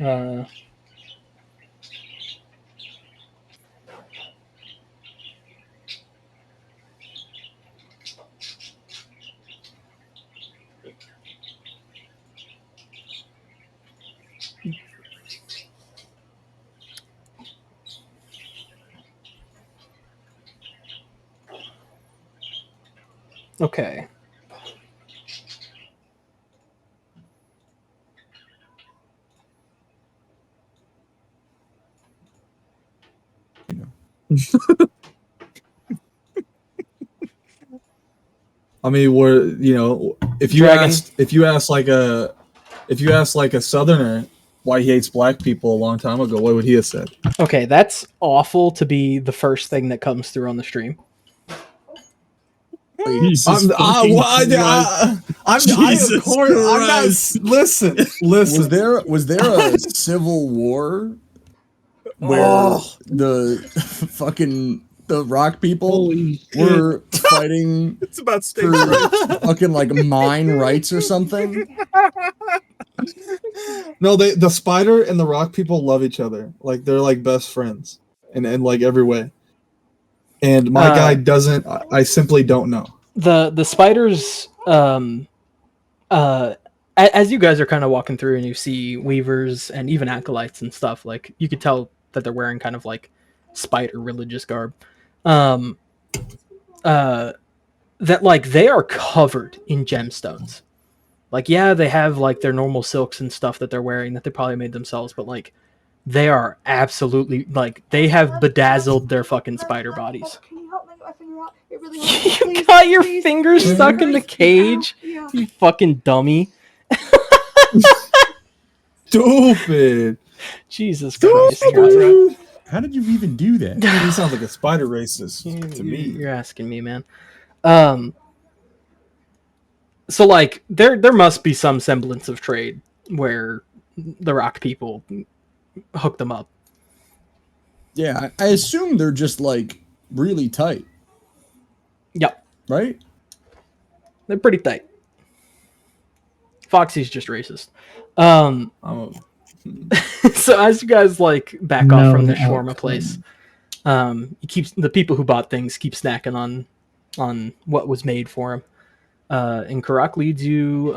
Uh, okay. I mean, if you ask like a Southerner why he hates black people a long time ago, what would he have said? Okay, that's awful to be the first thing that comes through on the stream. Listen. Was there a civil war where the rock people were fighting It's about state for rights. fucking like mine rights or something? No, the spider and the rock people love each other. Like they're like best friends in like every way. And my guy doesn't. I simply don't know. The spiders. As you guys are kind of walking through and you see weavers and even acolytes and stuff, like you could tell that they're wearing kind of like spider religious garb. That like they are covered in gemstones. Like, yeah, they have like their normal silks and stuff that they're wearing that they probably made themselves, but like they are absolutely like they have bedazzled their fucking spider bodies. Can you help me get my finger out? It really You got your fingers stuck in the cage, you fucking dummy. Stupid. Jesus Christ. How did you even do that? He sounds like a spider racist to me. You're asking me, man. So like there must be some semblance of trade where the rock people hook them up. Yeah, I assume they're just like really tight. Yep. Right? They're pretty tight. Foxy's just racist. So as you guys like back off from the shawarma place, the people who bought things keep snacking on what was made for them. And Karrak leads you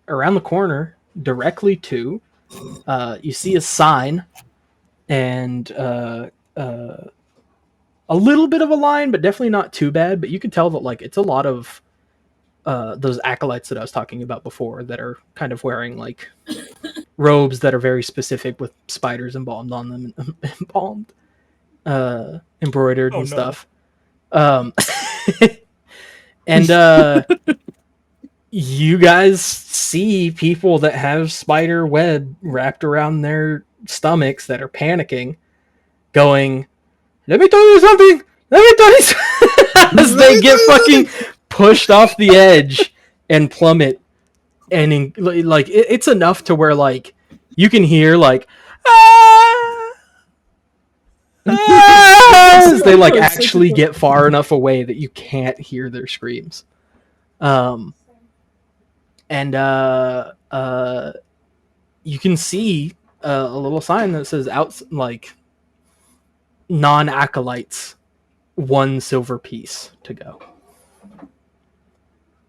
around the corner directly to you see a sign and a little bit of a line, but definitely not too bad. But you can tell that like it's a lot of those acolytes that I was talking about before that are kind of wearing like robes that are very specific with spiders embalmed on them, embroidered and stuff. And you guys see people that have spider web wrapped around their stomachs that are panicking, going, "Let me tell you something! Let me tell you something!" As they get fucking pushed off the edge and plummet. And it's enough to where like you can hear like as they like actually get far enough away that you can't hear their screams. And you can see a little sign that says out like non-acolytes, 1 silver piece to go.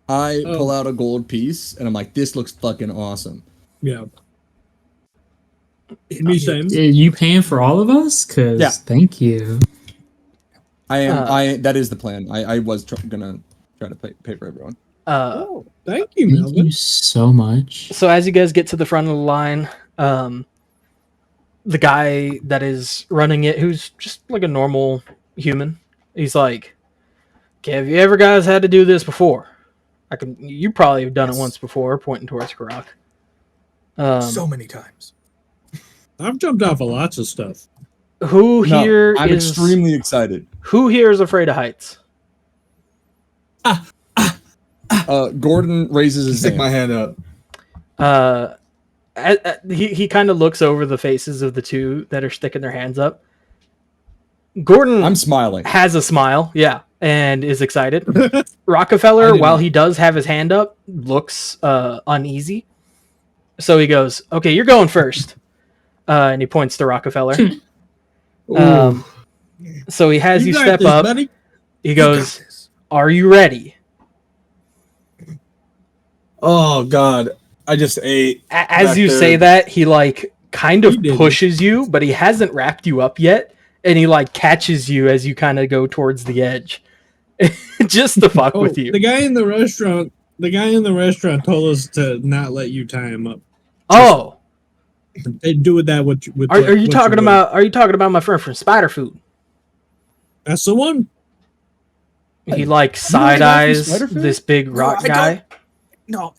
I pull out a gold piece and I'm like, this looks fucking awesome. Yeah. Me same. Are you paying for all of us? Cause yeah. Thank you. I am. That is the plan. I was gonna try to pay for everyone. Thank you, Melvin. Thank you so much. So as you guys get to the front of the line, the guy that is running it, who's just like a normal human, he's like, "Okay, have you ever guys had to do this before? You probably have done it once before," pointing towards Karrak. So many times. I've jumped off of lots of stuff. I'm extremely excited. Who here is afraid of heights? Gourd'n raises his hand. Stick my hand up. He kind of looks over the faces of the two that are sticking their hands up. Gourd'n, I'm smiling. Has a smile, yeah, and is excited. Rockefeller, while he does have his hand up, looks uneasy. So he goes, "Okay, you're going first." and he points to Rockefeller. Ooh. So he has you got step this, up. buddy. He You got goes, this. "Are you ready?" Oh God, I just ate. As back you there. say that, he like kind of You didn't. pushes you, but he hasn't wrapped you up yet, and he like catches you as you kind of go towards the edge, just to fuck with you. The guy in the restaurant. The guy in the restaurant told us to not let you tie him up. Oh, They do with that. are you talking about? Are you talking about my friend from Spider Food? That's the one. He like side eyes Spider Food? this big rock I guy. No,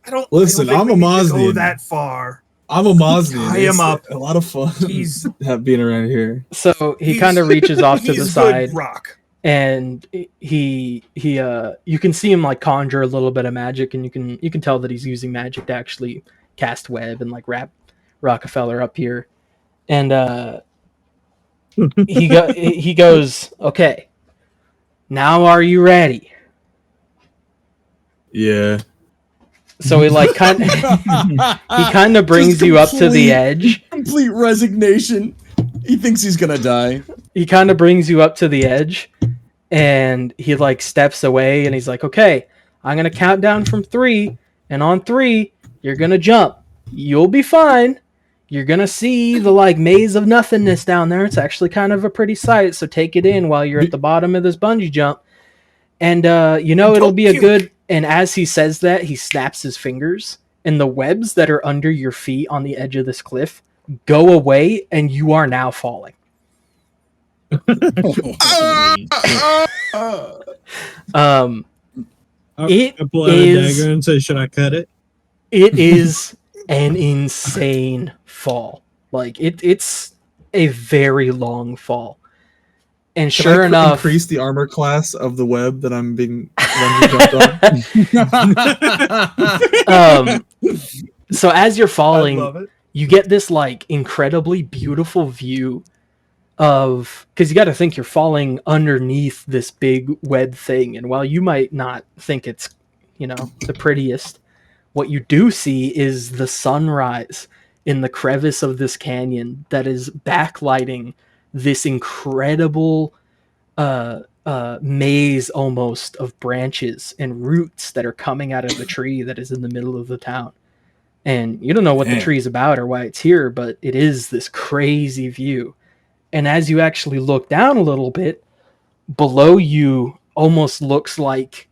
I don't. Listen, I don't think I'm a we need to go Mohsnian. that far. I'm a Mohsnian. Tie him It's up. a lot of fun. He's have being around here. So he he's- kind of reaches off to the he's side, good rock. and he you can see him like conjure a little bit of magic, and you can tell that he's using magic to actually cast web and like wrap Rockefeller up here. And he goes, "Okay, now are you ready?" Yeah. So he like kind of brings Just you up to the complete- edge. Complete resignation. He thinks he's gonna die. He kind of brings you up to the edge, and he like steps away, and he's like, "Okay, I'm gonna count down from 3, and on 3, you're gonna jump. You'll be fine. You're gonna see the like maze of nothingness down there. It's actually kind of a pretty sight. So take it in while you're at the bottom of this bungee jump, and it'll be a good." And as he says that, he snaps his fingers, and the webs that are under your feet on the edge of this cliff go away, and you are now falling. Um, It I pull out is- a dagger and say, "Should I cut it?" it is an insane fall. Like it's a very long fall. And Can sure I enough, increase the armor class of the web that I'm being jumped on. So as you're I falling, love it. you get this like incredibly beautiful view of, because you got to think you're falling underneath this big web thing, and while you might not think it's the prettiest, what you do see is the sunrise in the crevice of this canyon that is backlighting this incredible maze almost of branches and roots that are coming out of the tree that is in the middle of the town. And you don't know what the tree is about or why it's here, but it is this crazy view. And as you actually look down a little bit, below you almost looks like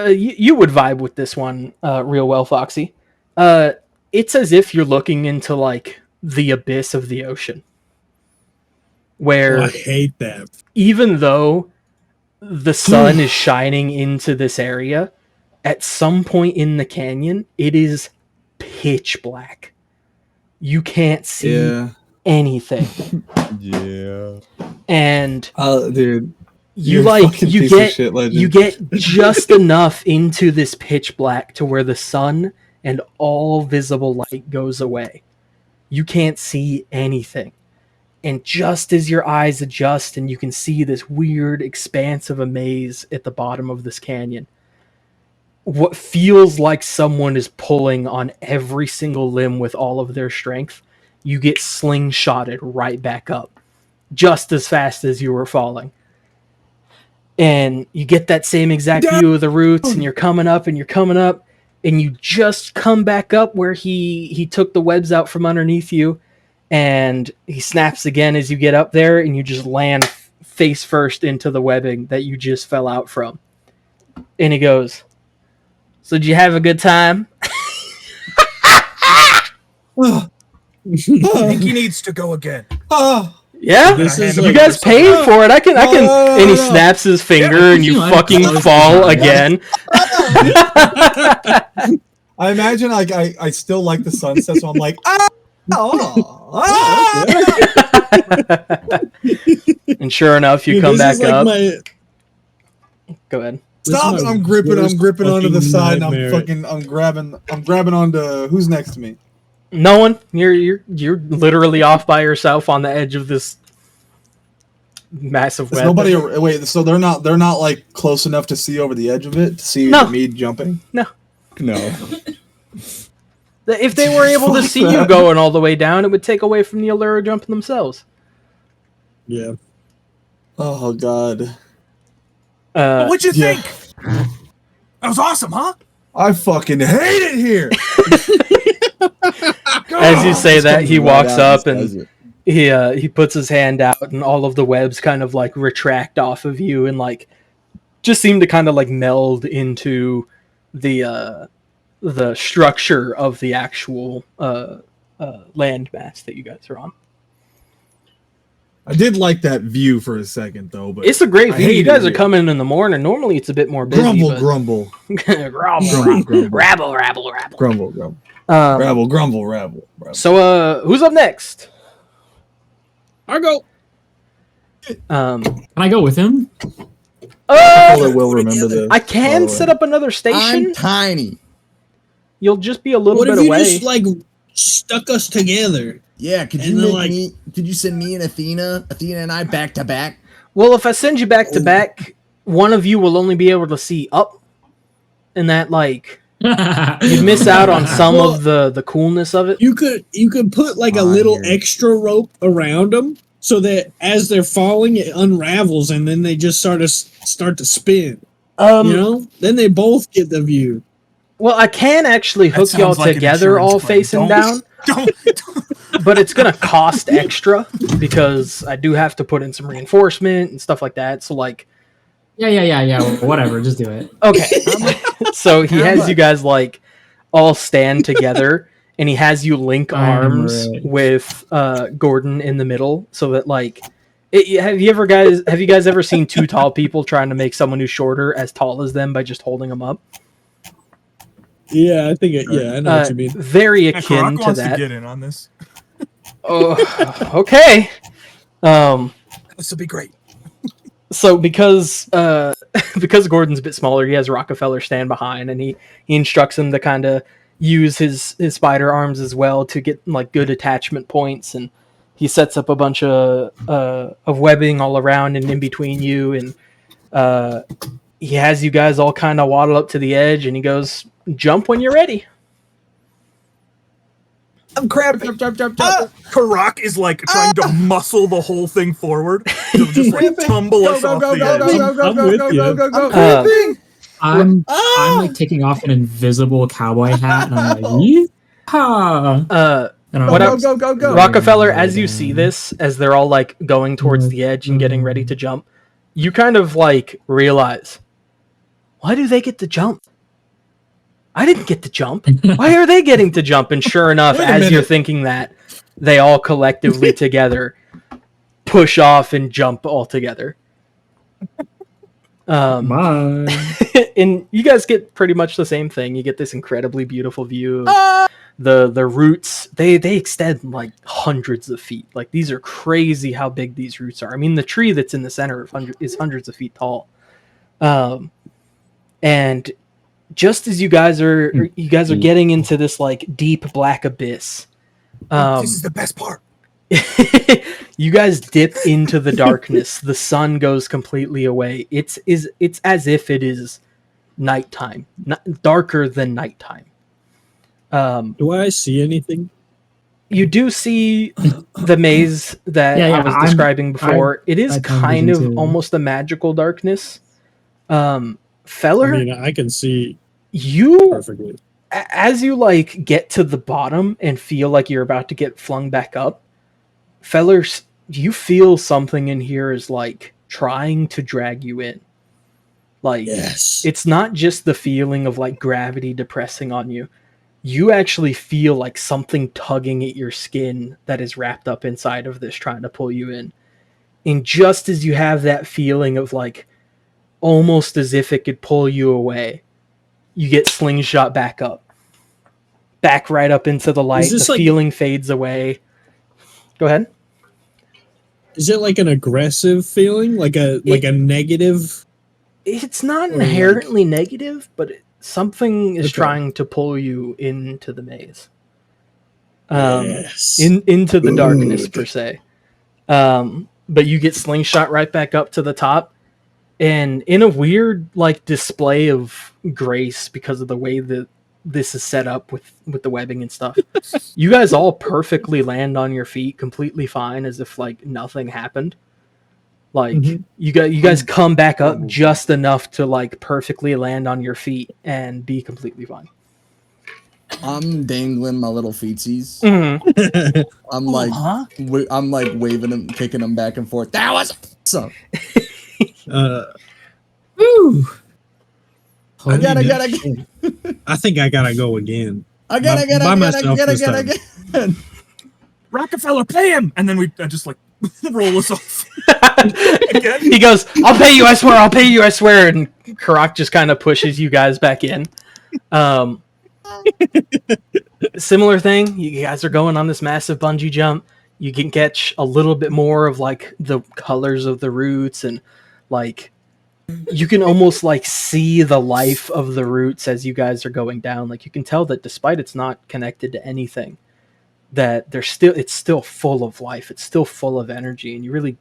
you would vibe with this one real well, Foxy. It's as if you're looking into like the abyss of the ocean, where I hate that. even though the sun is shining into this area, at some point in the canyon, it is pitch black. You can't see anything. Yeah. And Dude, you you're a fucking piece of shit, legend. you get just enough into this pitch black to where the sun and all visible light goes away. You can't see anything. And just as your eyes adjust and you can see this weird expanse of a maze at the bottom of this canyon, what feels like someone is pulling on every single limb with all of their strength, you get slingshotted right back up, just as fast as you were falling. And you get that same exact view of the roots, and you're coming up, and you just come back up where he took the webs out from underneath you, and he snaps again as you get up there, and you just land face first into the webbing that you just fell out from. And he goes, "So did you have a good time?" I think he needs to go again. Yeah, This is you like- guys paid for it. I can. And he snaps his finger, and you You like fucking close fall enough. again. I imagine like I still like the sunset, so I'm like, And sure enough, you Dude, come this back is like up. Go ahead. stop! This is my I'm gripping worst onto the fucking side, and nightmare. I'm grabbing onto who's next to me. No one. You're literally off by yourself on the edge of this massive There's web. nobody. Wait, so they're not like close enough to see over the edge of it to see No. me jumping. No. If they were able to see you going all the way down, it would take away from the allure of jumping themselves. Yeah. Oh God. What'd you think? That was awesome, huh? I fucking hate it here. As you say that, he walks up and does it. he puts his hand out, and all of the webs kind of like retract off of you, and like just seem to kind of like meld into the structure of the actual landmass that you guys are on. I did like that view for a second, though. But It's a great I view. You hate guys it are here. coming in the morning. Normally, it's a bit more busy. Grumble, but... grumble, grumble, grumble, rabble, rabble, rabble. grumble, grumble, Um, rabble, grumble, rabble, rabble. So, who's up next? I'll go. Can I go with him? Rockefeller will remember this. I can by the way. set up another station. I'm tiny. You'll just be a little What bit if you away. just like stuck us together? Yeah, could And you then, make like- me? Could you send me and Athena and I back to back? Well, if I send you back to back, one of you will only be able to see up, and that like you'd miss out on some Well- of the coolness of it. You could put like a I little hear you. extra rope around them so that as they're falling, it unravels and then they just start to spin. You know, then they both get the view. Well, I can actually hook y'all sounds like an together, all insurance claim. facing Don't- down, Don't. but it's gonna cost extra because I do have to put in some reinforcement and stuff like that. So, like, Yeah. Whatever, just do it. okay, so he How has much? you guys like all stand together, and he has you link I am arms ready. with Gourd'n in the middle, so that like. Have you guys ever seen two tall people trying to make someone who's shorter as tall as them by just holding them up? Yeah, I think I know what you mean. Very Yeah, akin Karrak to wants that. to get in on this. Oh, okay. This will be great. So because Gourd'n's a bit smaller, he has Rockefeller stand behind, and he instructs him to kind of use his spider arms as well to get like good attachment points, and he sets up a bunch of webbing all around and in between you, and he has you guys all kind of waddle up to the edge, and he goes, "Jump when you're ready." I'm cramping. Karrak is like trying to muscle the whole thing forward. To just like tumble us off the edge. I'm like taking off an invisible cowboy hat, and I'm like, yeehaw! And I'm What like, up? Rockefeller, as you see this, as they're all like going towards the edge and getting ready to jump, you kind of like realize, why do they get to jump? I didn't get to jump. Why are they getting to jump? And sure enough, as you're thinking that, they all collectively together push off and jump all together. Bye. And you guys get pretty much the same thing. You get this incredibly beautiful view of the roots. They extend like hundreds of feet. Like, these are crazy how big these roots are. I mean, the tree that's in the center is hundreds of feet tall. And just as you guys are getting into this like deep black abyss, This is the best part. you guys dip into the darkness. The sun goes completely away. It's as if it is nighttime, darker than nighttime. Do I see anything? You do see the maze that I was describing before. It is kind of almost a magical darkness. Feller, I mean, I can see you perfectly. As you like get to the bottom and feel like you're about to get flung back up, Fellers, you feel something in here is like trying to drag you in. Like, yes. It's not just the feeling of like gravity depressing on you. You actually feel like something tugging at your skin that is wrapped up inside of this trying to pull you in. And just as you have that feeling of like almost as if it could pull you away, you get slingshot back up. Back right up into the light. The feeling fades away. Go ahead. Is it like an aggressive feeling? Like a negative? It's not inherently negative, but something is trying to pull you into the maze. Yes. Into the darkness, per se. But you get slingshot right back up to the top. And in a weird like display of grace, because of the way that this is set up with the webbing and stuff. You guys all perfectly land on your feet, completely fine, as if like nothing happened. Like you guys come back up just enough to like perfectly land on your feet and be completely fine. I'm dangling my little feetsies. Mm-hmm. I'm like waving them, kicking them back and forth. That was awesome. Woo. I gotta. I think I gotta go again. I gotta. Rockefeller, pay him! And then we just like roll us off. Again? He goes, I'll pay you, I swear. And Karrak just kind of pushes you guys back in. Similar thing, you guys are going on this massive bungee jump. You can catch a little bit more of like the colors of the roots, and like you can almost like see the life of the roots as you guys are going down. Like you can tell that despite it's not connected to anything, that it's still full of life. It's still full of energy, and you really,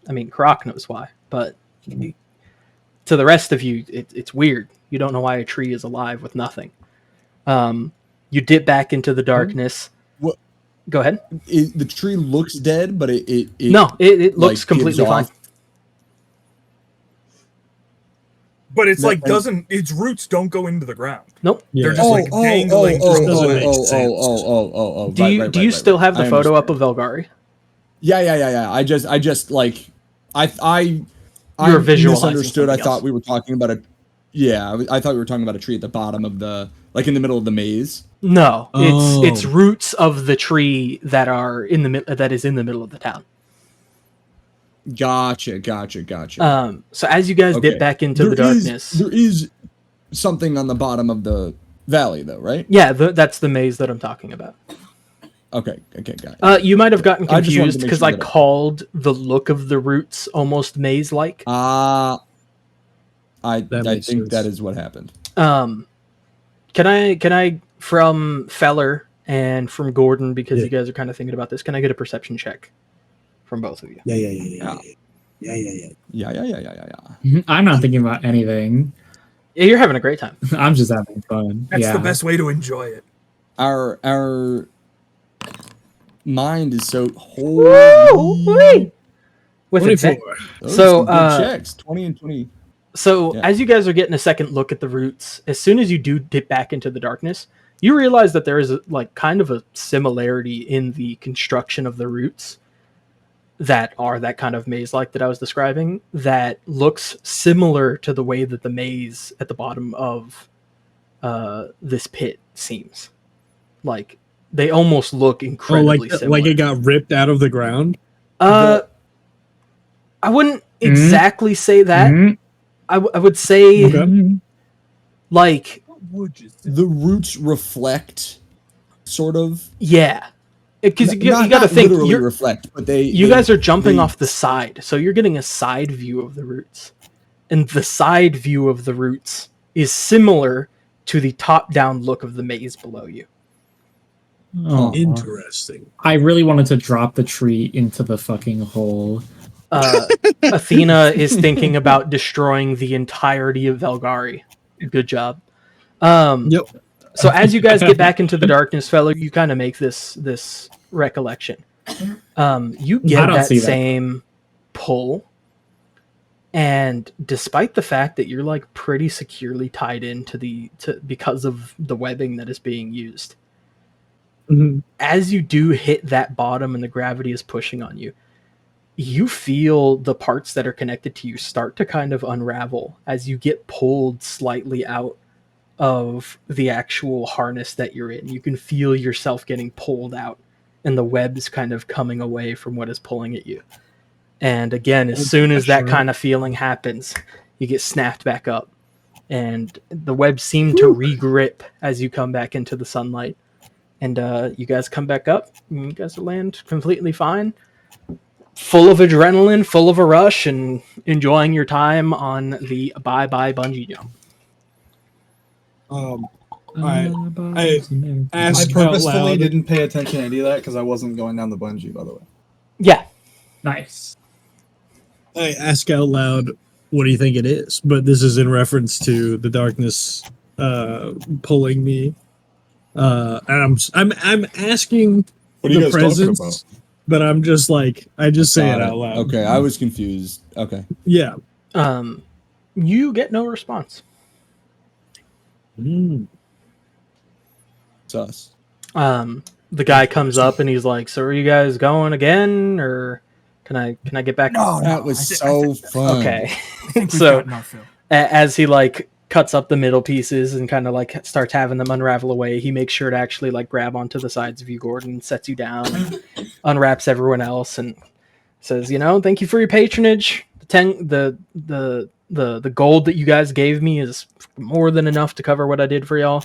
I mean, Karrak knows why, but to the rest of you, it's weird. You don't know why a tree is alive with nothing. You dip back into the darkness. What? Go ahead. The tree looks dead, but it looks like, completely fine. But it's like its roots don't go into the ground. Nope. Yeah. They're just like dangling. Do you still have the photo up of Velgari? Yeah. I just like I misunderstood. I thought we were talking about I thought we were talking about a tree at the bottom of the, like in the middle of the maze. No, it's roots of the tree that are that is in the middle of the town. Gotcha. So as you guys dip back into the darkness, there is something on the bottom of the valley, though, right? Yeah, that's the maze that I'm talking about. Okay, got it. You might have gotten confused because I sure called the look of the roots almost maze-like. I think sense. that is what happened. Can I from Feller and from Gourd'n, because you guys are kind of thinking about this, can I get a perception check from both of you? Yeah. I'm not thinking about anything. Yeah, you're having a great time. I'm just having fun. That's the best way to enjoy it. Our mind is so holy. With 24. So checks 20 and 20. So as you guys are getting a second look at the roots, as soon as you do dip back into the darkness, you realize that there is like kind of a similarity in the construction of the roots that are that kind of maze-like that I was describing, that looks similar to the way that the maze at the bottom of this pit seems. Like they almost look incredibly similar. Like it got ripped out of the ground? I wouldn't exactly say that. I would say like the roots reflect sort of. Yeah. Because you got to think, reflect, but you guys are jumping off the side, so you're getting a side view of the roots, and the side view of the roots is similar to the top-down look of the maze below you. Oh, interesting. I really wanted to drop the tree into the fucking hole. Athena is thinking about destroying the entirety of Velgari. Good job. Yep. So as you guys get back into the darkness, fellow, you kind of make this recollection. You get that same pull, and despite the fact that you're like pretty securely tied into because of the webbing that is being used, as you do hit that bottom and the gravity is pushing on you, you feel the parts that are connected to you start to kind of unravel as you get pulled slightly out of the actual harness that you're in. You can feel yourself getting pulled out and the web's kind of coming away from what is pulling at you. And again, as soon as that kind of feeling happens, you get snapped back up and the web seemed to regrip as you come back into the sunlight. And you guys come back up and you guys land completely fine, full of adrenaline, full of a rush, and enjoying your time on the bye-bye bungee jump. I purposefully didn't pay attention to any of that because I wasn't going down the bungee, by the way. Yeah. Nice. I ask out loud, what do you think it is? But this is in reference to the darkness pulling me And I'm asking What are you the guys talking presence, about? but I'm just like I just say it Got out loud. Okay, I was confused. Okay. Yeah. You get no response. Sus. The guy comes up and he's like, "So are you guys going again, or can I get back?" No, That was so fun. Okay. I think we've So gotten our fill. as he like cuts up the middle pieces and kind of like starts having them unravel away, he makes sure to actually like grab onto the sides of you, Gourd'n, sets you down, unwraps everyone else, and says, "Thank you for your patronage. The gold that you guys gave me is more than enough to cover what I did for y'all.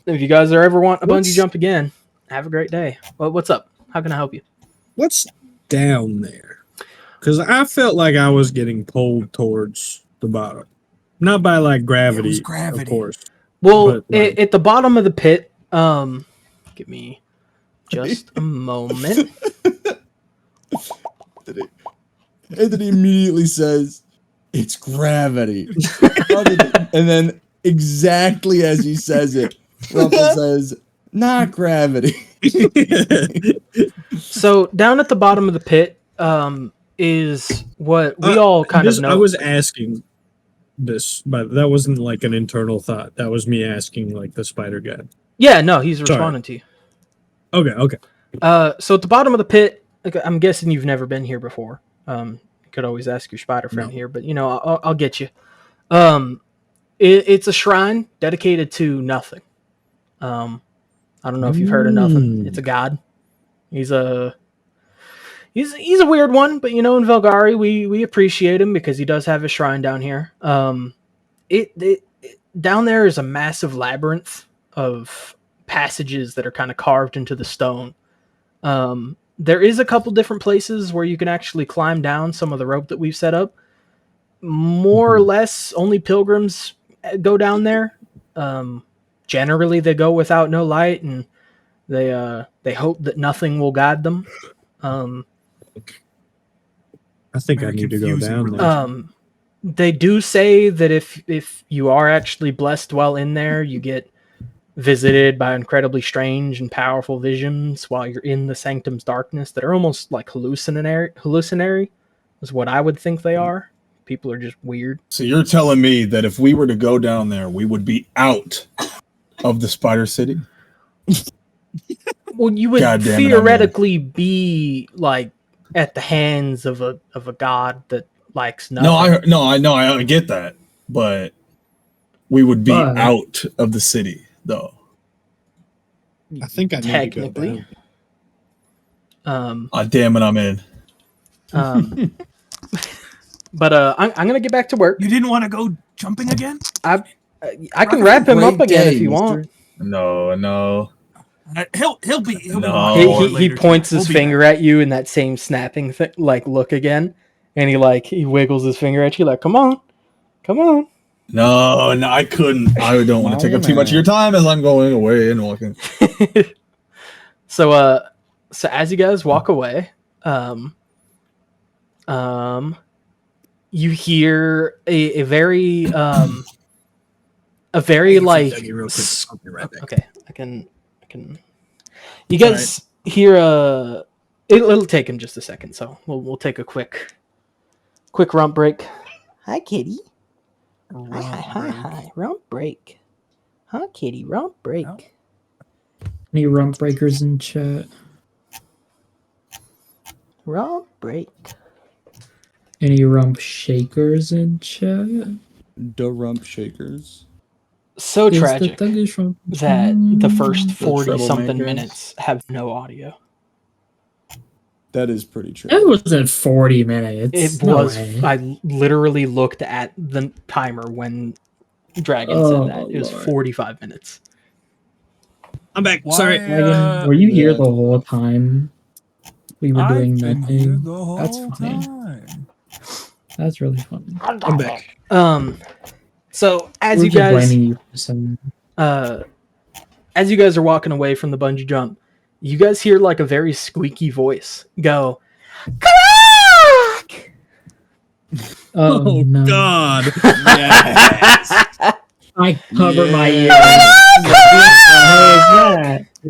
If you guys ever want a bungee jump again, have a great day." Well, what's up? How can I help you? What's down there? Because I felt like I was getting pulled towards the bottom. Not by like gravity, of course. Well, at the bottom of the pit, give me just a moment. Anthony immediately says, "It's gravity." And then exactly as he says it, Rumpel says, "Not gravity." So down at the bottom of the pit is what we all kind of know. I was asking this, but that wasn't like an internal thought. That was me asking like the spider guy. Yeah, no, he's responding to you. Okay. So at the bottom of the pit, I'm guessing you've never been here before. You could always ask your spider friend here, but I'll get you. It's a shrine dedicated to nothing. I don't know if you've heard of nothing. It's a god. He's a weird one, but in Velgari we appreciate him because he does have a shrine down here. Down there is a massive labyrinth of passages that are kind of carved into the stone. There is a couple different places where you can actually climb down some of the rope that we've set up. More or less, only pilgrims go down there. Generally, they go without no light, and they hope that nothing will guide them. I think I need to go down there. They do say that if you are actually blessed while in there, you get visited by incredibly strange and powerful visions while you're in the sanctum's darkness that are almost like hallucinatory is what I would think they are. People are just weird. So you're telling me that if we were to go down there, we would be out of the Spider City? Well, you would theoretically be like at the hands of a god that likes nothing. I get that, but we would be out of the city, though. I think I need technically. To go down. Damn it, I'm in. But I'm gonna get back to work. You didn't want to go jumping again? I can wrap him up again if you want. No. He'll be. He points his finger at you in that same snapping look again, and he wiggles his finger at you like, come on. No, I couldn't. I don't want to take up too much of your time as I'm going away and walking. So as you guys walk away, you hear a very like okay, I can you guys hear it'll take him just a second, so we'll take a quick rump break. Hi, kitty. Hi. Rump break. Huh, kitty? Rump break. Oh. Any rump breakers in chat? Rump break. Any rump shakers in chat? The rump shakers. So tragic that the first 40-something minutes have no audio. That is pretty true. It wasn't 40 minutes. It was. I literally looked at the timer when Dragon said that. It was 45 minutes. I'm back. Sorry. Dragon, were you here the whole time we were doing that thing? That's funny. That's really funny. I'm back. So as you guys are walking away from the bungee jump, you guys hear like a very squeaky voice go, Karrak! Oh no. God. Yes. I cover my ears.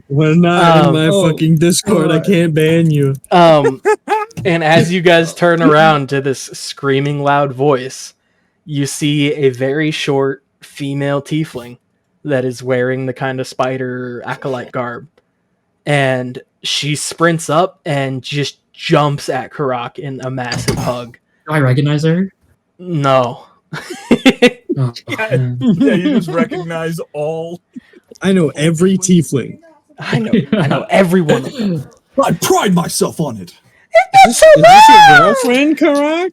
We're not in my fucking Discord. I can't ban you. And as you guys turn around to this screaming loud voice, you see a very short female tiefling that is wearing the kind of spider acolyte garb. And she sprints up and just jumps at Karrak in a massive hug. Do I recognize her? No. Yeah, you just recognize all. I know every tiefling. I know every one of them. I pride myself on it. Is this your girlfriend, Karrak?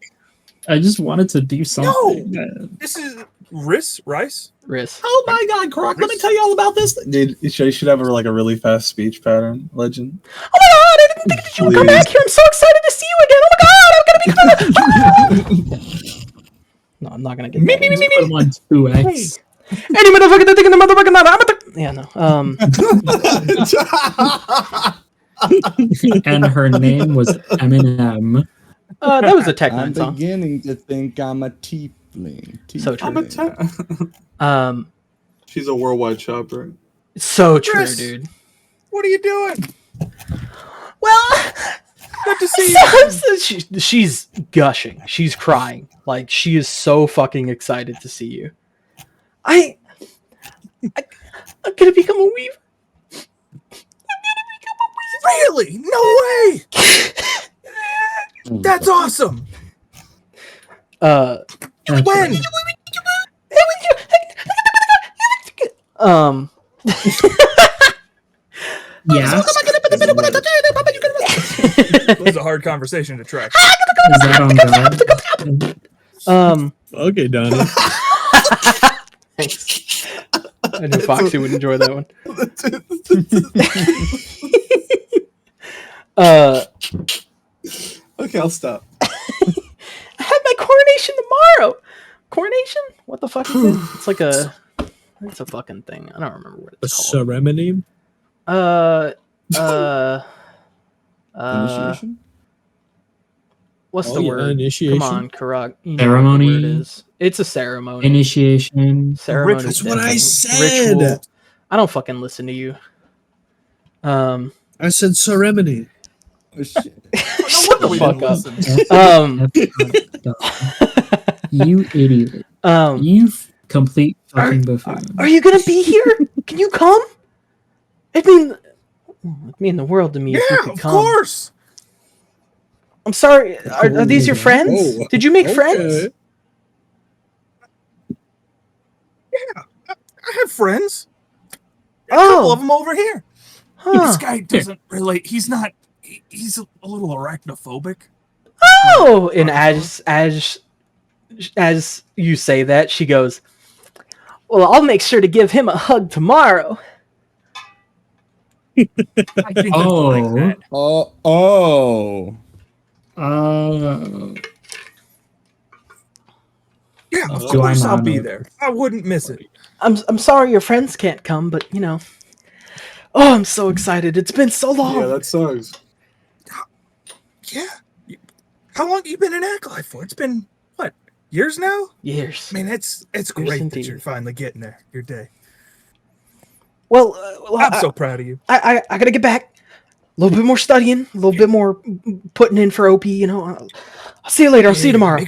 I just wanted to do something. No, this is Rice. Oh my God, Karrak! Let me tell you all about this. Dude, you should have a really fast speech pattern, legend. Oh my god! I didn't think you would come back here. I'm so excited to see you again. Oh my god! I'm gonna be. No, I'm not gonna get that. I'm on 2x. Any motherfucker thinking the motherfucker not. Yeah, no. And her name was Eminem. That was a Tech I'm Nine song. beginning to think I'm a tiefling. So true. She's a worldwide shopper. So true, Chris, dude. What are you doing? Well, Good to see you. she's gushing. She's crying. Like, she is so fucking excited to see you. I'm gonna become a weaver. Really? No way. That's awesome. When? Yeah. It was a hard conversation to track. Is that on God? Okay, Donnie. Thanks. I knew Foxy would enjoy that one. Okay, I'll stop. I have my coronation tomorrow. Coronation? What the fuck is it? It's a fucking thing. I don't remember what A it's called. ceremony? Initiation? What's the word? Initiation. Come on, Karrak. You know Ceremony? what the word is. It's a ceremony. Initiation. Ceremony. That's what I Ritual. said. I don't fucking listen to you. I said ceremony. Oh, shit. Shut the fuck up. You idiot. You complete fucking buffoon. Are you gonna be here? Can you come? It'd mean the world to me if you Yeah, could of come. course. I'm sorry. Are these your friends? Whoa. Did you make friends? I have friends. A couple of Oh, them over here. This huh. guy doesn't relate. He's not. He's a little arachnophobic. Oh, and as you say that, she goes, "Well, I'll make sure to give him a hug tomorrow." I think Oh. like that. Oh. Yeah, of Do I course I'll not be know? there. I wouldn't miss it. I'm sorry your friends can't come, but you know. Oh, I'm so excited. It's been so long. Yeah, that sucks. Yeah. How long have you been in Acolyte for? It's been what, years now? Years. I mean, it's great that indeed. you're finally getting there. Your day. Well, I'm so proud of you. I gotta get back. A little bit more studying, a little bit more putting in for OP. You know, I'll see you later. I'll see you tomorrow.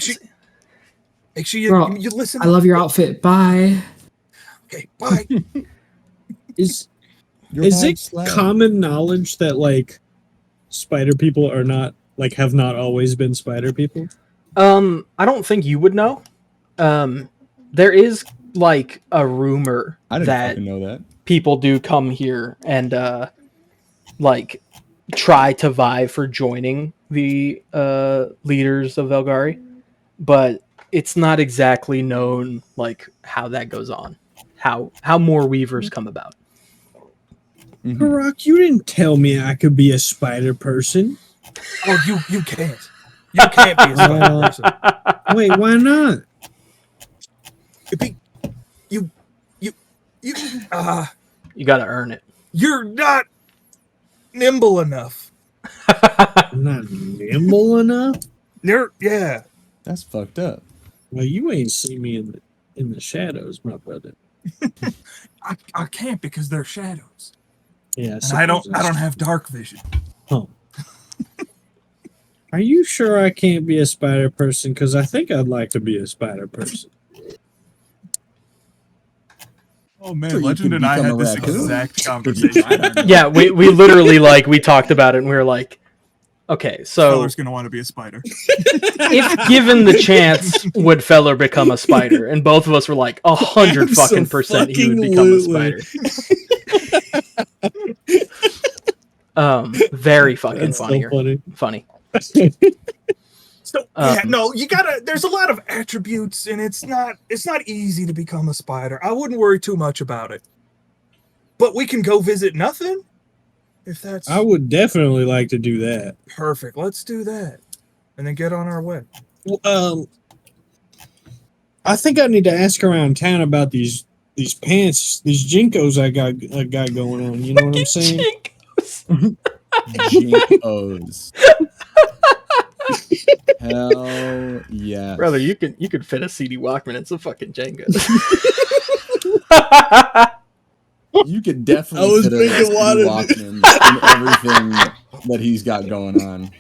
Make sure Bro, you listen. I love your outfit. Bye. Okay, bye. Is Your it vibe slap. common knowledge that like spider people are not like have not always been spider people? I don't think you would know. There is like a rumor I didn't that fucking know that. people do come here and like try to vie for joining the leaders of Velgari, but it's not exactly known like how that goes on, how more weavers come about. Mhm. Karrak, you didn't tell me I could be a spider person. Oh, you can't. You can't be a spider person. Wait, why not? You got to earn it. You're not nimble enough. I'm not nimble enough. Yeah. That's fucked up. Well, you ain't seen me in the shadows, my brother. I can't because they're shadows. Yeah, and I don't have dark vision. Oh. Are you sure I can't be a spider person? Because I think I'd like to be a spider person. Oh man, So Legend and I had this exact conversation. Yeah, we literally we talked about it and we were like, okay, so Feller's gonna want to be a spider. If given the chance, would Feller become a spider? And both of us were like, 100% he would become a spider. Very fucking That's funny. so Funny. So yeah, no, you gotta. There's a lot of attributes, and it's not easy to become a spider. I wouldn't worry too much about it. But we can go visit nothing. If that's, I would definitely like to do that. Perfect. Let's do that, and then get on our way. I think I need to ask around town about these pants, these Jinkos I got going on. You know what I'm saying? Jinkos. Hell yeah, brother! You could fit a CD Walkman in some fucking Jengas. You could definitely fit a CD Walkman in everything that he's got going on.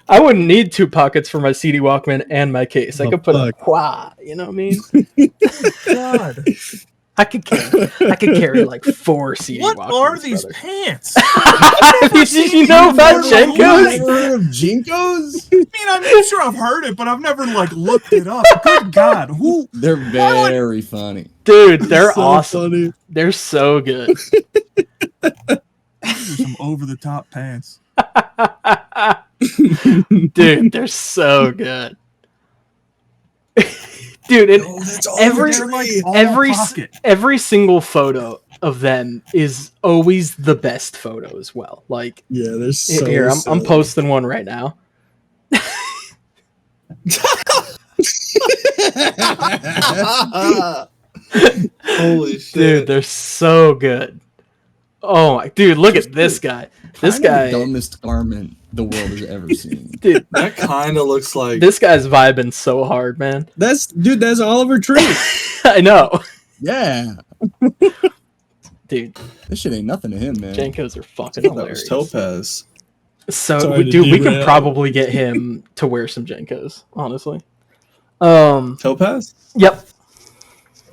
I wouldn't need 2 pockets for my CD Walkman and my case. I could put a quad. You know what I mean? God. I could carry like 4 CD Walkmans. What are these pants? Did you know about Jinkos? Heard of Jinkos? I mean, I'm sure I've heard it, but I've never looked it up. Good God, who? They're very funny, dude. They're so awesome. Funny. They're so good. These are some over-the-top pants. Dude, they're so good. Dude, and every single photo of them is always the best photo as well. Like, yeah, there's so here. I'm posting one right now. Holy shit, dude, they're so good. Oh my, dude, look at this guy. This guy, dumbest garment the world has ever seen. Dude, that kind of looks like this guy's vibing so hard, man. That's Oliver Tree. I know. Yeah, dude, this shit ain't nothing to him, man. Jenkos are fucking hilarious. That was Topaz. So, dude, we could probably get him to wear some Jenkos, honestly. Topaz? Yep.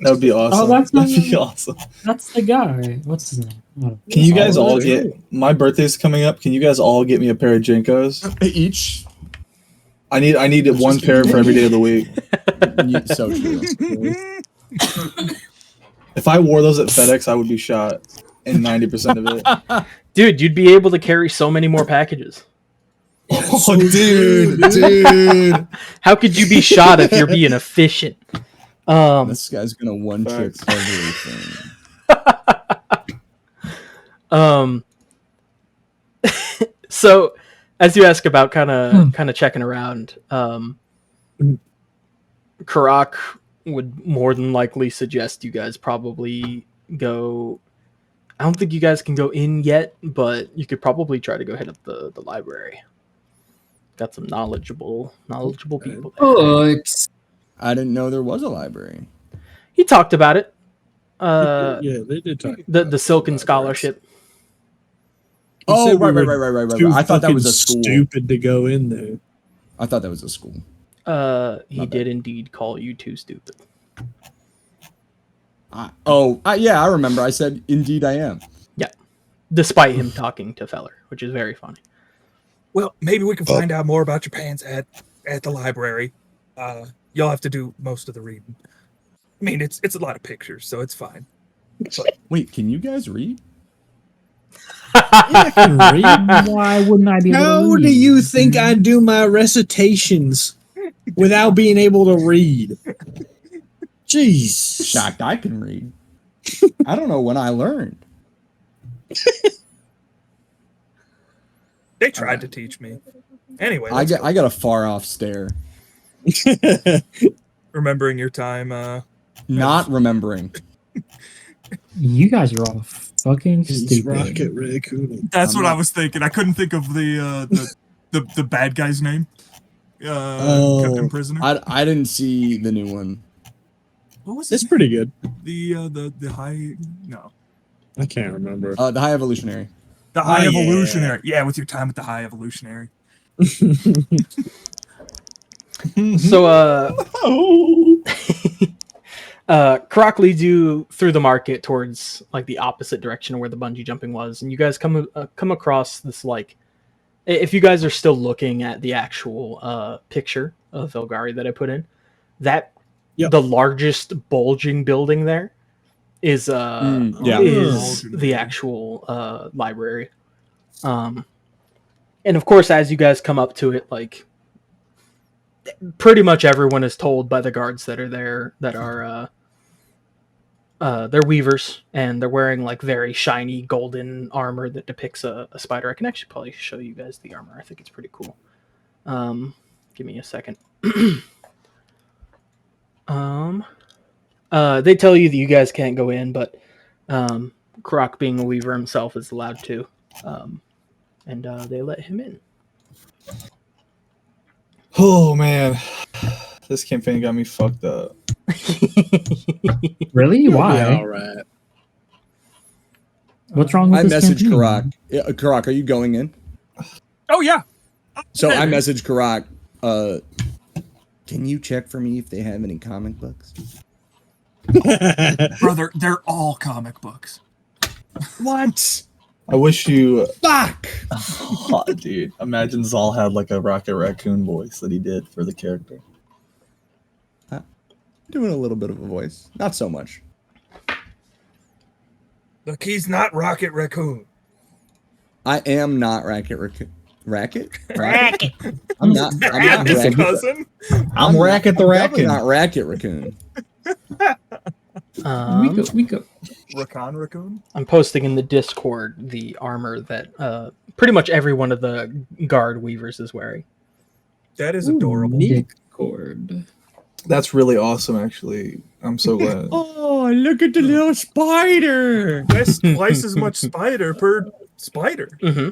That would be awesome. Oh, that'd be awesome. That's the guy. What's his name? Can you guys all get... My birthday's coming up. Can you guys all get me a pair of Jinkos? Each? I need one pair for every day of the week. So true. If I wore those at FedEx, I would be shot in 90% of it. Dude, you'd be able to carry so many more packages. Oh, dude. How could you be shot if you're being efficient? This guy's gonna one-trick everything. So, as you ask about kind of checking around, Karrak would more than likely suggest you guys probably go. I don't think you guys can go in yet, but you could probably try to go hit up the library. Got some knowledgeable people there. I didn't know there was a library. He talked about it. Yeah, they did talk. The Silken Scholarship. Oh, right. I thought that was a school. Stupid to go in there. I thought that was a school. He did indeed call you too stupid. Yeah, I remember. I said, "Indeed, I am." Yeah, despite him talking to Feller, which is very funny. Well, maybe we can find out more about your pants at the library. You'll have to do most of the reading. I mean, it's a lot of pictures, so it's fine. But, wait, can you guys read? I can read. Why wouldn't I be able to read? How do you think I do my recitations without being able to read? Jeez. Shocked I can read. I don't know when I learned. they tried to teach me. Anyway, I got a far off stare. Remembering your time. Not remembering. You guys are all fucking stupid. Rocket Raccoon. That's what I was thinking. I couldn't think of the bad guy's name. Kept him prisoner. I didn't see the new one. What was It's pretty good. the high? No, I can't remember. The High Evolutionary. the High yeah. Evolutionary. Yeah, with your time at the High Evolutionary. So, Karrak leads you through the market towards like the opposite direction of where the bungee jumping was, and you guys come across this like, if you guys are still looking at the actual picture of Velgari that I put in, that the largest bulging building there is the actual library, and of course as you guys come up to it, like pretty much everyone is told by the guards that are there that are they're weavers, and they're wearing like very shiny golden armor that depicts a spider. I can actually probably show you guys the armor. I think it's pretty cool. Give me a second. They tell you that you guys can't go in, but Karrak, being a weaver himself, is allowed to, and they let him in. Oh man, this campaign got me fucked up. Really? Why? All right. What's wrong with I this messaged campaign? Karrak. Yeah, Karrak, are you going in? Oh yeah. So I messaged Karrak. Can you check for me if they have any comic books? Brother, they're all comic books. What? I wish you. Fuck! Oh, dude, imagine Zal had like a Rocket Raccoon voice that he did for the character. Doing a little bit of a voice, not so much. Look, he's not Rocket Raccoon. I am not Racket Raccoon. Racket? Racket. I'm not His Racket. cousin. I'm Racket the Definitely Raccoon. not Racket Raccoon. We go. Raccoon. I'm posting in the Discord the armor that pretty much every one of the guard weavers is wearing. That is adorable. Discord. That's really awesome, actually. I'm so glad. Oh, look at the little spider! That's twice as much spider per spider. Mm-hmm.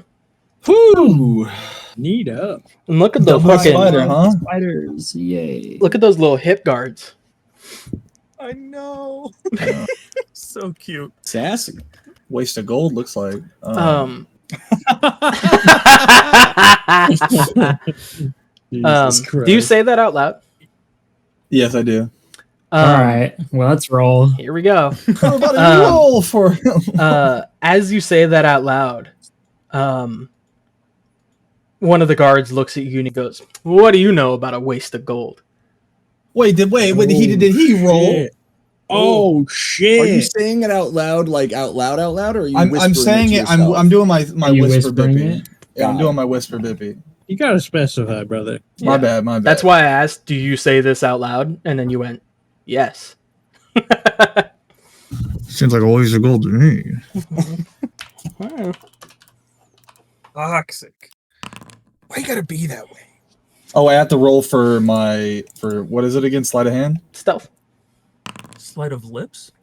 Whoo! Neat up. And look at the Double fucking spider, huh? Spiders, yay. look at those little hip guards. I know. So cute. Sassy. Waste of gold looks like. Do you say that out loud? Yes, I do. Alright, well, let's roll. Here we go. How about a roll for? As you say that out loud, one of the guards looks at you and he goes, "What do you know about a waste of gold?" Wait, did he roll? Shit. Oh shit! Are you saying it out loud, like out loud, or are you? I'm saying it. I'm doing my Are you whisper whispering bippy. it? Yeah, I'm doing my whisper bippy. You gotta specify, brother. My bad. That's why I asked, "Do you say this out loud?" And then you went, "Yes." Seems like a waste of gold to me. Toxic. Why you gotta be that way? Oh, I have to roll for what is it again? Sleight of hand? Stealth. Sleight of lips?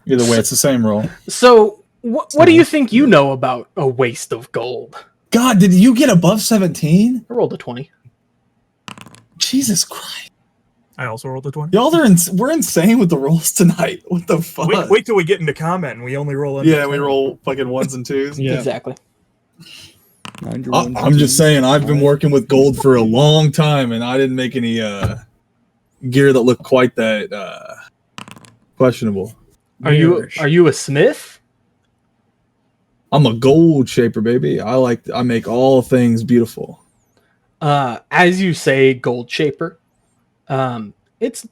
Either way, it's the same roll. So, what do you think you know about a waste of gold? God, did you get above 17? I rolled a 20. Jesus Christ. I also rolled a 20. Y'all we're insane with the rolls tonight. What the fuck? Wait till we get into comment and we only roll in. Yeah, we roll fucking ones and twos. Yeah. Exactly. I'm just saying, I've been working with gold for a long time, and I didn't make any gear that looked quite that questionable. Are you a smith? I'm a gold shaper, baby. I make all things beautiful. As you say, gold shaper. It's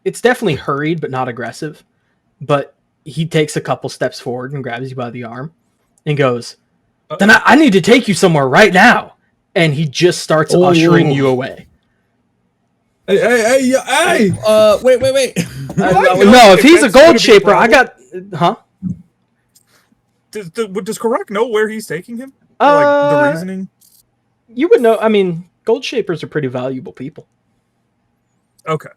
definitely hurried but not aggressive. But he takes a couple steps forward and grabs you by the arm and goes, "Then I need to take you somewhere right now." And he just starts ushering you away. Hey! Wait. No, if he's a gold shaper, I got... Huh? Does Karrak know where he's taking him? The reasoning? You would know. I mean, gold shapers are pretty valuable people. Okay.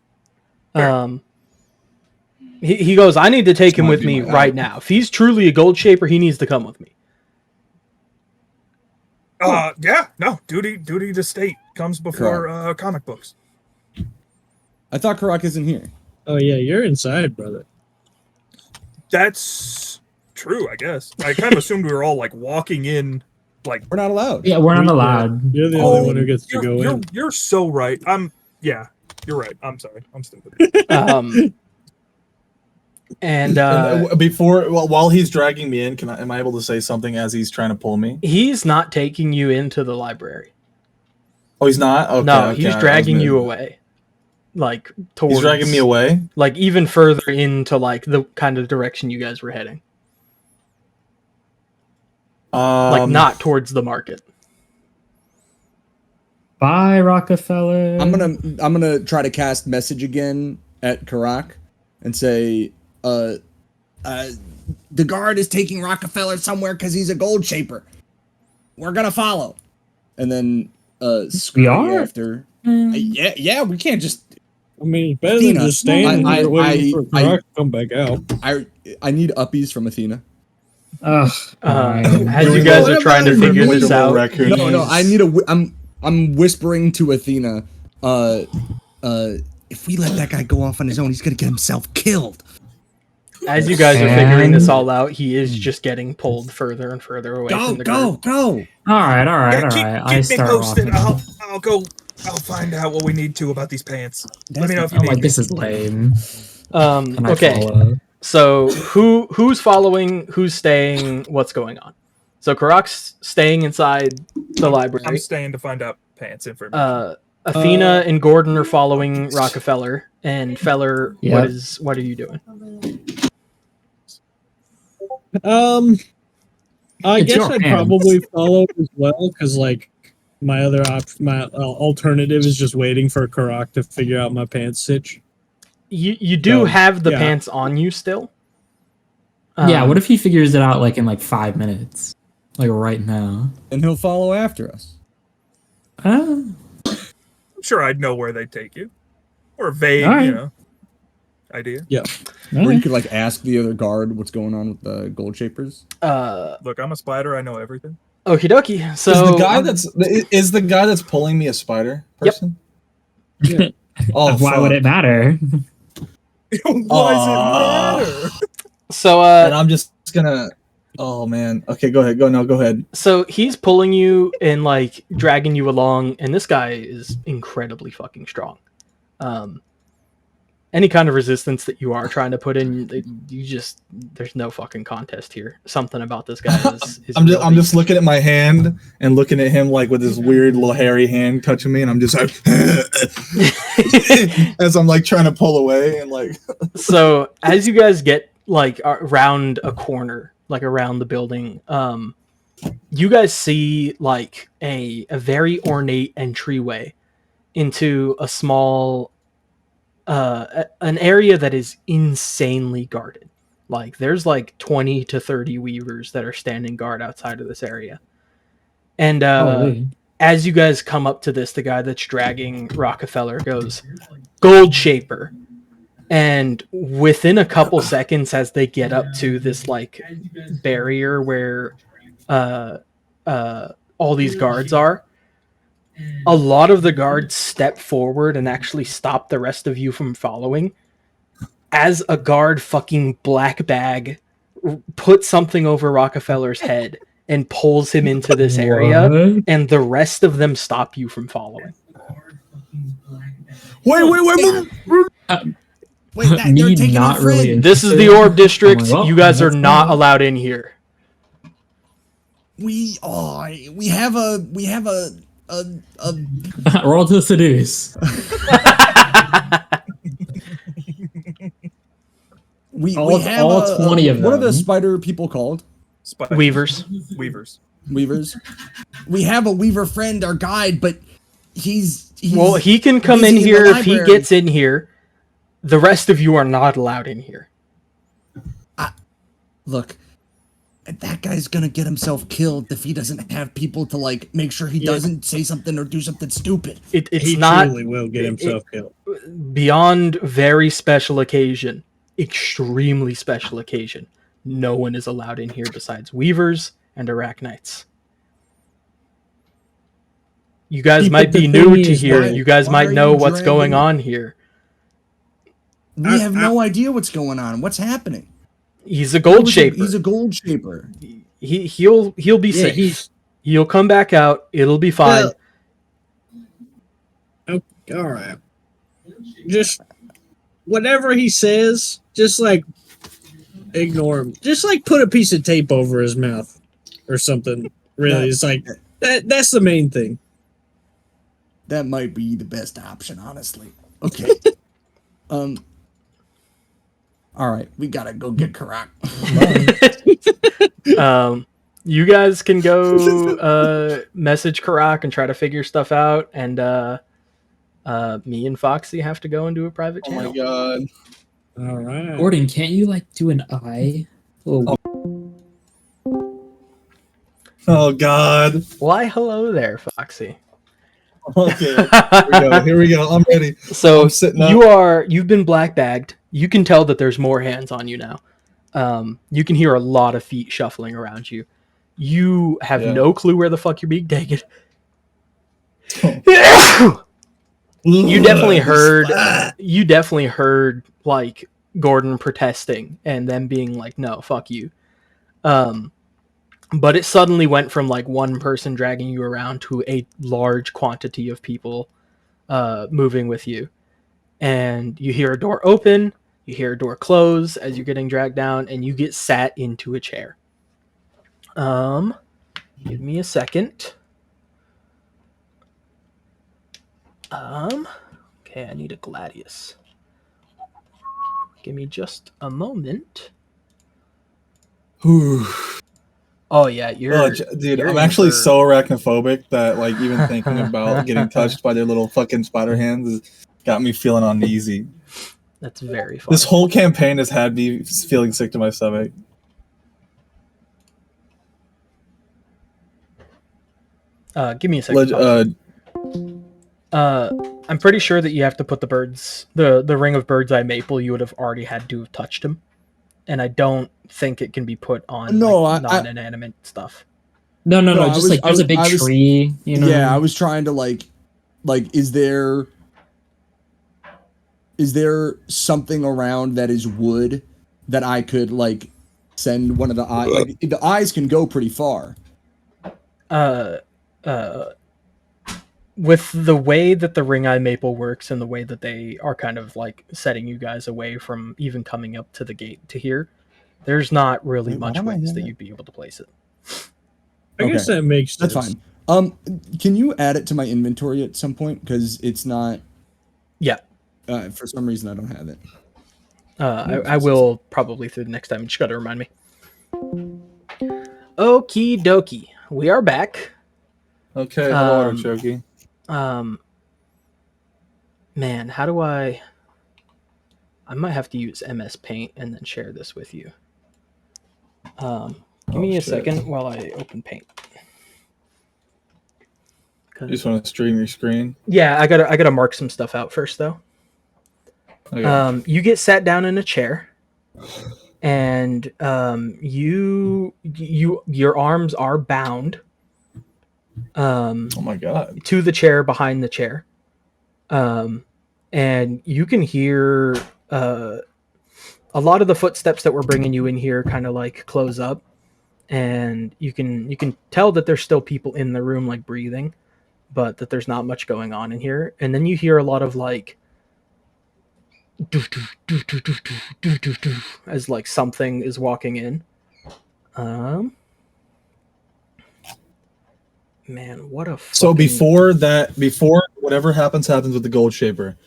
He goes, "I need to take him with me right now. If he's truly a gold shaper, he needs to come with me." Yeah, no. Duty to state comes before comic books. I thought Karrak isn't here. Oh yeah, you're inside, brother. That's true, I guess. I kind of assumed we were all like walking in, like We're not allowed. Yeah, we're not allowed. You're the only one who gets to go in. You're so right. Yeah, you're right. I'm sorry. I'm stupid. And while he's dragging me in, am I able to say something as he's trying to pull me? He's not taking you into the library. Oh, he's not? Okay, no, okay, he's dragging you away. Like towards. He's dragging me away? Like even further into like the kind of direction you guys were heading. Like not towards the market. Bye, Rockefeller. I'm gonna try to cast message again at Karrak and say, the guard is taking Rockefeller somewhere because he's a gold shaper. We're gonna follow. And then we are after. Yeah, we can't just. I mean, it's better than just staying here waiting for Karrak to come back out. I need uppies from Athena. As you guys are trying to figure this out. No, I need I'm whispering to Athena. If we let that guy go off on his own, he's gonna get himself killed. As you guys are figuring this all out, he is just getting pulled further and further away from the group. Go! All right. Keep me posted. I'll find out what we need to about these pants. Let me know if you need me. This is lame. Okay. So who's following? Who's staying? What's going on? So Karrak's staying inside the library. I'm staying to find out pants information. Athena and Gourd'n are following Rockefeller. And Feller, what are you doing? I guess I'd probably follow as well, because like my other alternative is just waiting for Karrak to figure out my pants stitch. You do have the pants on you still. Yeah, what if he figures it out like in like 5 minutes? Like right now. And he'll follow after us. I'm sure I'd know where they'd take you. Or a vague, idea. Yeah. Or you could like ask the other guard what's going on with the gold shapers. Look, I'm a spider, I know everything. Okie dokie. So is the guy that's pulling me a spider person? Yep. Oh, why would it matter? Why does it matter? So and I'm just gonna. Oh man. Okay, go ahead. Go ahead. So he's pulling you and like dragging you along, and this guy is incredibly fucking strong. Any kind of resistance that you are trying to put in, there's no fucking contest here. Something about this guy is I'm just looking at my hand and looking at him like with his weird little hairy hand touching me, and I'm just like as I'm like trying to pull away and like. So as you guys get like around a corner, like around the building, you guys see like a very ornate entryway into a small an area that is insanely guarded. Like there's like 20 to 30 weavers that are standing guard outside of this area. And as you guys come up to this, the guy that's dragging Rockefeller goes, "Gold Shaper." And within a couple seconds, as they get up to this like barrier where all these guards are, a lot of the guards step forward and actually stop the rest of you from following. As a guard fucking black bag puts something over Rockefeller's head and pulls him into this area, and the rest of them stop you from following. Wait, they're taking not really. This is the Orb District. You guys are not allowed in here. We have a roll to seduce. we have all 20 of them. What are the spider people called? Weavers. Weavers. We have a weaver friend, our guide, but he's well, he can come in here if he gets in here. The rest of you are not allowed in here. Look, that guy's gonna get himself killed if he doesn't have people to like make sure he doesn't say something or do something stupid. He truly will get himself killed. Beyond very special occasion, extremely special occasion, no one is allowed in here besides weavers and arachnites. You guys might be new to here. You guys might know what's going on here. We have no idea what's going on. What's happening? He's a gold shaper. He's a gold shaper. He'll be safe. He'll come back out. It'll be fine. Well, all right. Just whatever he says, just like ignore him. Just like put a piece of tape over his mouth or something. Really, it's like that's the main thing. That might be the best option, honestly. Okay. All right, we gotta go get Karrak. You guys can go message Karrak and try to figure stuff out, and me and Foxy have to go and do a private channel. Oh my god! All right, Gourd'n, can't you like do an eye? Oh god! Why, hello there, Foxy. Okay, here we go. I'm ready. So you've been black bagged. You can tell that there's more hands on you now. You can hear a lot of feet shuffling around you. You have no clue where the fuck you're being taken. You definitely heard like Gourd'n protesting and them being like, no, fuck you. But it suddenly went from like one person dragging you around to a large quantity of people moving with you. And you hear a door open, you hear a door close as you're getting dragged down, and you get sat into a chair. Give me a second. Okay, I need a gladius. Give me just a moment. Oh yeah, dude, I'm actually so arachnophobic that like even thinking about getting touched by their little fucking spider hands has got me feeling uneasy. That's very funny. This whole campaign has had me feeling sick to my stomach. Give me a second. I'm pretty sure that you have to put the birds, the ring of bird's eye maple. You would have already had to have touched him, and I don't think it can be put on non-inanimate stuff. No. Just like there's a big tree. You know? Yeah, I was trying to like, is there something around that is wood that I could like send one of the eyes? Like the eyes can go pretty far. With the way that the ring eye maple works and the way that they are kind of like setting you guys away from even coming up to the gate to here, there's not really much ways that you'd be able to place it. I guess that makes sense. That's fine. Can you add it to my inventory at some point? Because it's not. Yeah. For some reason, I don't have it. I will probably through the next time. You just got to remind me. Okie dokie. We are back. Okay, hello, Choky. Man, how do I might have to use MS Paint and then share this with you. Give me a second while I open Paint. You just want to stream your screen? Yeah, I gotta mark some stuff out first though. Okay. You get sat down in a chair, and your arms are bound. Oh my god! To the chair behind the chair, and you can hear a lot of the footsteps that were bringing you in here kind of like close up, and you can tell that there's still people in the room like breathing, but that there's not much going on in here. And then you hear a lot of like as like something is walking in. Man, what a so before whatever happens with the gold shaper,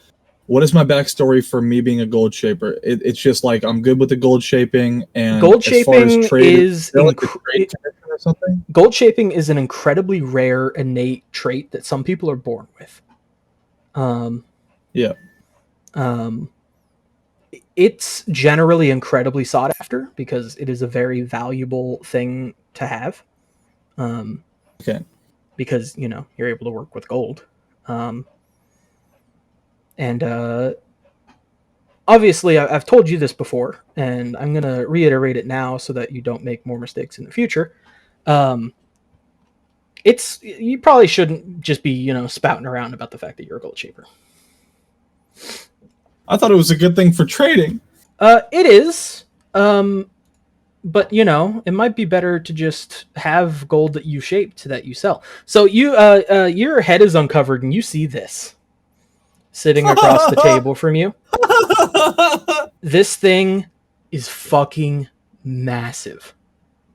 what is my backstory for me being a gold shaper? It's just like I'm good with the gold shaping, and gold shaping is or something. Gold shaping is an incredibly rare innate trait that some people are born with. It's generally incredibly sought after because it is a very valuable thing to have. Okay. Because, you know, you're able to work with gold. Obviously, I've told you this before, and I'm going to reiterate it now so that you don't make more mistakes in the future. You probably shouldn't just be, you know, spouting around about the fact that you're a gold shaper. I thought it was a good thing for trading. It is. But you know, it might be better to just have gold that you shaped that you sell. So you, your head is uncovered, and you see this sitting across the table from you. This thing is fucking massive.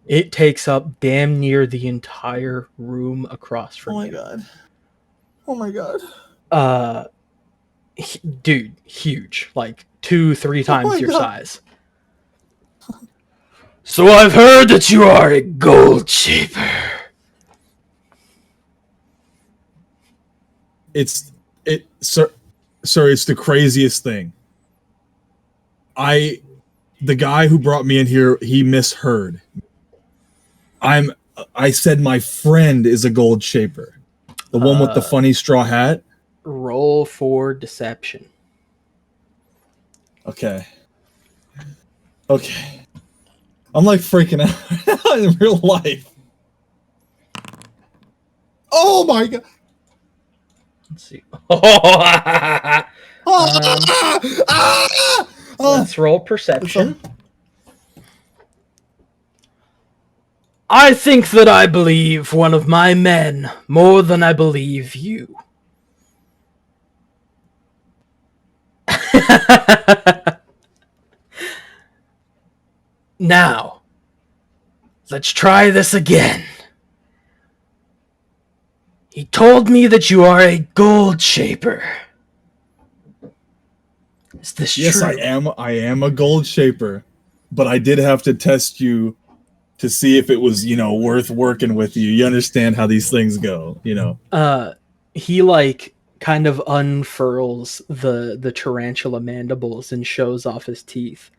It takes up damn near the entire room across from you. God. Oh my god. Dude, huge. Like 2-3 times your size. So I've heard that you are a gold shaper. Sir, it's the craziest thing. The guy who brought me in here, he misheard. I said my friend is a gold shaper. The one with the funny straw hat. Roll for deception. Okay. I'm like freaking out in real life. Oh my god. Let's see. Let's roll perception. I think that I believe one of my men more than I believe you. Now, let's try this again. He told me that you are a gold shaper. Is this true? Yes, I am a gold shaper, but I did have to test you to see if it was, worth working with you. You understand how these things go, He like kind of unfurls the tarantula mandibles and shows off his teeth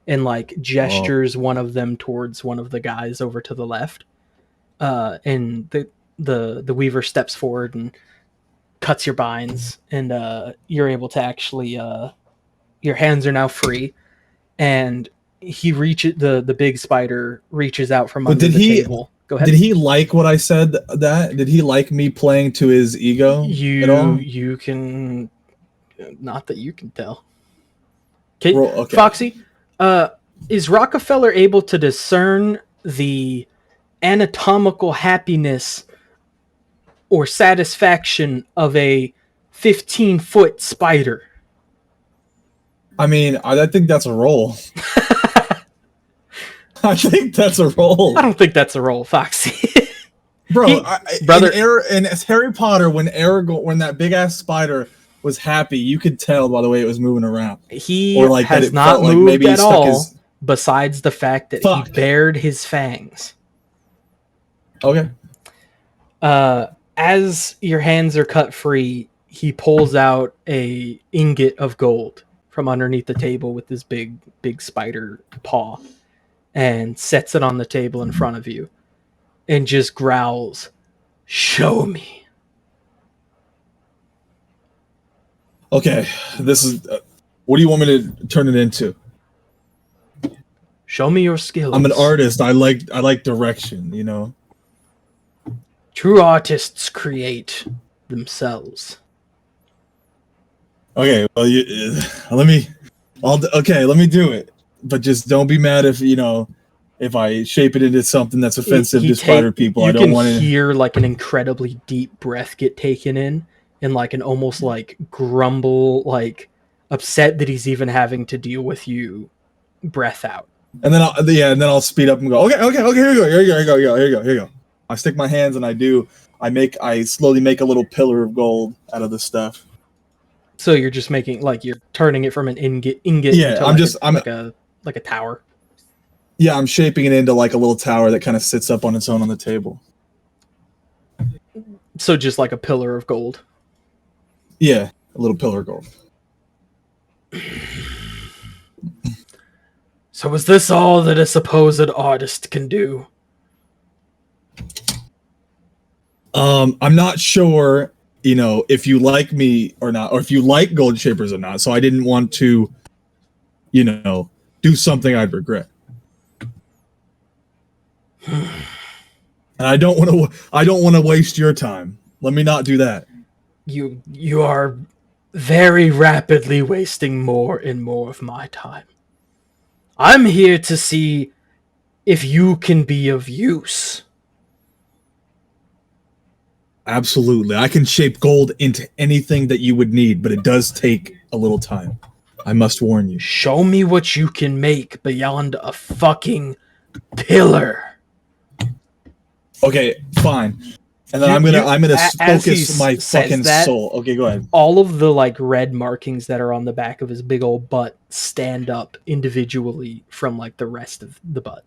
and like gestures one of them towards one of the guys over to the left. And the weaver steps forward and cuts your binds, and you're able to actually your hands are now free, and he reaches the big spider reaches out from under the table. Go ahead. Did he like what I said? Did he like me playing to his ego at all? You can, not that you can tell. Okay. Foxy, is Rockefeller able to discern the anatomical happiness or satisfaction of a 15-foot spider? I mean, I think that's a roll. I think that's a roll. I don't think that's a roll, Foxy. Bro, brother, in Harry Potter, when that big ass spider was happy, you could tell by the way it was moving around. He has not moved at all, besides the fact that he bared his fangs. Okay. As your hands are cut free, he pulls out a ingot of gold from underneath the table with his big spider paw and sets it on the table in front of you and just growls, "Show me." Okay, this is what do you want me to turn it into? Show me your skills. I'm an artist. I like direction, True artists create themselves. Okay, well, let me do it. But just don't be mad if I shape it into something that's offensive to spider people. I don't want to hear like an incredibly deep breath get taken in, and like an almost like grumble, like upset that he's even having to deal with you breath out. And then I'll speed up and go, okay, here you go. I stick my hands and I slowly make a little pillar of gold out of this stuff. So you're just making you're turning it from an ingot. Yeah, into like a tower. Yeah, I'm shaping it into like a little tower that kind of sits up on its own on the table. So just like a pillar of gold. Yeah, a little pillar of gold. So is this all that a supposed artist can do? I'm not sure, if you like me or not, or if you like gold shapers or not. So I didn't want to, do something I'd regret. And I don't want to waste your time. Let me not do that. You are very rapidly wasting more and more of my time. I'm here to see if you can be of use. Absolutely. I can shape gold into anything that you would need, but it does take a little time. I must warn you. Show me what you can make beyond a fucking pillar. Okay, fine. And then I'm gonna focus my fucking soul. Okay, go ahead. All of the like red markings that are on the back of his big old butt stand up individually from like the rest of the butt.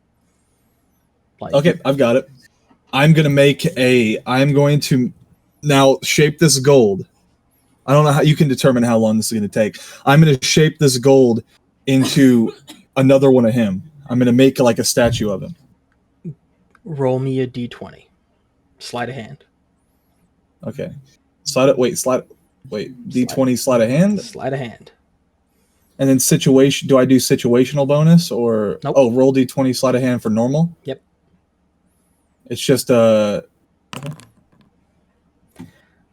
Like, okay, I've got it. I'm going to now shape this gold. I don't know how you can determine how long this is going to take. I'm going to shape this gold into another one of him. I'm going to make like a statue of him. Roll me a d20. Sleight of hand. Okay. D20 sleight of hand? Sleight of hand. And then do I do situational bonus or nope. Oh, roll d20 sleight of hand for normal? Yep. It's just So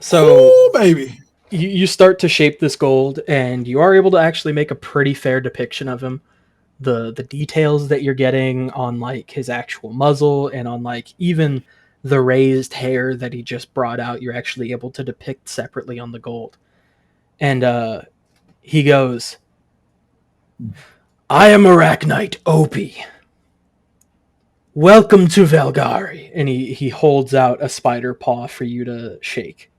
ooh, baby. You start to shape this gold and you are able to actually make a pretty fair depiction of him. The details that you're getting on like his actual muzzle and on like even the raised hair that he just brought out, you're actually able to depict separately on the gold. And he goes, I am Arachnite Opie. Welcome to Valgari. And he holds out a spider paw for you to shake.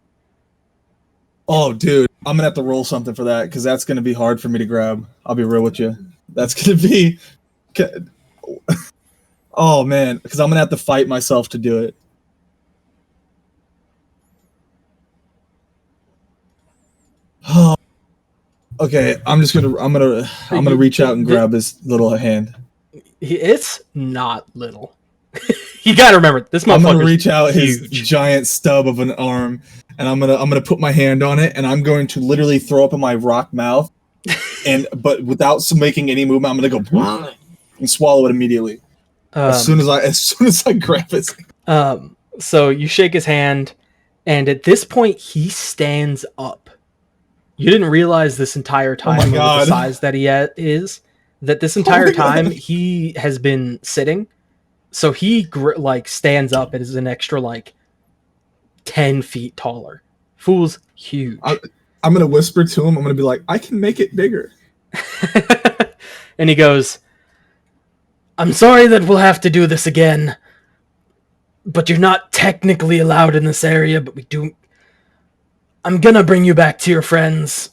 Oh, dude, I'm going to have to roll something for that because that's going to be hard for me to grab. I'll be real with you. That's going to be... Oh, man, because I'm going to have to fight myself to do it. Oh. Okay, I'm gonna reach out and grab his little hand. It's not little. You gotta remember this motherfucker's I'm gonna reach out huge. his giant stub of an arm, and I'm gonna put my hand on it, and I'm going to literally throw up in my rock mouth, but without making any movement, I'm gonna go and swallow it immediately as soon as I grab it. So you shake his hand, and at this point he stands up. You didn't realize this entire time with the size that he is, that this entire time he has been sitting. So he stands up and is an extra 10 feet taller. Fool's huge. I'm going to whisper to him. I'm going to be like, I can make it bigger. And he goes, I'm sorry that we'll have to do this again, but you're not technically allowed in this area, but we do... I'm gonna bring you back to your friends.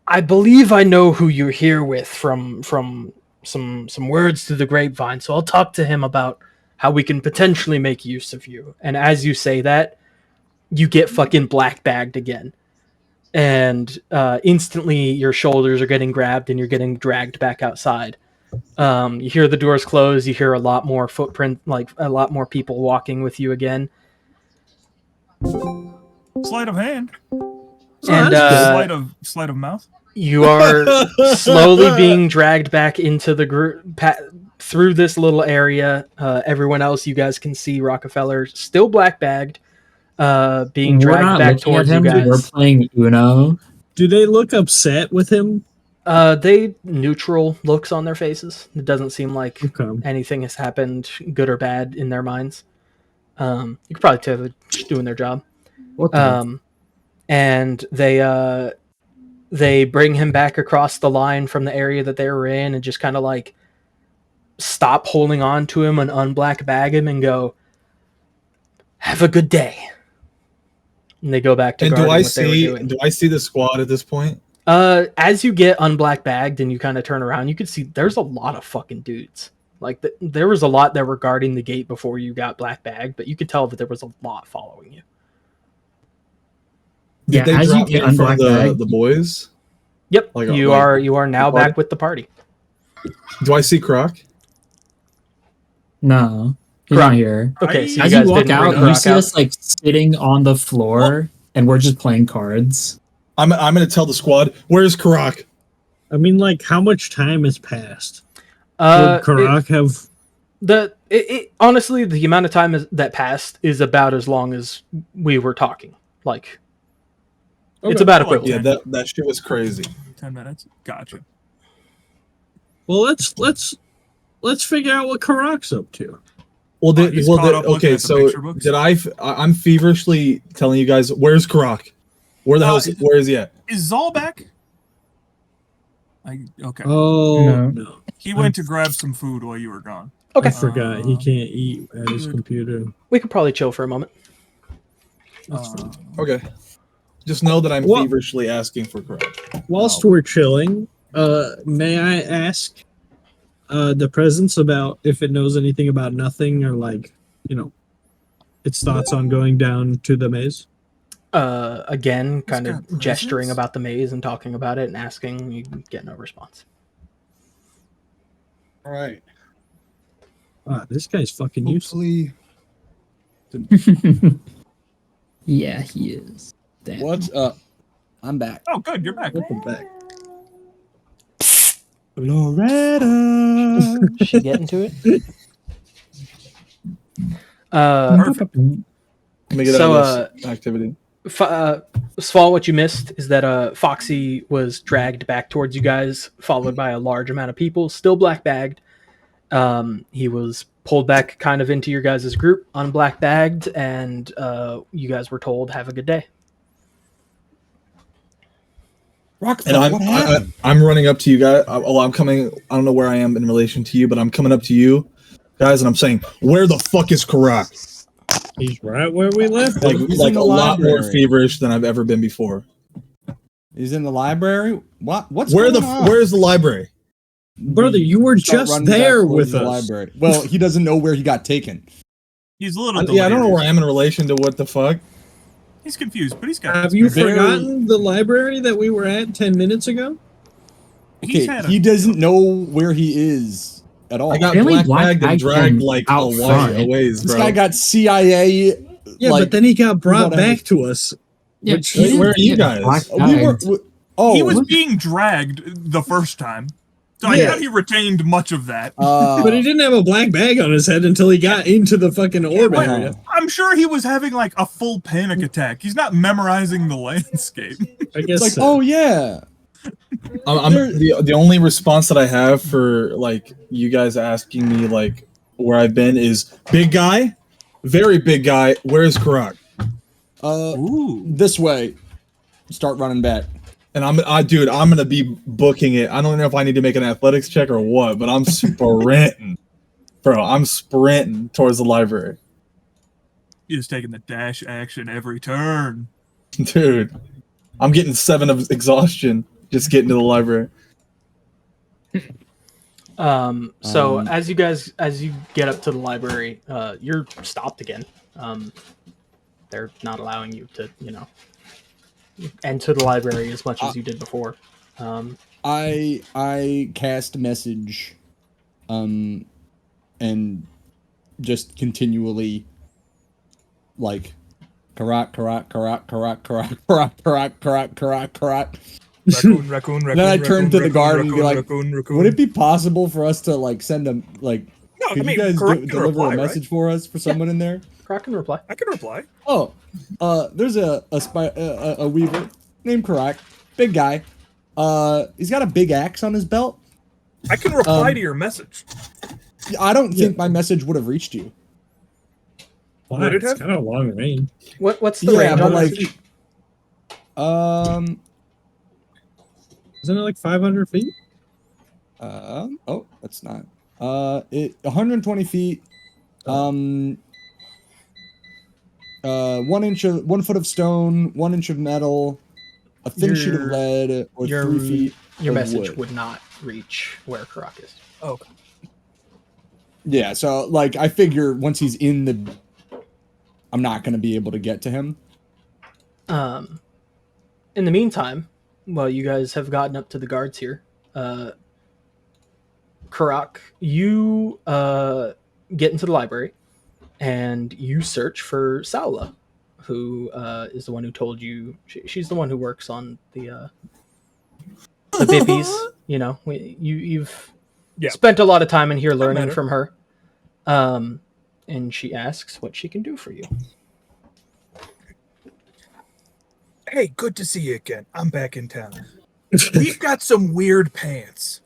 I believe I know who you're here with from some words through the grapevine, so I'll talk to him about how we can potentially make use of you. And as you say that, you get fucking black bagged again. And instantly your shoulders are getting grabbed and you're getting dragged back outside. You hear the doors close, you hear a lot more footprint, a lot more people walking with you again. Sleight of hand. And sleight of mouth. You are slowly being dragged back into the group through this little area. Everyone else, you guys can see Rockefeller still black bagged, being dragged back towards you guys. We're playing Uno. Do they look upset with him? They neutral looks on their faces. It doesn't seem like anything has happened, good or bad, in their minds. You could probably tell they're just doing their job. And they bring him back across the line from the area that they were in and just kind of stop holding on to him and unblack bag him and go, have a good day. And they go back to guarding what they were doing. Do I see the squad at this point? As you get unblack bagged and you kind of turn around, you can see there's a lot of fucking dudes. There was a lot that were guarding the gate before you got black bagged, but you could tell that there was a lot following you. Did they drop me in front of the boys? Yep, you are now back with the party. Do I see Karrak? No, he's not here. Okay, so as you walk out, you see us sitting on the floor, and we're just playing cards. I'm gonna tell the squad, where's Karrak? I mean, how much time has passed? Would Karrak have... honestly, the amount of time that passed is about as long as we were talking. It's about I like equivalent. Yeah, that shit was crazy. 10 minutes. Gotcha. Well, let's figure out what Karrak's up to. Well, He's caught up looking okay. at the So picture books. I'm feverishly telling you guys, where's Karrak? Where the where is he at? Is Zal back? Okay. Oh No. He went to grab some food while you were gone. Okay. I forgot he can't eat at his computer. We could probably chill for a moment. Okay. Just know that I'm What? feverishly asking for Karrak. Whilst we're chilling, may I ask the presence about if it knows anything about nothing or its thoughts on going down to the maze? Again, kind got of presents? gesturing about the maze and talking about it and asking, you get no response. All right. This guy's fucking useless. Hopefully. Yeah, he is. Damn. What's up? I'm back. Oh, good. You're back. Welcome back. Loretta. She get into it? Let me get So, out of this activity. Sval, what you missed is that Foxy was dragged back towards you guys, followed by a large amount of people, still black bagged. He was pulled back kind of into your guys' group, unblack bagged, and you guys were told, have a good day. Rockefeller, what happened? I'm running up to you guys. I'm coming. I don't know where I am in relation to you, but I'm coming up to you guys, and I'm saying, "Where the fuck is Karrak?" He's right where we left Like, him. He's like in a the lot more library. feverish than I've ever been before. He's in the library. What's Where going on? where is the library? Brother, you were Start just running back there towards with the us. library. Well, he doesn't know where he got taken. He's a little Yeah, I don't know where I delirious. am in relation to what the fuck. He's confused, but he's got Have you Very- forgotten the library that we were at 10 minutes ago? He's Okay, had he doesn't know where he is at all. I got They only black bagged and black dragged bagged like out front. ways, This bro. guy got CIA. Yeah, like, but then he got brought whatever. back to us. Yeah, Which- he didn't Where are you get guys? black we were. bagged. Oh, he was being dragged the first time. So I Yeah. doubt he retained much of that. But he didn't have a black bag on his head until he got into the fucking orb but- area. I'm sure he was having like a full panic attack. He's not memorizing the landscape. I guess It's like, so. oh yeah. The only response that I have for like you guys asking me like where I've been is big guy, very big guy. Where's Karrak? Ooh. This way. Start running back. And I'm gonna be booking it. I don't know if I need to make an athletics check or what, but I'm sprinting, bro. I'm sprinting towards the library, He's taking the dash action every turn. dude. I'm getting 7 of exhaustion just getting to the library. So as you get up to the library, you're stopped again. They're not allowing you to, enter the library as much as you did before. I cast message, and just continually, like, Karrak. Raccoon. Then I turn to the guard and be like, Raccoon. would it be possible for us to like send a like? No, Could you guys Karrak can deliver reply, a message for us for someone in there? Karrak can reply. I can reply. Oh, there's a weaver named Karrak, big guy. He's got a big axe on his belt. I can reply to your message. I don't think my message would have reached you. Why? Would it It's have? kind of a long range. What's the Yeah, range but on like, this? Isn't it like 500 feet? Oh, that's not. 120 feet. 1 foot of stone, 1 inch of metal, a thin sheet of Your- lead, or 3 feet. Your of message wood. would not reach where Karrak is. Oh, Yeah, so like I figure once he's in the, I'm not gonna be able to get to him. In the meantime, while you guys have gotten up to the guards here, Karrak, you get into the library and you search for Saula, who is the one who told you. She's the one who works on the Bippies. You've Yeah. spent a lot of time in here met learning her. from her. And she asks what she can do for you. Hey, good to see you again. I'm back in town. We've got some weird pants,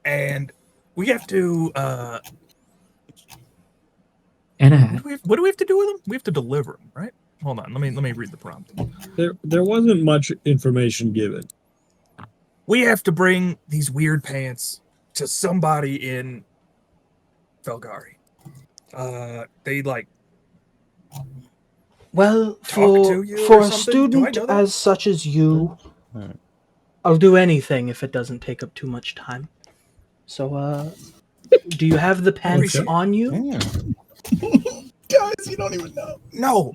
and we have to. And a hat. What do we have to do with them? We have to deliver them, right? Hold on. Let me read the prompt. There wasn't much information given. We have to bring these weird pants to somebody in Felgari. They like. Well, Talk to you for or a something? Do I student know that? as such as you, Alright. I'll do anything if it doesn't take up too much time. So, do you have the pants Okay. on you? Damn. Guys, you don't even know. No.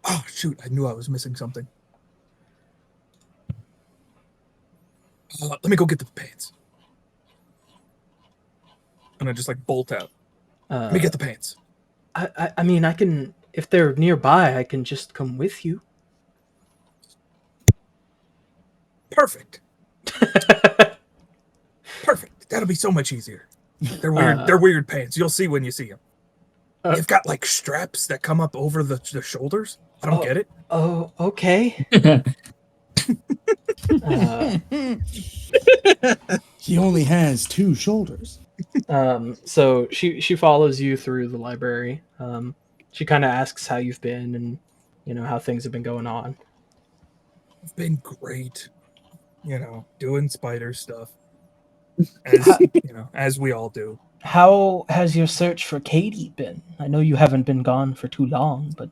Oh shoot! I knew I was missing something. Let me go get the pants. And I just like bolt out. Let me get the pants. I mean, I can, if they're nearby, I can just come with you. Perfect. Perfect. That'll be so much easier. They're weird. They're weird pants. You'll see when you see them. They've got like straps that come up over the shoulders. I don't get it. Oh, okay. He only has 2 shoulders. So she follows you through the library. She kind of asks how you've been and, you know, how things have been going on. It's been great. You know, doing spider stuff. As you know, as we all do. How has your search for Katie been? I know you haven't been gone for too long, but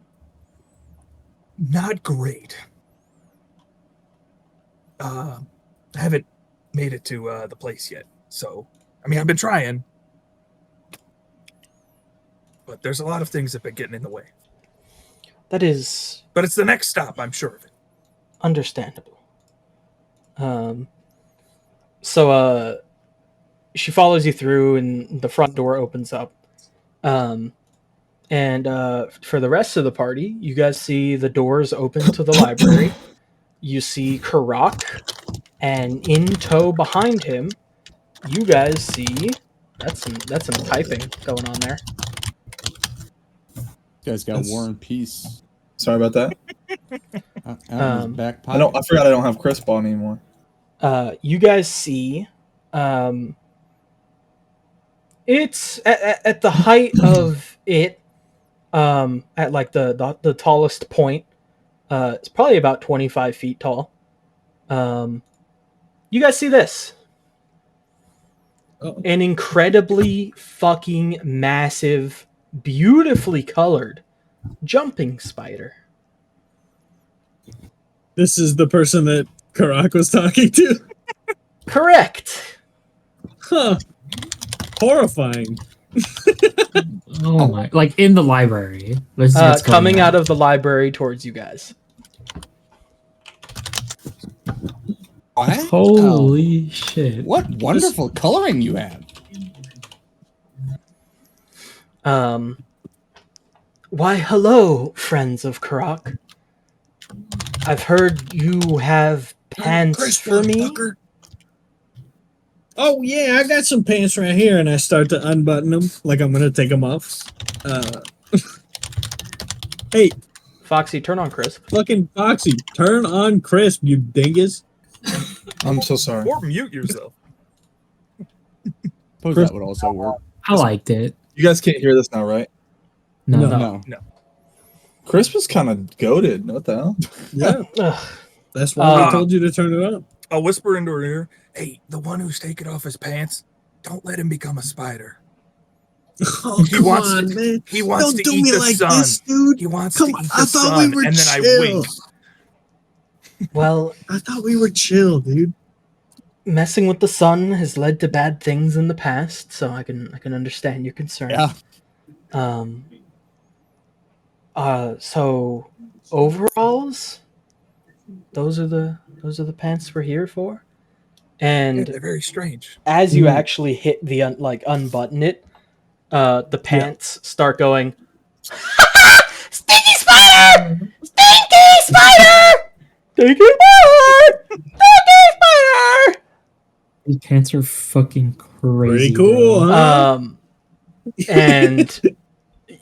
Not great. I haven't made it to the place yet. So, I mean, I've been trying. But there's a lot of things that have been getting in the way. that is But it's the next stop, I'm sure of it. understandable. So she follows you through, and the front door opens up. And for the rest of the party, you guys see the doors open to the library. You see Karrak, and in tow behind him, you guys see that's some typing going on there. You guys got That's- War and Peace Sorry about that. out in his back I pocket. forgot I don't have crisp on anymore. You guys see, it's at the height of it, at like the tallest point. It's probably about 25 feet tall. You guys see this? Uh-oh. An incredibly fucking massive, beautifully colored jumping spider. This is the person that Karrak was talking to? Correct. Huh. Horrifying. Oh my! Like in the library. This is what's going Coming on. out of the library towards you guys. What? Holy shit! What wonderful coloring you have. Why, hello, friends of Karrak. I've heard you have pants for me. Oh yeah, I got some pants right here, and I start to unbutton them like I'm gonna take them off. Hey, Foxy, turn on Crisp. fucking Foxy, turn on Crisp, you dingus. I'm so sorry. Or mute yourself. Suppose that would also work. I liked it. You guys can't hear this now, right? No. No. Crisp is kind of goated. What the hell? Yeah, Ugh. that's why I told you to turn it on. I'll whisper into her ear, hey, the one who's taking off his pants, don't let him become a spider. Oh, He come wants on, to- man. He wants Don't to do eat me the like sun. this, dude. He wants Come to on, eat I the thought sun, we were and then I chill. wink. Well, I thought we were chill, dude. messing with the sun has led to bad things in the past, so I can understand your concern. Yeah. So overalls, those are the pants we're here for. Yeah, And they're very strange. as you actually hit the unbutton it, the pants start going. Stinky spider! Stinky spider! Stinky spider! Stinky spider! These pants are fucking crazy. Pretty cool, bro. huh? And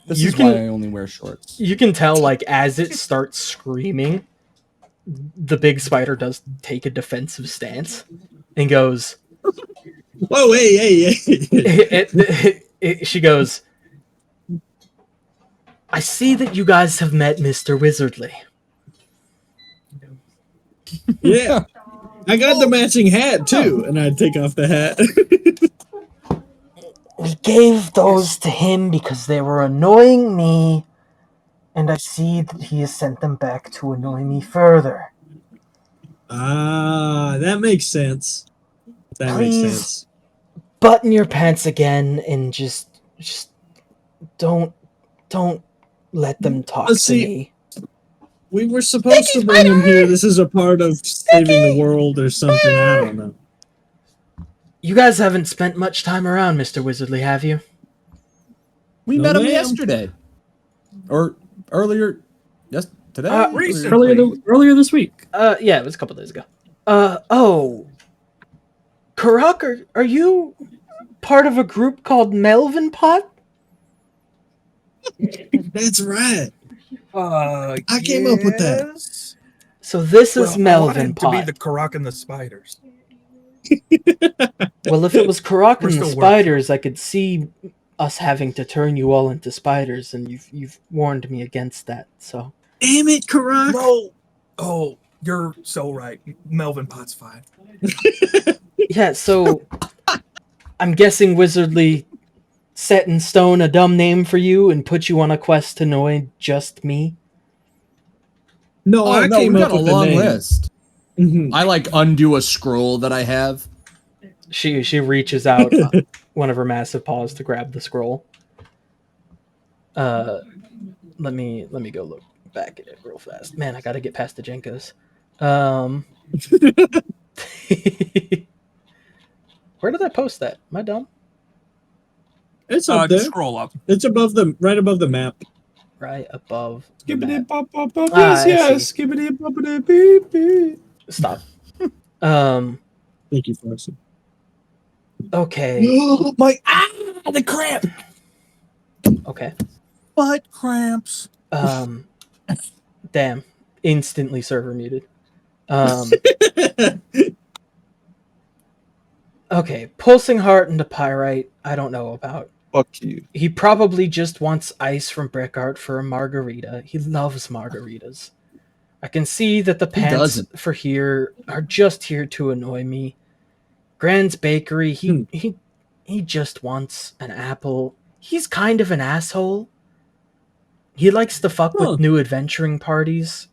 This you is can why I only wear shorts. you can tell, like, as it starts screaming, the big spider does take a defensive stance and goes, "Whoa, hey!" She goes, I see that you guys have met Mr. Wizardly. Yeah, I got the matching hat too, and I take off the hat. We gave those to him because they were annoying me, and I see that he has sent them back to annoy me further. That makes sense. Please button your pants again and just don't let them talk to me. We were supposed to bring him here. This is a part of saving the world or something. I don't know. You guys haven't spent much time around Mr. Wizardly, have you? We met him yesterday. Or earlier. Yes, today? Earlier this week. Yeah, it was a couple days ago. Karrak, are you part of a group called Melvin Pot? That's right. I I came up with that. So this is Melvin to be Pot. the Karrak and the spiders. Well, if it was Karrak We're and the still spiders, I could see us having to turn you all into spiders, and you've warned me against that. So damn it, Karrak. No. Oh, you're so right. Melvin Pot's fine. yeah, so I'm guessing Wizardly set in stone a dumb name for you and put you on a quest to annoy just me. No, I came we up got a with long the name. list. I like undo a scroll that I have. She reaches out one of her massive paws to grab the scroll. Let me go look back at it real fast. Man, I gotta get past the Jenkos. Where did I post that? Am I dumb? It's up there. Scroll up. It's right above the map. Right above. Skibbity pop pop pop. Ah, Yes. Skibbity poppity beep beep. Stop. Thank you, Farsi. Okay. The cramp. Okay. Butt cramps. Damn. Instantly server muted. Okay. Pulsing Heart into Pyrite, I don't know about. Fuck you. He probably just wants ice from Brick Art for a margarita. He loves margaritas. I can see that the pants for here are just here to annoy me. Grand's Bakery, he just wants an apple. He's kind of an asshole. He likes to fuck with new adventuring parties.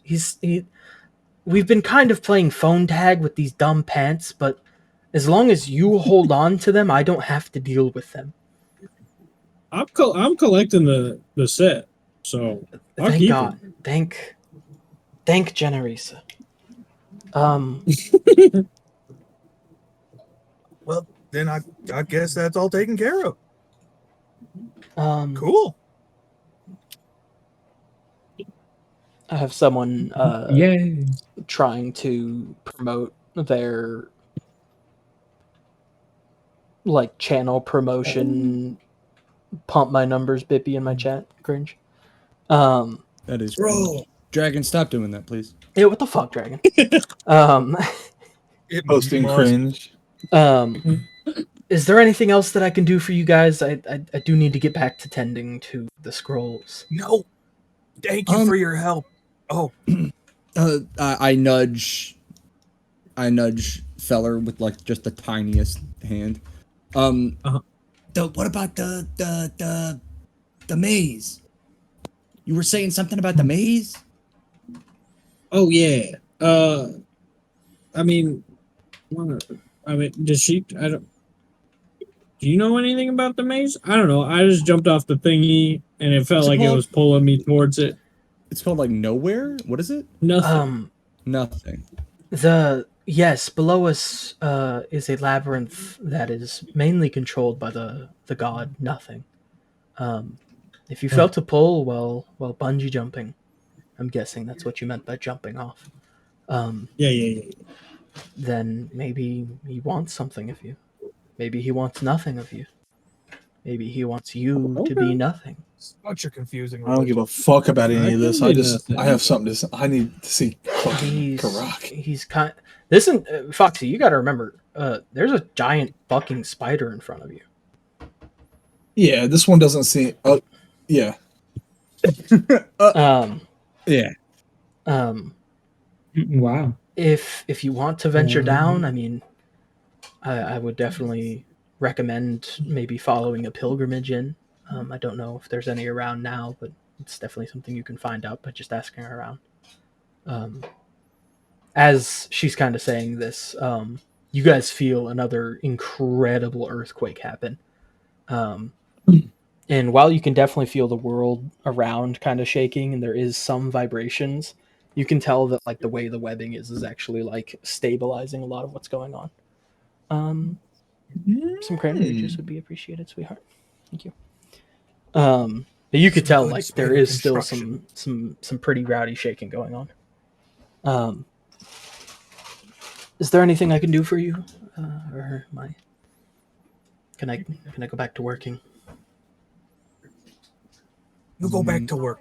We've been kind of playing phone tag with these dumb pants, but as long as you hold on to them, I don't have to deal with them. I'm collecting the set, so I'll Thank keep God. them. Thank Generisa. Well, then I guess that's all taken care of. Cool. I have someone Yay. trying to promote their like channel promotion pump my numbers Bippy in my chat. Cringe. That is Bro. Dragon, stop doing that, please. Yeah, what the fuck, Dragon? Posting cringe. Is there anything else that I can do for you guys? I do need to get back to tending to the scrolls. No. Thank you for your help. Oh. I nudge Feller with like just the tiniest hand. What about the maze? You were saying something about the maze? Oh yeah. I mean, does she? I don't. Do you know anything about the maze? I don't know. I just jumped off the thingy and it felt like it was pulling me towards it. It's called like nowhere. What is it? Nothing. Nothing. Yes, below us is a labyrinth that is mainly controlled by the god Nothing. If you felt a pull, well, bungee jumping. I'm guessing that's what you meant by jumping off. Yeah. Then maybe he wants something of you. Maybe he wants nothing of you. Maybe he wants you to be nothing. Such a confusing. I don't give a fuck about any of this. I have something to say. I need to see fucking Karrak. He's kind. Listen, Foxy, you got to remember. There's a giant fucking spider in front of you. Yeah, this one doesn't seem. Yeah. Yeah. Wow. If you want to venture down, I mean, I would definitely recommend maybe following a pilgrimage in. I don't know if there's any around now, but it's definitely something you can find out by just asking around. As she's kind of saying this, you guys feel another incredible earthquake happen. And while you can definitely feel the world around kind of shaking and there is some vibrations, you can tell that like the way the webbing is actually like stabilizing a lot of what's going on. Some cranberry juice would be appreciated, sweetheart. Thank you. But you could tell like there is still some pretty rowdy shaking going on. Is there anything I can do for you, or can I go back to working? You go back to work.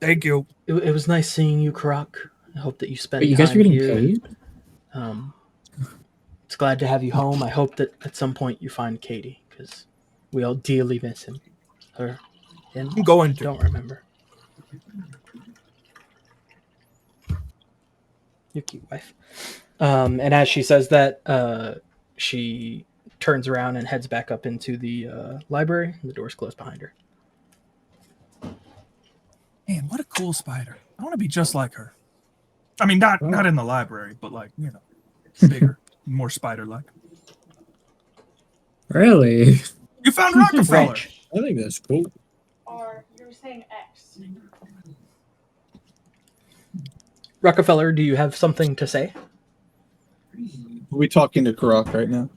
Thank you. It was nice seeing you, Karrak. I hope that you spent. But you guys are getting here. paid? It's glad to have you home. I hope that at some point you find Katie, because we all dearly miss him. Her, him. I'm going to. Don't remember. Your cute wife. And as she says that, she turns around and heads back up into the library. And the door's closed behind her. Man, what a cool spider. I want to be just like her. I mean, not in the library, but like, you know, bigger, more spider-like. Really? You found Rockefeller. I think that's cool. Or you were saying X. Rockefeller, do you have something to say? Are we talking to Karrak right now?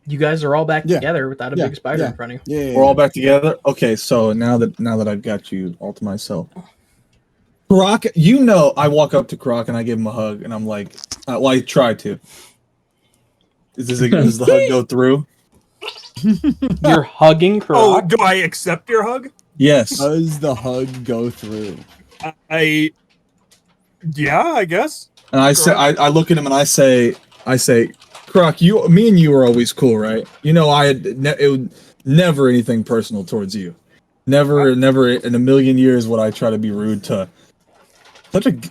You guys are all back together without a big spider in front of you. We're all back together. Okay, so now that I've got you all to myself, Karrak, you know, I walk up to Karrak and I give him a hug, and I'm like, well, I try to. Does the hug go through? You're hugging Karrak? Oh, do I accept your hug? Yes. Does the hug go through? Yeah, I guess. And I say, I look at him and I say, Karrak, me and you were always cool, right? You know, it would never anything personal towards you. Never in a million years would I try to be rude to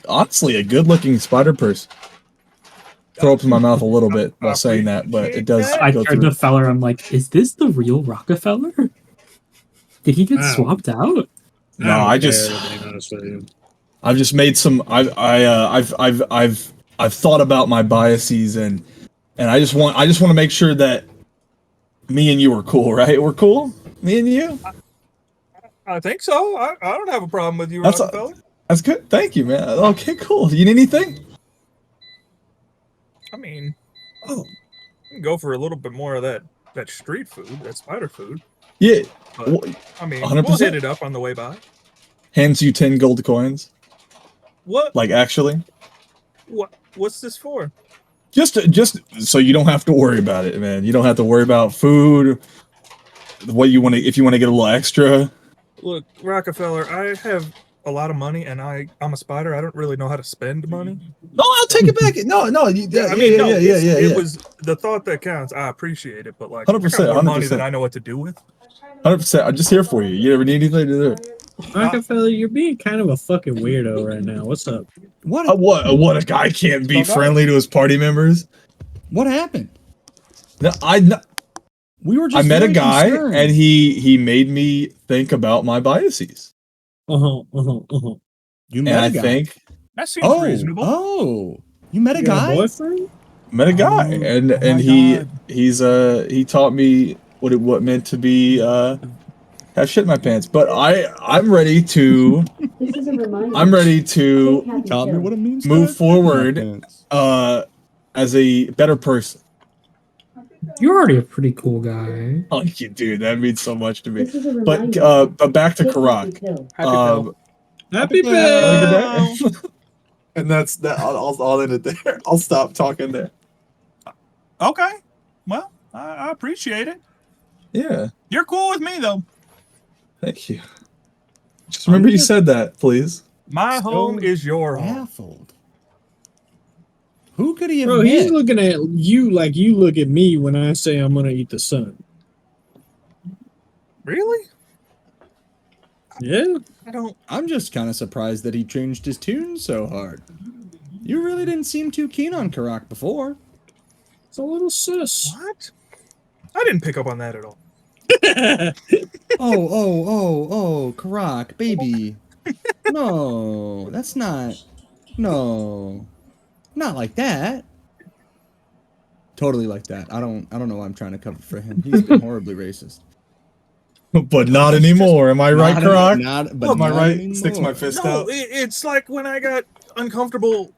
honestly a good-looking spider person. Throw up in my mouth a little bit while saying that, but it does. I turned to Feller. I'm like, is this the real Rockefeller? Did he get swapped out? No, I've just made some. I've thought about my biases and I just want to make sure that me and you are cool, right? We're cool, me and you. I think so. I don't have a problem with you, Rockefeller. That's good. Thank you, man. Okay, cool. You need anything? I mean, you can go for a little bit more of that street food, that spider food. Yeah. But, I mean, 100%. We'll hit it up on the way by. Hands you 10 gold coins. What? Like, actually? What's this for? Just so you don't have to worry about it, man. You don't have to worry about food. What you want to, if you want to get a little extra. Look, Rockefeller, I have a lot of money, and I'm a spider. I don't really know how to spend money. No, I'll take it back. No. It was the thought that counts. I appreciate it, but like, 100%, I got more 100%. money than I know what to do with. 100%. I'm just here for you. You ever need anything to do? Rockefeller, you're being kind of a fucking weirdo right now. What's up? What a guy can't be friendly to his party members. What happened? No, we were just. I met a guy, concerned. and he made me think about my biases. You met a guy. Think that seems reasonable. Oh, you met a guy? Boyfriend? Met a guy, and he taught me what it meant to be have shit in my pants. But I'm ready to Taught me what it means. move forward as a better person. You're already a pretty cool guy. Oh, you dude, that means so much to me. But back to Karrak. Happy Bill! And that's that. I'll end it there. I'll stop talking there. Okay. Well, I appreciate it. Yeah. You're cool with me though. Thank you. Just remember you said that, please. My home is your home. Baffled. Who could he have Bro, met? he's looking at you like you look at me when I say I'm gonna eat the sun. Really? Yeah. I don't. I'm just kind of surprised that he changed his tune so hard. You really didn't seem too keen on Karrak before. It's a little sus. What? I didn't pick up on that at all. Oh, Karrak, baby. No, that's not. No, not like that. Totally like that. I don't know why I'm trying to cover for him. He's been horribly racist. But not anymore. Am I right, Karrak? But Am I not right? anymore. Sticks my fist No, out. it's like when I got uncomfortable,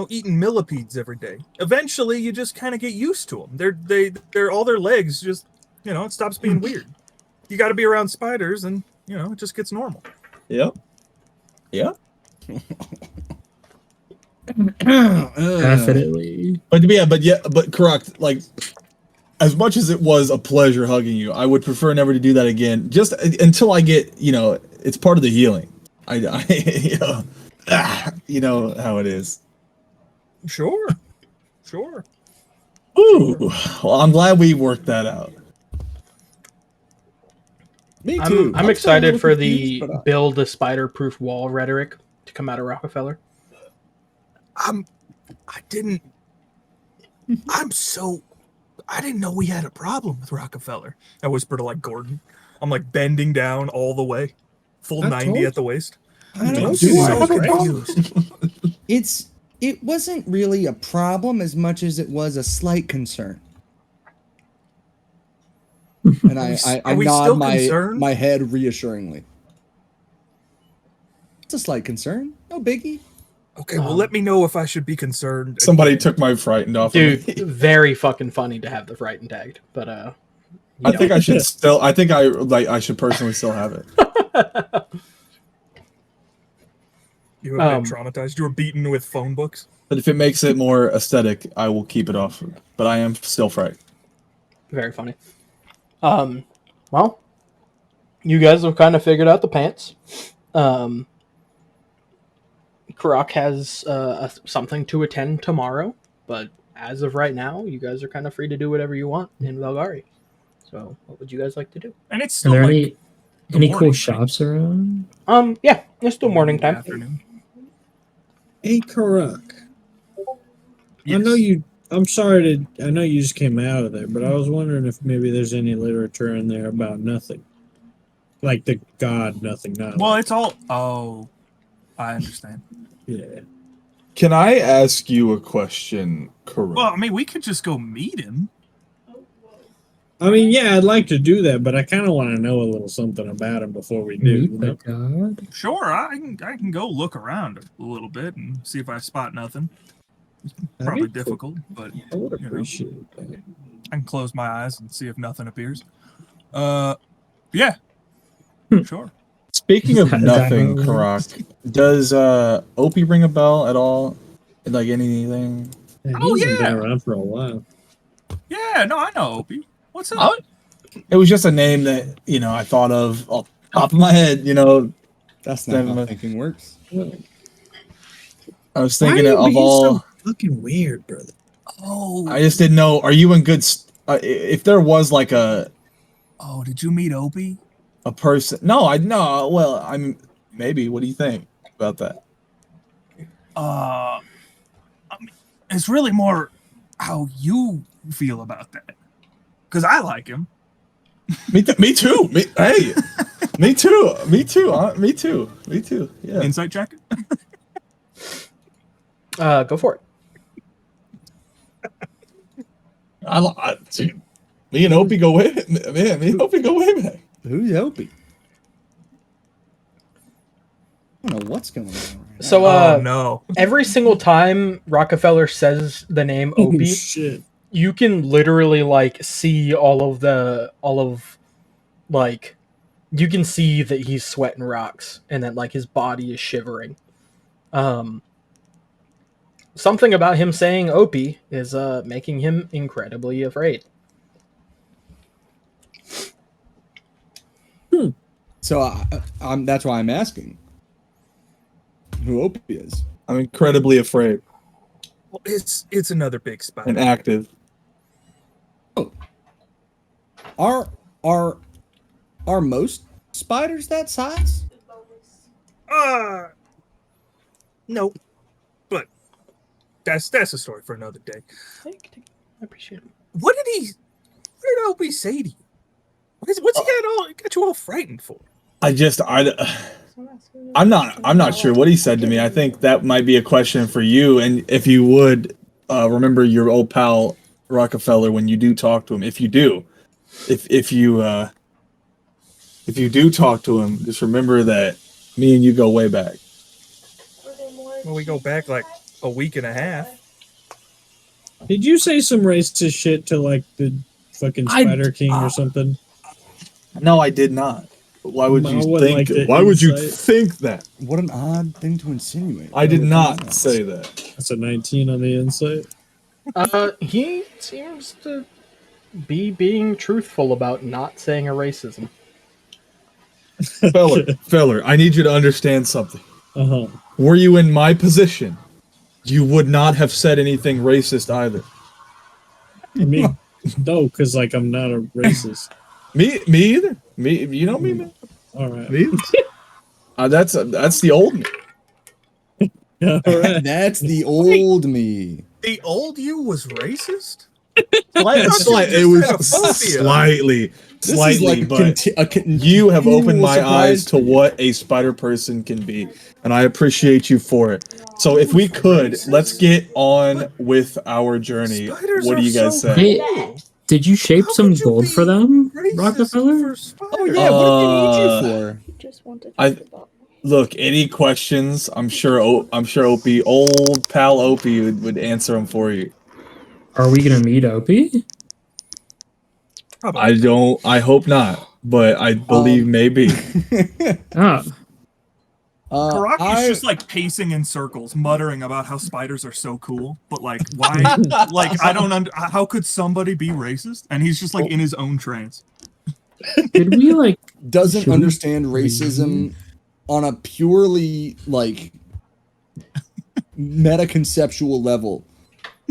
eating millipedes every day. Eventually, you just kind of get used to them. They're all their legs just, it stops being weird. You got to be around spiders, and it just gets normal. Yep. Yep. Definitely. But correct. Like, as much as it was a pleasure hugging you, I would prefer never to do that again. Just until I get, it's part of the healing. You know how it is. Sure. Ooh. Well, I'm glad we worked that out. Me too. I'm still a excited little for confused, the but, build a spider-proof wall rhetoric to come out of Rockefeller. I didn't know we had a problem with Rockefeller. I whispered to Gourd'n. I'm bending down all the way, full I 90 told at the waist. I I'm told you so I have a confused. It wasn't really a problem as much as it was a slight concern. And I Are we nod still concerned? my head reassuringly. It's a slight concern. No biggie. Okay, well, let me know if I should be concerned. Somebody again. took my frightened off Dude, of me. very fucking funny to have the frightened tagged, but I think I should still. I think I should personally still have it. You have been traumatized. You were beaten with phone books. But if it makes it more aesthetic, I will keep it off. But I am still frightened. Very funny. Well, you guys have kind of figured out the pants. Karrak has something to attend tomorrow, but as of right now, you guys are kind of free to do whatever you want in Valgari. So, what would you guys like to do? And it's Are still there like any morning, cool right? shops around? Yeah, it's still morning in the time. afternoon. Hey, Karrak. Yes. I'm sorry I know you just came out of there, but I was wondering if maybe there's any literature in there about nothing. Like the god nothing, not Well, like, it's all. Oh, I understand. yeah. Can I ask you a question, Karrak? Well, I mean, we could just go meet him. I mean, yeah, I'd like to do that, but I kind of want to know a little something about him before we do. Meet You the know? god? Sure, I can go look around a little bit and see if I spot nothing. Probably That'd be cool. difficult, but I would you know. appreciate that. I can close my eyes and see if nothing appears. Yeah. Sure. Speaking of Is that nothing, how it works? Karrak, does Opie ring a bell at all? Like anything? Yeah, Oh, he's been yeah. around for a while. Yeah, no, I know Opie. What's up? Oh, it was just a name that I thought of off the top of my head. That's not how Never- thinking works. I was Why thinking are you of being all. so fucking weird, brother? Oh, I just didn't know. Are you in good? If there was like a did you meet Opie? person, no, I no. Well, I'm maybe. What do you think about that? I mean, it's really more how you feel about that. Because I like him. Me too. Me too. Hey, me too. Me too. Me too. Me too. Yeah. Insight check. Go for it. Dude, me and Opie go way, man. Me and Opie go way back. Who's Opie? I don't know what's going on. Right So, Oh no. every single time Rockefeller says the name Oh, Opie, shit. you can literally see you can see that he's sweating rocks and that his body is shivering. Something about him saying Opie is making him incredibly afraid. So that's why I'm asking who Opie is. I'm incredibly afraid Well, it's another big spider. and active. Are most spiders that size? No, but that's a story for another day. I appreciate it. What did Opie say to you? What's he got you all frightened for? I'm not sure what he said to me. I think that might be a question for you. And if you would remember your old pal Rockefeller when you do talk to him, if you do talk to him, just remember that me and you go way back. Well, we go back like a week and a half. Did you say some racist shit to like the fucking Spider King or something? No, I did not. Why would you think? Like why would you think that? What an odd thing to insinuate. I did not say that. That's a 19 on the insight. He seems to be being truthful about not saying a racism. Feller, I need you to understand something. Uh-huh. Were you in my position, you would not have said anything racist either. I mean, no, because like I'm not a racist. Me either. Me, you know me, man. All right. Me either. That's the old me. All right. That's the old me. The old you was racist? It was slightly, This is like but you have opened my eyes to what a spider person can be, and I appreciate you for it. So if we could, let's get on with our journey. Spiders What do you guys so say? Hey, did you shape some gold for them, Rockefeller? Oh yeah, what do we need you for? Just wanted Look, any questions? I'm sure Opie, old pal Opie, would answer them for you. Are we gonna meet Opie? I hope not, but I believe maybe. Ah, Karrak is just like pacing in circles, muttering about how spiders are so cool, but like why? Like I don't how could somebody be racist? And he's just like in his own trance. did we like doesn't Should we- understand racism on a purely like meta conceptual level.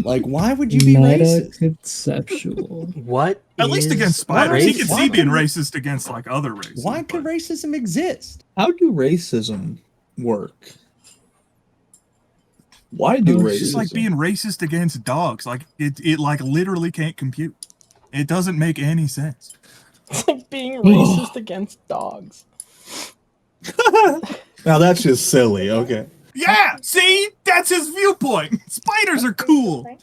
Like, why would you be racist? Conceptual. What? At least is against spiders. He can why see being could- racist against like other races. Why could racism exist? How do racism work? Why do It's just like racism? being racist against dogs. Like it like literally can't compute. It doesn't make any sense. It's like being racist against dogs. Now that's just silly. Okay. Yeah, see? That's his viewpoint. Spiders are cool.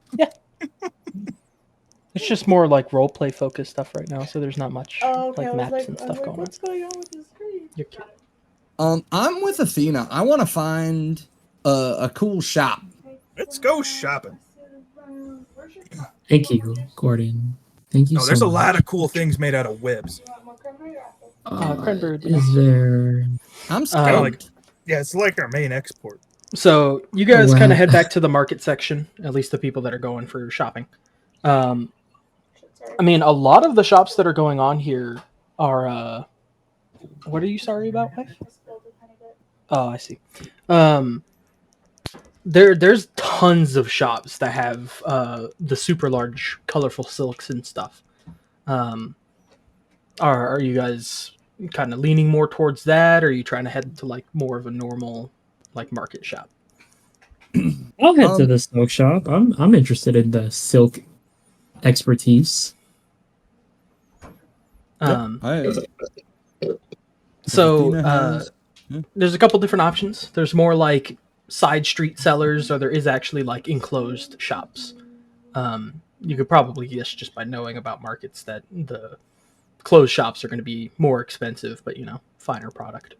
It's just more like roleplay focused stuff right now, so there's not much Oh, okay. like I was maps like, and stuff going on. what's going on with this screen? You're cute. I'm with Athena. I want to find a cool shop. Let's go shopping. Thank you, Gourd'n. Thank you No, there's so a lot much. of cool things made out of webs. Cranberry Is there? I'm Kinda Um, like, yeah, it's like our main export. So you guys Wow. kind of head back to the market section, at least the people that are going for shopping. I mean, a lot of the shops that are going on here are. What are you sorry about, wife? Oh, I see. There's tons of shops that have the super large, colorful silks and stuff. Are you guys kind of leaning more towards that, or are you trying to head to like more of a normal like market shop? I'll head to the silk shop. I'm interested in the silk expertise. So Athena has- there's a couple different options. There's more like side street sellers, or there is actually like enclosed shops. You could probably guess just by knowing about markets that the closed shops are going to be more expensive, but finer product.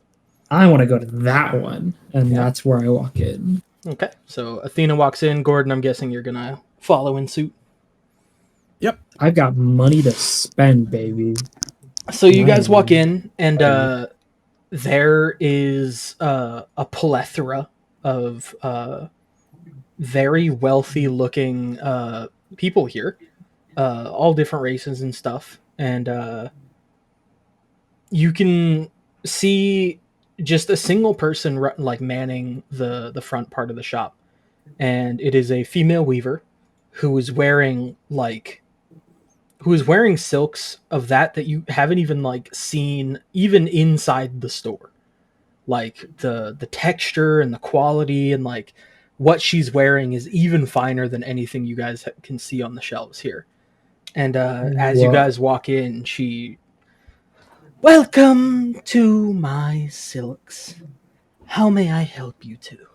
I want to go to that one, and that's where I walk in. Okay, so Athena walks in. Gourd'n, I'm guessing you're going to follow in suit. Yep. I've got money to spend, baby. So you guys walk in, and there is a plethora of very wealthy-looking people here, all different races and stuff. And you can see just a single person like manning the front part of the shop, and it is a female weaver who is wearing silks of that you haven't even like seen even inside the store. Like the texture and the quality and like what she's wearing is even finer than anything you guys can see on the shelves here. And as you guys walk in, she, welcome to my silks. How may I help you two?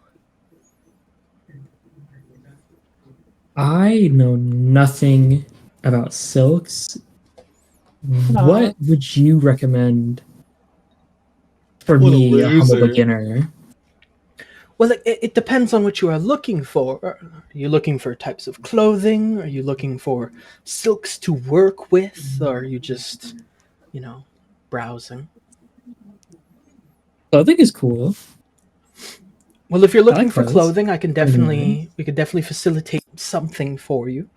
I know nothing about silks. What would you recommend for What a me, a humble loser. beginner? Well, it depends on what you are looking for. Are you looking for types of clothing? Are you looking for silks to work with? Or are you just, browsing? Clothing is cool. Well, if you're looking like for clothes. clothing, we could definitely facilitate something for you.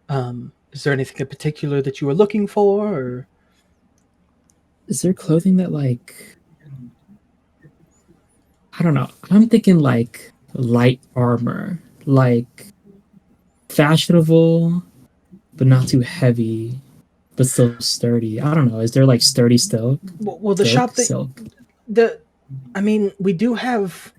Is there anything in particular that you were looking for, or Is there clothing that like, I don't know. I'm thinking like light armor, like fashionable, but not too heavy, but still sturdy. I don't know. Is there like sturdy silk? well, the shop that we do have.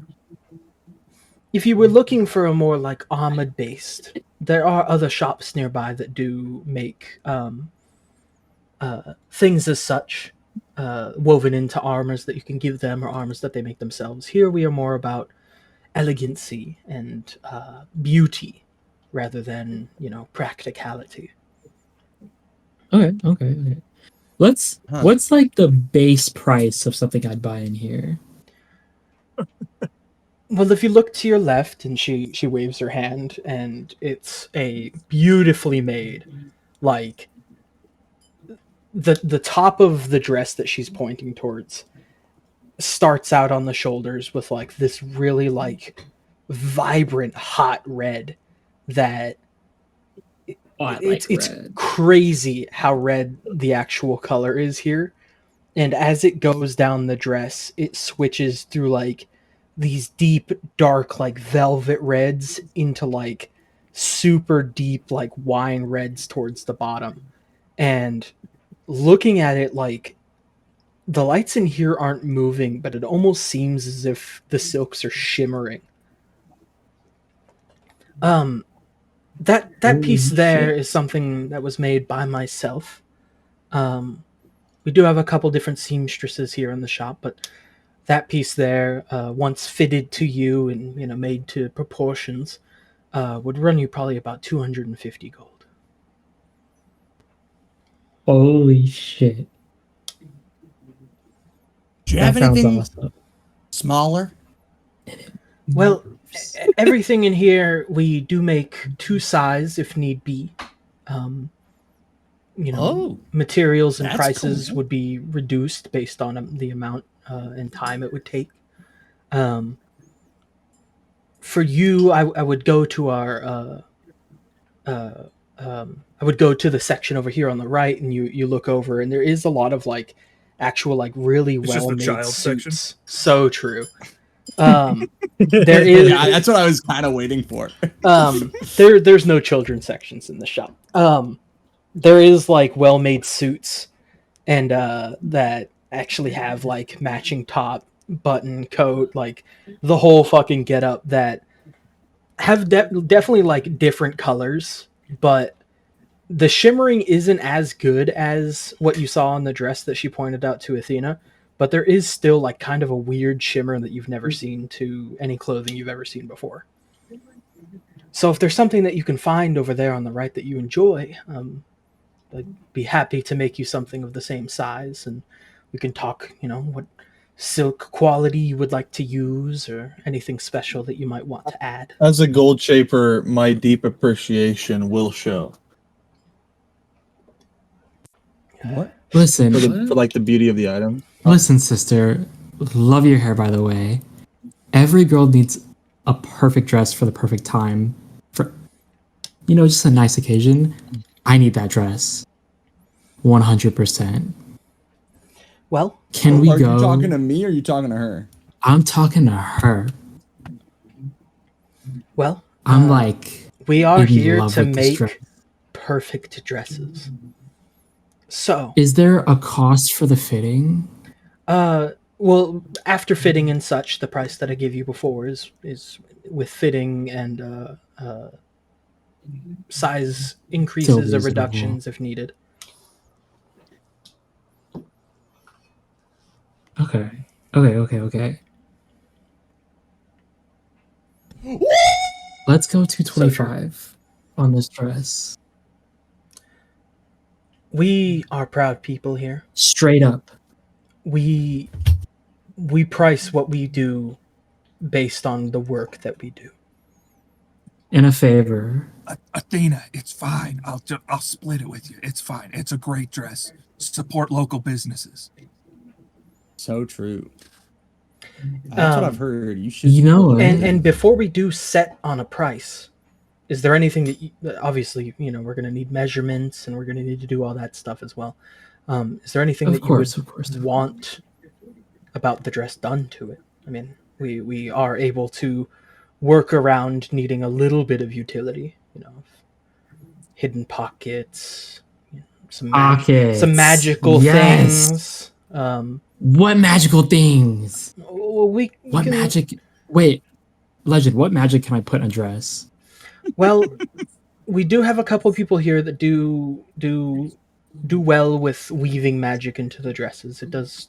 If you were looking for a more like armored based, there are other shops nearby that do make things as such, woven into armors that you can give them or armors that they make themselves. Here we are more about elegancy and beauty rather than practicality. Okay. What's like the base price of something I'd buy in here? Well, if you look to your left, and she waves her hand, and it's a beautifully made, like the top of the dress that she's pointing towards starts out on the shoulders with like this really like vibrant hot red that it's crazy how red the actual color is here. And as it goes down the dress, it switches through like these deep, dark, like velvet reds into like super deep, like wine reds towards the bottom. And looking at it, like the lights in here aren't moving, but it almost seems as if the silks are shimmering. That piece there is something that was made by myself. We do have a couple different seamstresses here in the shop, but that piece there, once fitted to you and made to proportions, would run you probably about 250 gold. Holy shit! Do you have anything smaller? Well, everything in here we do make to size if need be. Materials and prices would be reduced based on the amount and time it would take. For you, I would go to our I would go to the section over here on the right, and you look over, and there is a lot of like actual like really well made suits. Section. So true. There is. Yeah, that's what I was kind of waiting for. There's no children's sections in the shop. There is like well made suits, and that actually have like matching top, button, coat, like the whole fucking getup that have definitely like different colors, but the shimmering isn't as good as what you saw on the dress that she pointed out to Athena, but there is still like kind of a weird shimmer that you've never seen to any clothing you've ever seen before. So if there's something that you can find over there on the right that you enjoy, I'd be happy to make you something of the same size, and we can talk, what silk quality you would like to use or anything special that you might want to add. As a gold shaper, my deep appreciation will show. What? Listen, for like the beauty of the item. Listen, sister, love your hair, by the way. Every girl needs a perfect dress for the perfect time. For just a nice occasion. I need that dress. 100%. Well, Can we Are go? you talking to me or are you talking to her? I'm talking to her. well, I'm like, we are in here love to with this make dress. perfect dresses. So, Is there a cost for the fitting? well, after fitting and such, the price that I gave you before is with fitting and size increases or reasonable. reductions if needed. Okay. Let's go 225 on this dress. We are proud people here. Straight up. We price what we do based on the work that we do. In a favor. Athena, it's fine. I'll split it with you. It's fine. It's a great dress. Support local businesses. So true. That's what I've heard. You should. You know, And before we do set on a price, is there anything that obviously, we're going to need measurements and we're going to need to do all that stuff as well. Is there anything that you would want about the dress done to it? I mean, we are able to work around needing a little bit of utility, hidden pockets, some magical things. What magical things? What magic? Wait, Legend, what magic can I put in a dress? Well, we do have a couple people here that do well with weaving magic into the dresses. It does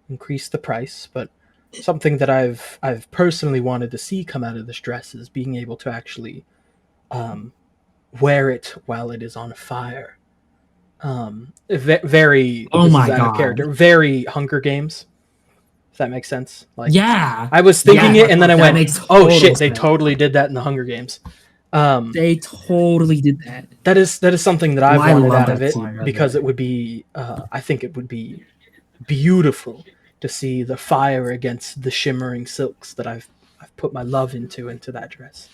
increase the price, but something that I've personally wanted to see come out of this dress is being able to actually wear it while it is on fire. Very. Oh my God! Out of character. Very Hunger Games. If that makes sense. Like, yeah, I was thinking it, and then I went, "Oh shit! sense. They totally did that in the Hunger Games." They totally did that. That is something that I wanted out of it scene, because it would be. I think it would be beautiful to see the fire against the shimmering silks that I've put my love into that dress.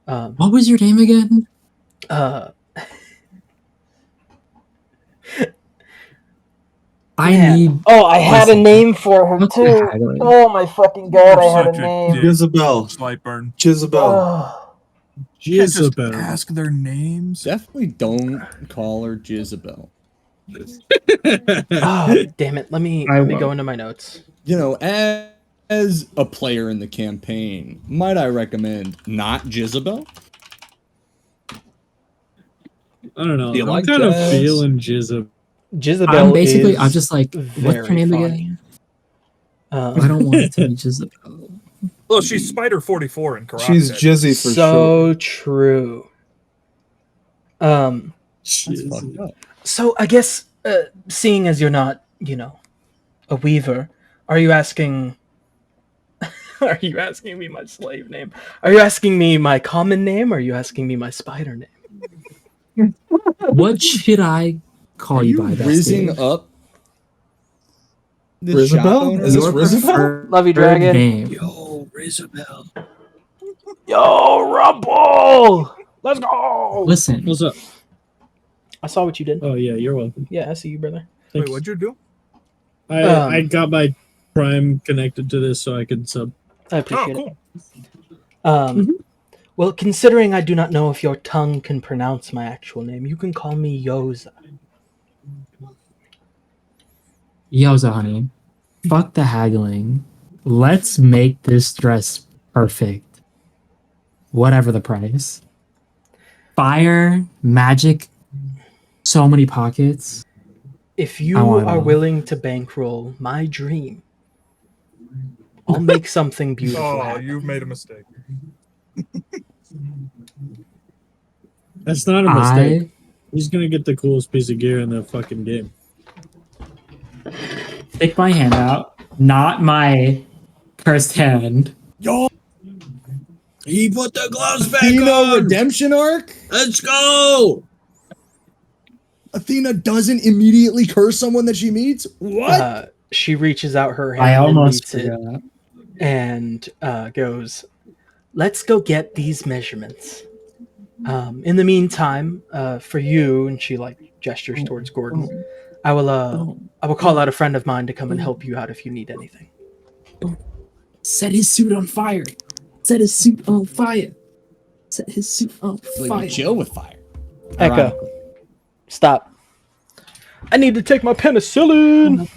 What was your name again? I had a name for her too. Oh my fucking god! I had a name. Jezebel. Slideburn. Jezebel. Jezebel. Ask their names. Definitely don't call her Jezebel. Damn it! Let me go into my notes. As a player in the campaign, might I recommend not Jezebel? I don't know. I'm kind of feeling Jezebel. Jezebel. I'm just like, what's her name again? I don't want it to be Jezebel. Well, she's Spider 44 in Karrak. She's Jizzy for sure. So true. So I guess, seeing as you're not, a weaver, are you asking? Are you asking me my slave name? Are you asking me my common name? Or are you asking me my spider name? What should I call you by? Rizzing up. Rizabel? Is this Rizabel? Love you, dragon. Name. Yo, Rizabel. Yo, Rumble! Let's go! Listen. What's up? I saw what you did. Oh, yeah, you're welcome. Yeah, I see you, brother. Wait, what'd you do? I got my Prime connected to this so I could sub. I appreciate it. Well, considering I do not know if your tongue can pronounce my actual name, you can call me Yoza. Yoza, honey. Fuck the haggling. Let's make this dress perfect. Whatever the price. Fire, magic, so many pockets. If you are willing to bankroll my dream, I'll make something beautiful. Oh, you've made a mistake. That's not a mistake. He's gonna get the coolest piece of gear in the fucking game. Take my hand out, not my cursed hand. Yo, he put the gloves back on. Redemption arc. Let's go. Athena doesn't immediately curse someone that she meets. What? She reaches out her hand. I almost and meets it, and goes, "Let's go get these measurements. In the meantime, for you," and she gestures towards Gourd'n, I will call out a friend of mine to come and help you out if you need anything. Set his suit on fire. Set his suit on fire. Set his suit on Like fire. you chill with fire. Echo, Ironically. stop. I need to take my penicillin.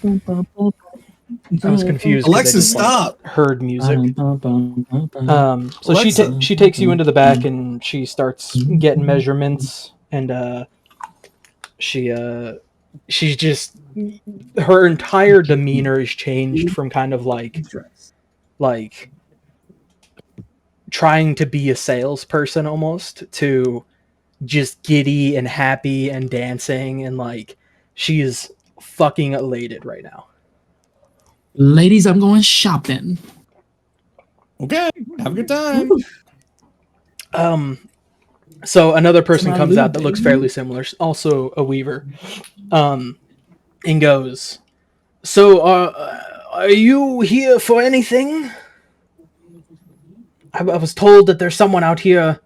I was confused. 'Cause I Alexis, just, like, stop. heard music. So Alexa. she takes you into the back and she starts getting measurements, and she's just, her entire demeanor is changed from kind of like trying to be a salesperson almost to just giddy and happy and dancing, and like she is fucking elated right now. Ladies, I'm going shopping. Okay, have a good time. So another person my comes loot, out that looks baby. fairly similar, also a weaver, and goes, "So, are you here for anything? I was told that there's someone out here,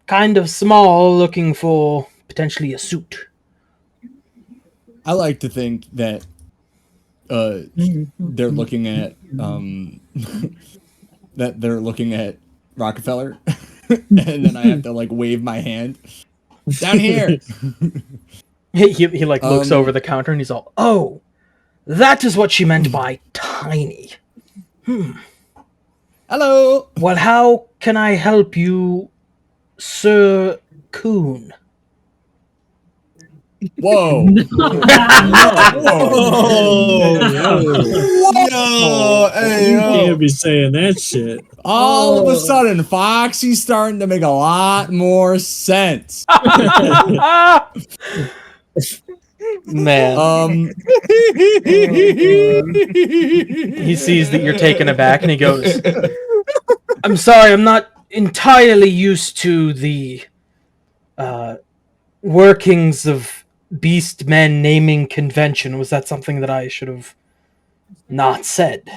kind of small, looking for potentially a suit." I like to think that they're looking at that they're looking at Rockefeller, and then I have to like wave my hand down here. He like looks over the counter and he's all, "Oh, that is what she meant by tiny. Hello. Well, how can I help you, Sir Coon?" Whoa. Whoa! Hey, You yo. can't be saying that shit. All of a sudden, Foxy's starting to make a lot more sense. Man, he sees that you're taken aback and he goes, "I'm sorry, I'm not entirely used to the workings of beast men naming convention. Was that something that I should have not said?"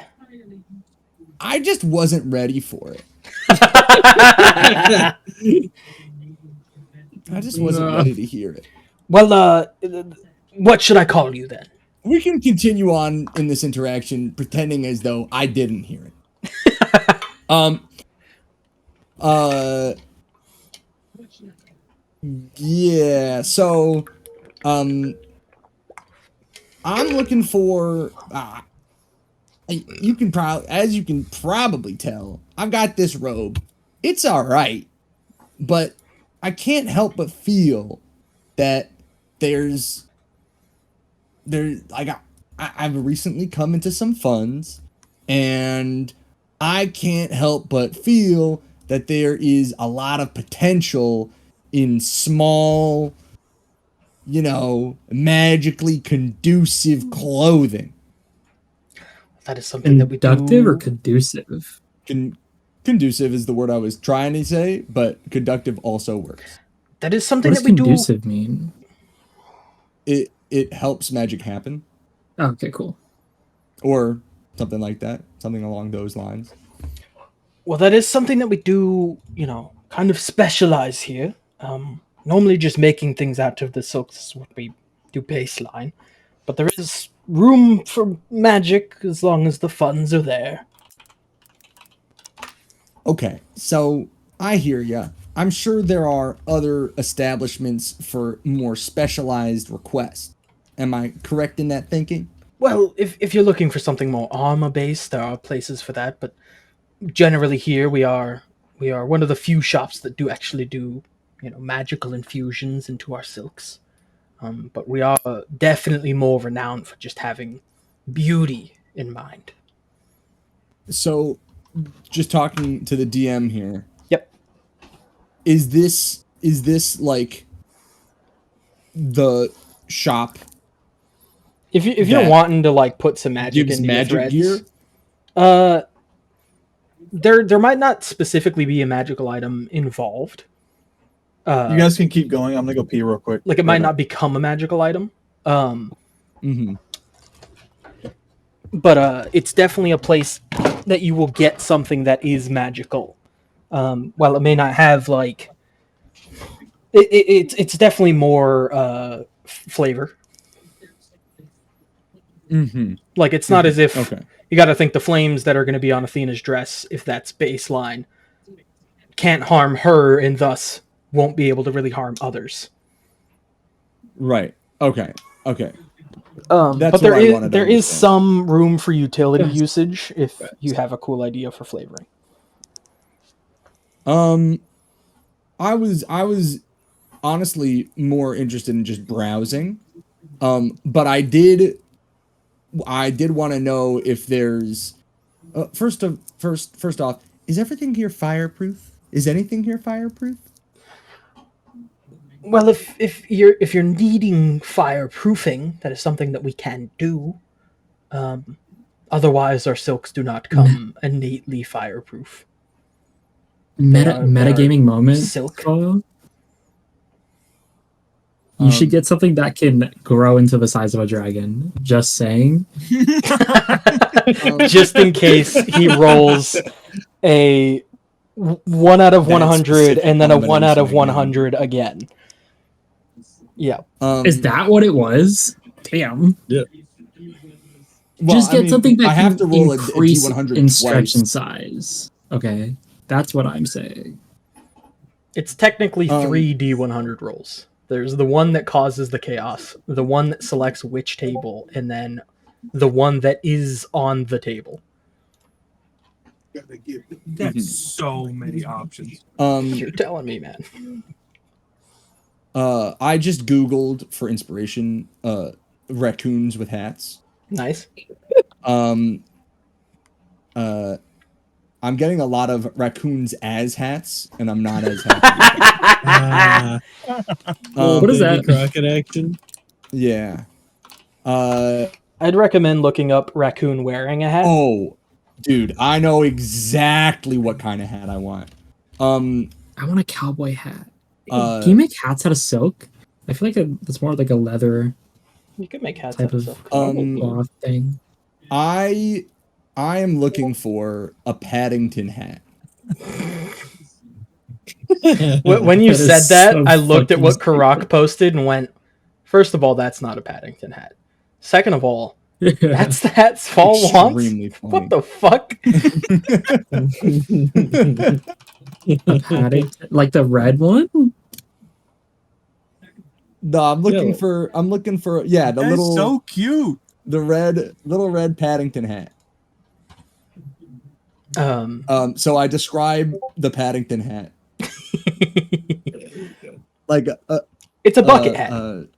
I just wasn't ready for it. I just wasn't ready to hear it. Well, what should I call you then? We can continue on in this interaction pretending as though I didn't hear it. Yeah, so I'm looking for you can probably, as you can probably tell, I've got this robe. It's all right, but I can't help but feel that I've recently come into some funds, and I can't help but feel that there is a lot of potential in small, magically conducive clothing. That is something that we do. Conductive or conducive? Conducive is the word I was trying to say, but conductive also works. That is something What does that we do. conducive mean? It helps magic happen, Oh, okay, cool. or something like that, something along those lines. Well, that is something that we do, kind of specialize here. Normally just making things out of the silks is what we do baseline. But there is room for magic as long as the funds are there. Okay, so I hear ya. I'm sure there are other establishments for more specialized requests. Am I correct in that thinking? Well, if you're looking for something more armor-based, there are places for that, but generally here we are one of the few shops that do actually do, magical infusions into our silks. But we are definitely more renowned for just having beauty in mind. So, just talking to the DM here. Yep. Is this like the shop? If you're wanting to like put some magic gives into magic your threads, there might not specifically be a magical item involved. You guys can keep going. I'm gonna go pee real quick. Like it might not become a magical item. But it's definitely a place that you will get something that is magical. While it may not have like it's definitely more flavor. Like, it's not as if Okay. you got to think the flames that are going to be on Athena's dress, if that's baseline, can't harm her and thus won't be able to really harm others. Right. Okay. Okay. But what there I is wanted to there is understand. some room for utility usage if you have a cool idea for flavoring. I was honestly more interested in just browsing. But I did want to know if there's first off, is everything here fireproof? Is anything here fireproof? Well, if you're needing fireproofing, that is something that we can do. Otherwise, our silks do not come innately fireproof. Metagaming moment. Silk. Follow. You should get something that can grow into the size of a dragon. Just saying. Just in case he rolls a 1 out of 100 and then a 1 out of 100 again. Yeah. Is that what it was? Damn. Yeah. Well, Just get something that I have to can roll increase a D100 in stretch twice. and size. Okay. That's what I'm saying. It's technically 3 D100 rolls. There's the one that causes the chaos, the one that selects which table, and then the one that is on the table. That's so many options. You're telling me, man. I just Googled for inspiration raccoons with hats. Nice. I'm getting a lot of raccoons as hats, and I'm not as happy. What is that? Crockett action? Yeah. I'd recommend looking up raccoon wearing a hat. Oh, dude, I know exactly what kind of hat I want. I want a cowboy hat. Can you make hats out of silk? I feel like that's more like a leather You could make hats type out of of silk. cloth thing. I am looking for a Paddington hat. When you That said is that, so I looked at fucking what Karrak posted and went, first of all, that's not a Paddington hat. Second of all, that's the hat Fall wants? Extremely funny. What the fuck? A Paddington, like the red one? No, I'm looking Yeah. for the That's little so cute. little red Paddington hat. So I describe the Paddington hat. Like It's a bucket hat. Do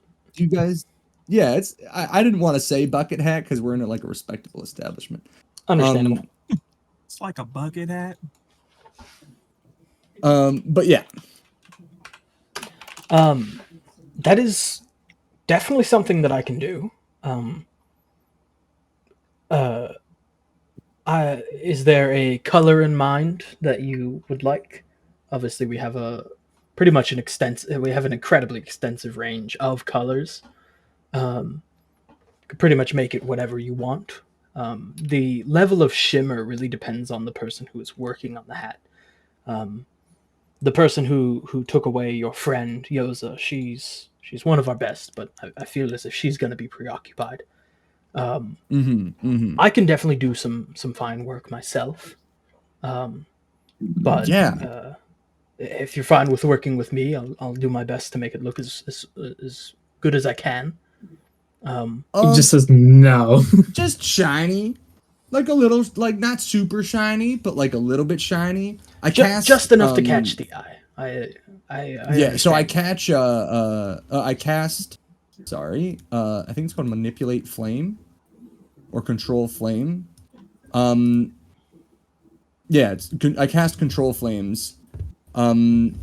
you guys? Yeah, it's. I didn't want to say bucket hat because we're in like a respectable establishment. Understandable. It's like a bucket hat. But yeah. That is definitely something that I can do. Is there a color in mind that you would like? Obviously, we have we have an incredibly extensive range of colors. Could pretty much make it whatever you want. The level of shimmer really depends on the person who is working on the hat. The person who took away your friend Yoza, she's one of our best, but I feel as if she's going to be preoccupied. I can definitely do some fine work myself, but Yeah. if you're fine with working with me, I'll do my best to make it look as good as I can. He just says no. Just shiny, like a little, like not super shiny, but like a little bit shiny. Just enough to catch the eye. Yeah, so I catch. I cast. Sorry, I think it's called manipulate flame, or control flame. Yeah, I cast control flames. Or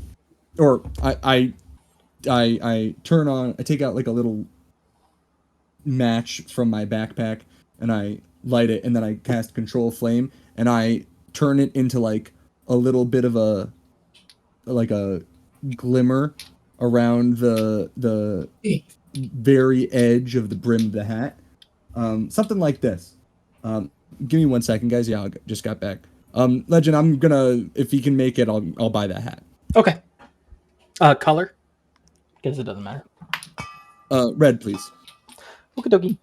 I turn on. I take out like a little match from my backpack and I light it, and then I cast control flame and I turn it into like a little bit of a glimmer around the very edge of the brim of the hat. Something like this. Give me 1 second, guys. Yeah, I just got back. Legend, I'm gonna, if he can make it, I'll buy that hat. Okay. Color? Because it doesn't matter. Red, please. Okie dokie.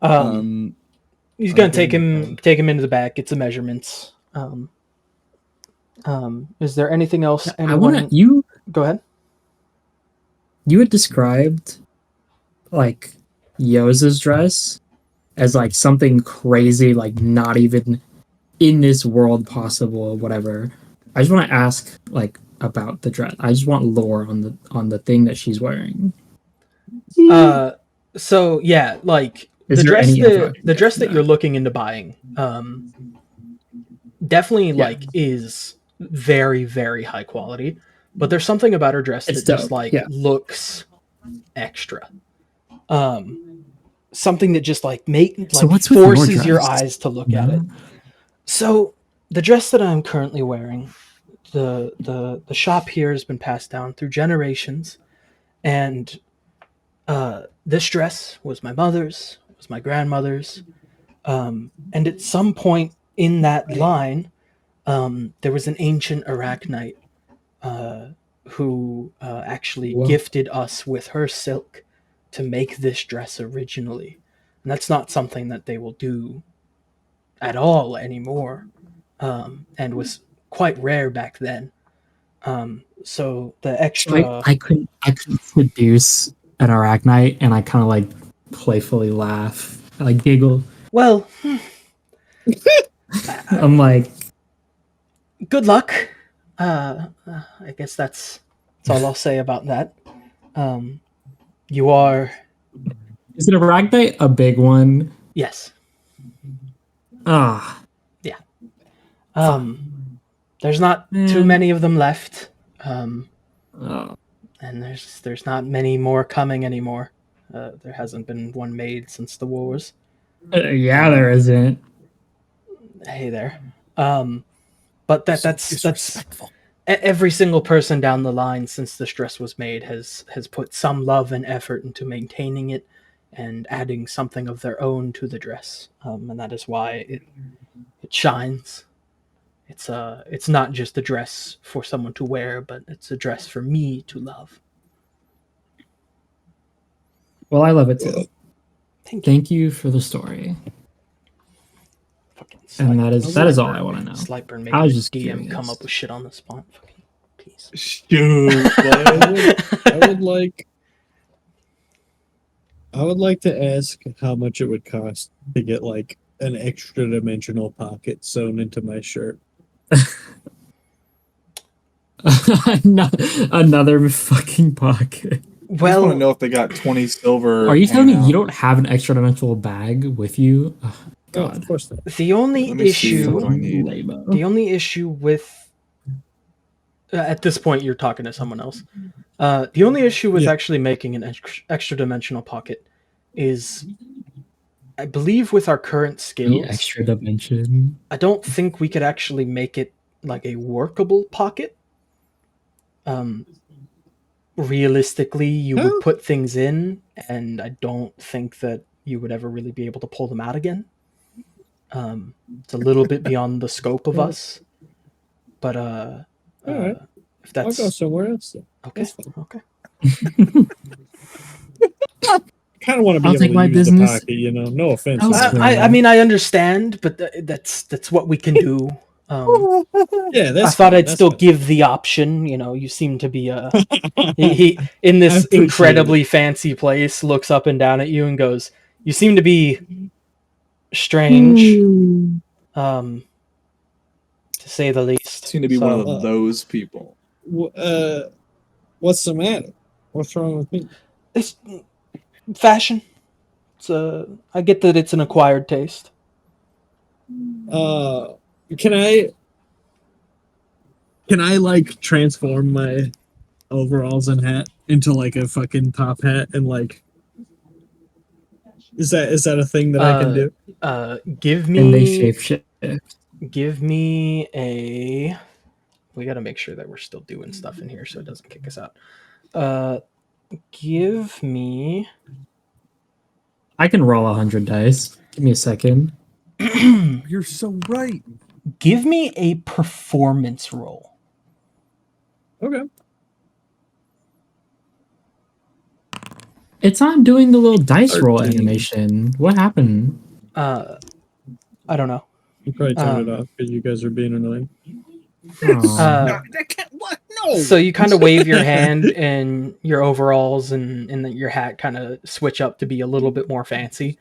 He's gonna take him into the back, get some measurements. Is there anything else? I want to. You go ahead. You had described like Yoza's dress as like something crazy, like not even in this world possible or whatever. I just want to ask like about the dress. I just want lore on the thing that she's wearing. So yeah, like Is the there dress any info I can the get dress from that you're looking into buying, definitely like is very, very high quality. But there's something about her dress It's that just dope, like yeah. looks extra. Something that just like So what's with forces your dress? eyes to look at it. So the dress that I'm currently wearing, the shop here has been passed down through generations, and this dress was my mother's, was my grandmother's, and at some point in that line, there was an ancient Arachnite who actually gifted us with her silk to make this dress originally, and that's not something that they will do at all anymore, and was quite rare back then. So the extra, So I couldn't seduce an Arachnite, and I kind of like playfully laugh, I like giggle. well, I'm like, good luck. I guess that's all I'll say about that. You are, is it a Arachnite? A big one? yes, Ah, yeah. There's not too many of them left, and there's not many more coming anymore. There hasn't been one made since the wars. yeah, there isn't. Hey there. But that's every single person down the line since this dress was made has put some love and effort into maintaining it and adding something of their own to the dress, and that is why it shines. It's not just a dress for someone to wear, but it's a dress for me to love. Well, I love it too. Thank you for the story. And that is all I want to know. Sliper making I was a just DM curious. come up with shit on the spot. Fucking piece. Shoot, I would like to ask how much it would cost to get like an extra dimensional pocket sewn into my shirt. Another fucking pocket. I just want to know if they got 20 silver. Are you telling me you don't have an extra dimensional bag with you? Oh, God. Of course not. The only Let me see, issue, what do I need? the only issue with at this point you're talking to someone else. The only issue with actually making an extra dimensional pocket is, I believe, with our current skills, The extra dimension. I don't think we could actually make it like a workable pocket. Realistically, you would put things in, and I don't think that you would ever really be able to pull them out again. It's a little bit beyond the scope of us, but right. if that's, I'll go somewhere else. Then. Okay. Kind of want to be I'll able take to my use business. the pocket, you know. No offense. I mean, I understand, but that's what we can do. Yeah, I thought I'd still give the option. You know, you seem to be he in this incredibly fancy place looks up and down at you and goes, "You seem to be strange, to say the least." Seem to be one of those people. What's the matter? What's wrong with me? It's fashion. I get that it's an acquired taste. Can I like transform my overalls and hat into like a fucking top hat and like is that a thing that I can do? Give me, And they shapeshift. Give me a. We got to make sure that we're still doing stuff in here so it doesn't kick us out. Give me. I can roll 100 dice. Give me a second. You're so right. Give me a performance roll. Okay. It's not doing the little dice roll 13. animation. What happened? I don't know. You probably turned it off because you guys are being annoying. Aw. That can't, what? No. So you kind of wave your hand, and your overalls and your hat kind of switch up to be a little bit more fancy,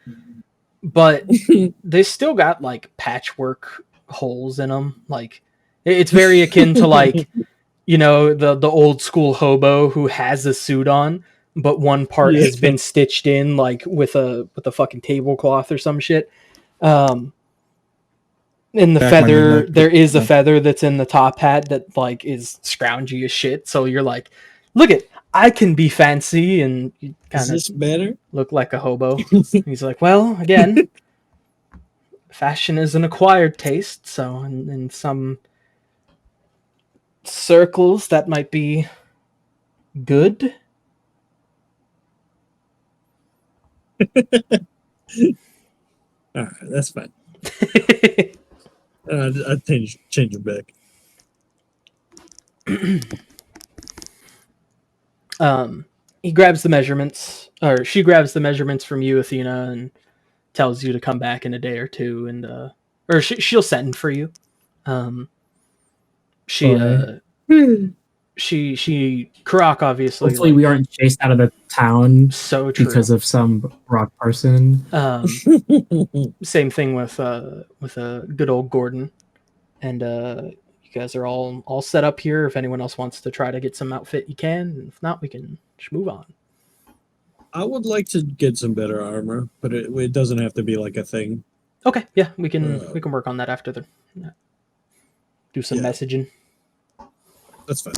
but they still got like patchwork holes in them. Like it's very akin to like the old school hobo who has a suit on, but one part has been stitched in like with a fucking tablecloth or some shit. And the feather, there is a feather that's in the top hat that like is scroungy as shit. So you're like, look at, I can be fancy, and you Is this better? look like a hobo. He's like, well, again, fashion is an acquired taste. So in some circles that might be good. All right, that's fine. I change it back. He grabs the measurements, or she grabs the measurements from you, Athena, and tells you to come back in a day or two, and or she'll send for you. Karrak obviously. Hopefully, we aren't chased out of the town so true. because of some rock person. Same thing with good old Gourd'n, and you guys are all set up here. If anyone else wants to try to get some outfit, you can. And if not, we can just move on. I would like to get some better armor, but it doesn't have to be like a thing. Okay, yeah, we can work on that after the do some messaging. That's fine.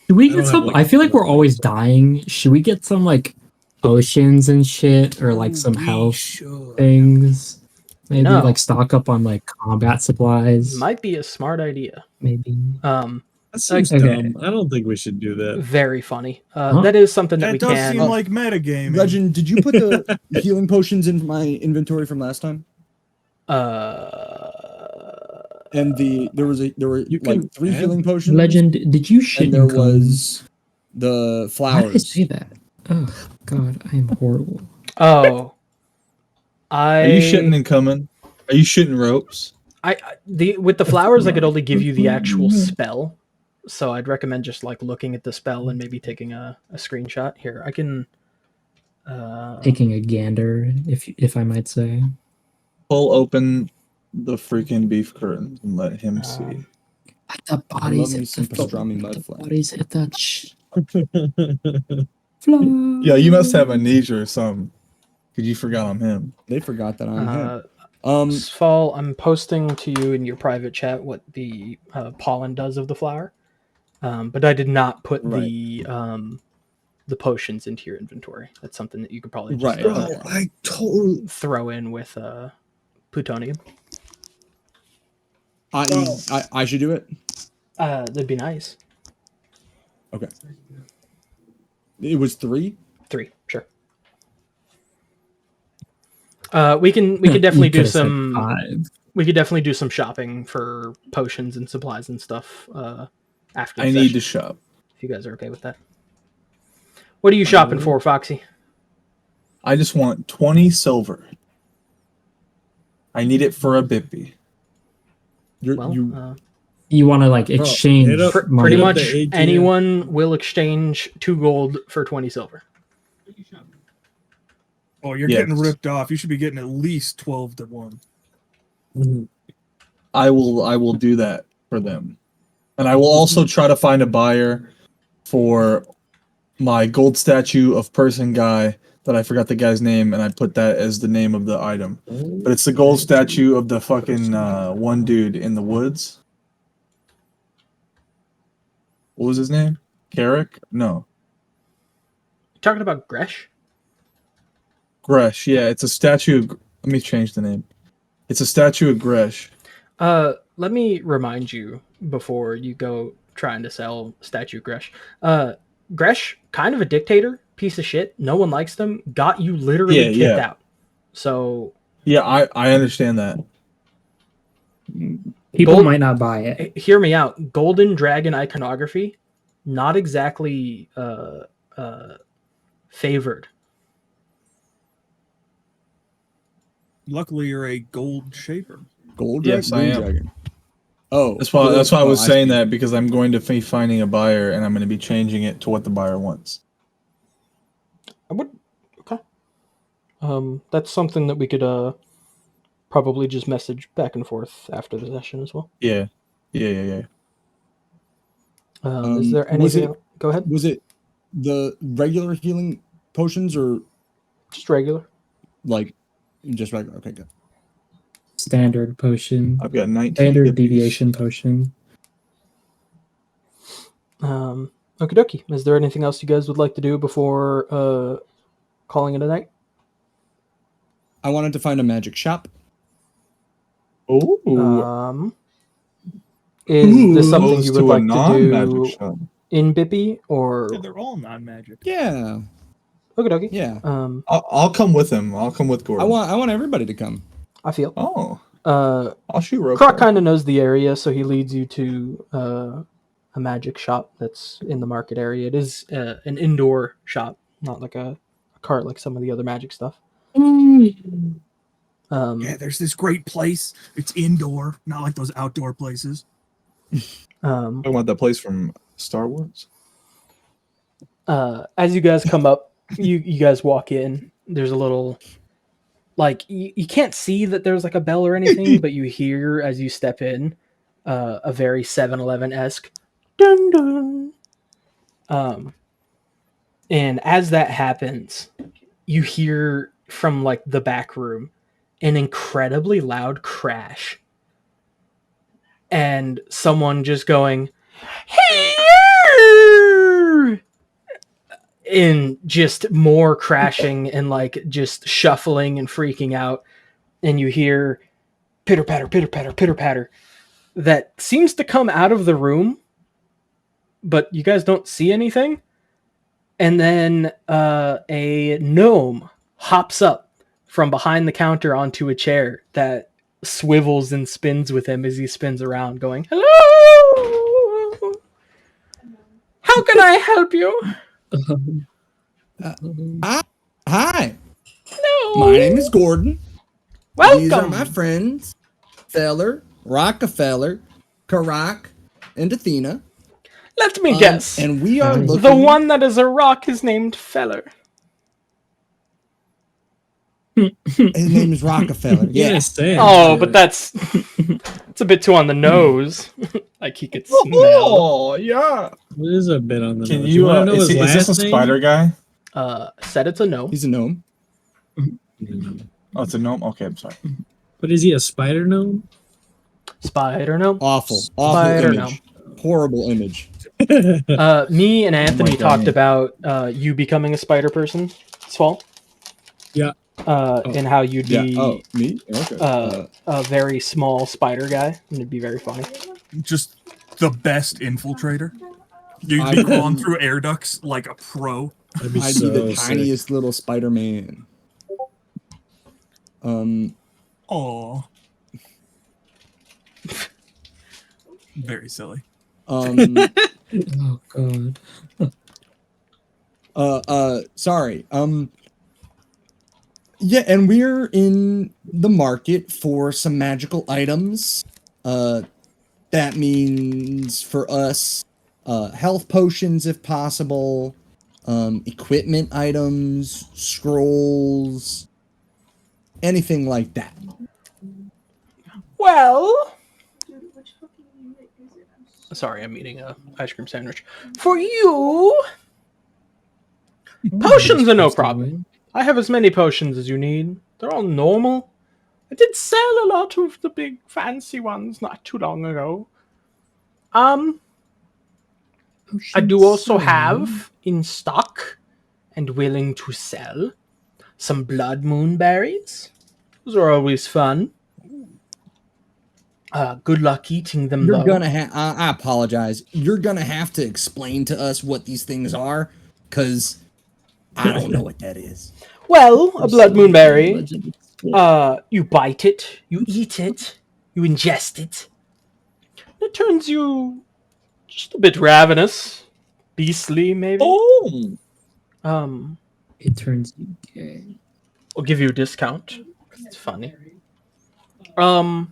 Should we get some? I feel like we're always dying. Should we get some like potions and shit, or like some health things? Maybe like stock up on like combat supplies. Might be a smart idea. Maybe. That seems dumb. I don't think we should do that. Very funny. That is something that we can. That does seem like metagaming. Legend, did you put the healing potions in my inventory from last time? And there were like 3 healing potions. Legend, did you shit? And there was the flowers. Why did I say that? Oh God, I am horrible. Oh, Are you shitting and coming? Are you shitting ropes? With the flowers, I could only give you the actual spell, so I'd recommend just like looking at the spell and maybe taking a screenshot. Here, I can. Taking a gander, if I might say. Pull open the freaking beef curtains and let him see. Let the bodies hit the pastrami mud flat. bodies hit that Yeah, you must have amnesia or something. Because you forgot I'm him. They forgot that I'm him. Fall, I'm posting to you in your private chat what the pollen does of the flower, but I did not put the potions into your inventory. That's something that you could probably just I totally throw in with plutonium. I should do it. That'd be nice. Okay. It was 3. 3, sure. We can definitely do some. We could definitely do some shopping for potions and supplies and stuff after. I need to shop. If you guys are okay with that. What are you shopping for, Foxy? I just want 20 silver. I need it for a bippy. You want to like exchange pretty much anyone will exchange 2 gold for 20 silver. Oh, you're getting ripped off. You should be getting at least 12 to 1. Mm-hmm. I will do that for them. And I will also try to find a buyer for my gold statue of person guy that I forgot the guy's name, and I put that as the name of the item. But it's the gold statue of the fucking one dude in the woods. What was his name? Karrak? No. You talking about Gresh? Gresh, yeah. It's a statue of... Let me change the name. It's a statue of Gresh. Let me remind you before you go trying to sell statue Gresh. Gresh, kind of a dictator, piece of shit. No one likes them. Got you literally kicked out. So... Yeah, I understand that. People might not buy it. Hear me out. Golden dragon iconography, not exactly favored. Luckily, you're a gold shaper. Gold Yes, I am. dragon. Oh, That's why I was I saying see. that, because I'm going to be finding a buyer and I'm going to be changing it to what the buyer wants. I would. Okay. That's something that we could probably just message back and forth after the session as well. Yeah. Is there anything? Go ahead. Was it the regular healing potions or Just regular. like just regular? Okay, good. Standard potion. I've got 19. Standard hippies. deviation potion. Okie dokie. Is there anything else you guys would like to do before calling it a night? I wanted to find a magic shop. Ooh. Is this something you Opposed would to a like to non-magic do shop. in Bippy or? Yeah, they're all non-magic. Yeah, Okie dokie. yeah. I'll come with him. I'll come with Gourd'n. I want everybody to come. I feel. Oh. I'll shoot rope. Karrak kind of knows the area, so he leads you to a magic shop that's in the market area. It is an indoor shop, not like a cart like some of the other magic stuff. Yeah, there's this great place. It's indoor, not like those outdoor places. Talking about that place from Star Wars. As you guys come up, you guys walk in. There's a little, like, you can't see that there's like a bell or anything, but you hear as you step in a very 7-Eleven-esque dun dun. And as that happens, you hear from like the back room an incredibly loud crash. And someone just going, "Hey!" in just more crashing and like just shuffling and freaking out. And you hear pitter patter, pitter patter, pitter patter that seems to come out of the room, but you guys don't see anything. And then a gnome hops up from behind the counter onto a chair that swivels and spins with him as he spins around, going, "Hello! How can I help you?" Hi. Hello. My name is Gourd'n. Welcome. These are my friends, Feller, Rockefeller, Karrak, and Athena. Let me guess. And we are looking... The one that is a rock is named Feller. His name is Rockefeller. Yeah. Oh, but that's it's a bit too on the nose. Like he could smell. Oh, yeah. It is a bit on the Can nose. you, wanna know is his this a last name? spider guy? Said it's a gnome. He's a gnome. Oh, it's a gnome? Okay, I'm sorry. But is he a spider gnome? Spider gnome. Awful Spider image. Horrible image. Me and Anthony God. talked about you becoming a spider person this fall. Yeah. And how you'd be Oh, me? Okay. a very small spider guy. And it'd be very funny. Just the best infiltrator. You'd be crawling through air ducts like a pro. I'd be I'd so be the sick. tiniest little Spider-Man. Oh. Very silly. Oh god. Sorry. Yeah, and we're in the market for some magical items. That means for us, health potions if possible, equipment items, scrolls, anything like that. Well, sorry, I'm eating a ice cream sandwich. For you, potions are no problem. I have as many potions as you need. They're all normal. I did sell a lot of the big fancy ones not too long ago. I do also have in stock and willing to sell some blood moon berries. Those are always fun. Good luck eating them, You're though. gonna have. I apologize. You're gonna have to explain to us what these things are, because I don't know what that is. Well, a blood moonberry. You bite it, you eat it, you ingest it. It turns you just a bit ravenous, beastly, maybe. Oh! It turns you gay. We'll give you a discount. It's funny. I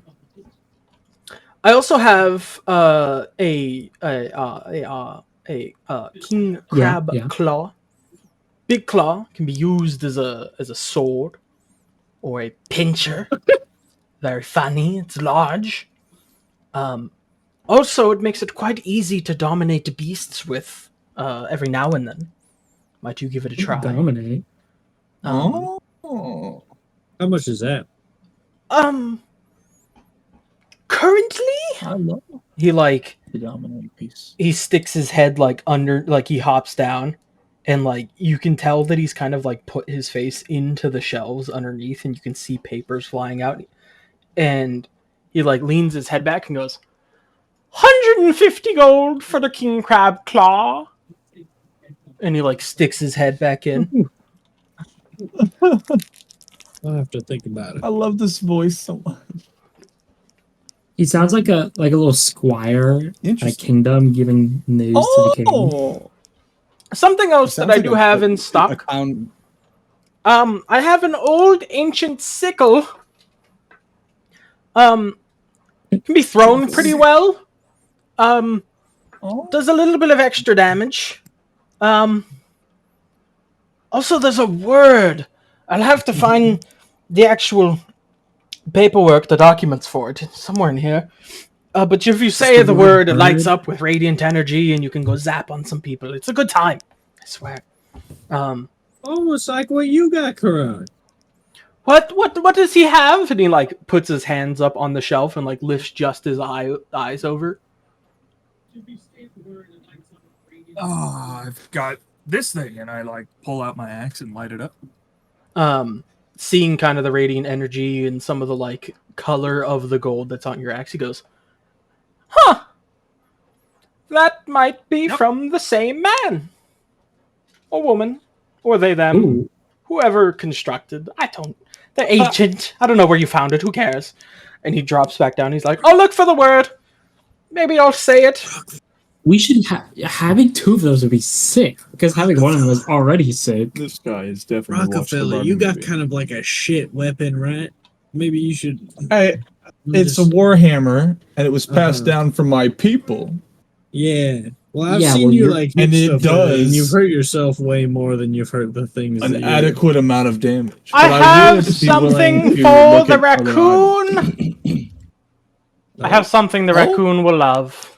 also have a king crab yeah. claw. Big claw can be used as a sword or a pincher. Very funny. It's large. Also, it makes it quite easy to dominate beasts with every now and then. Might you give it a try? Dominate. Oh. How much is that? Currently, I love he like the dominant piece. he sticks his head like under, like he hops down, and like you can tell that he's kind of like put his face into the shelves underneath, and you can see papers flying out, and he like leans his head back and goes, 150 gold for the king crab claw, and he like sticks his head back in. I'll have to think about it. I love this voice so much. He sounds like a little squire at a Interesting. kingdom giving news to the king. Something else that I do have in A stock. clown. I have an old ancient sickle. Can be thrown pretty well. Does a little bit of extra damage. Also, there's a word. I'll have to find the actual paperwork, the documents for it, somewhere in here. But if you say the word, it lights up with radiant energy, and you can go zap on some people. It's a good time, I swear. Almost like what you got, Karrak. What does he have? And he like puts his hands up on the shelf and like lifts just his eyes over. Oh, I've got this thing, and I like pull out my axe and light it up. Seeing kind of the radiant energy and some of the like color of the gold that's on your axe, he goes, "Huh, that might be from the same man or woman, or they them, Ooh. whoever constructed. They're ancient. I don't know where you found it. Who cares?" And he drops back down. He's like, "I'll look for the word. Maybe I'll say it." We should having two of those would be sick because having one of them is already sick. This guy is definitely Rockefeller, you got kind of like a shit weapon, right? Maybe you should. It's a warhammer, and it was passed down from my people. Yeah. Well, I've Yeah, seen well, you you're- like, and hit it stuff with it, and does you've hurt yourself way more than you've hurt the things. An that you- adequate amount of damage. I But have would be something willing to for look the at other raccoon. I have something the raccoon will love.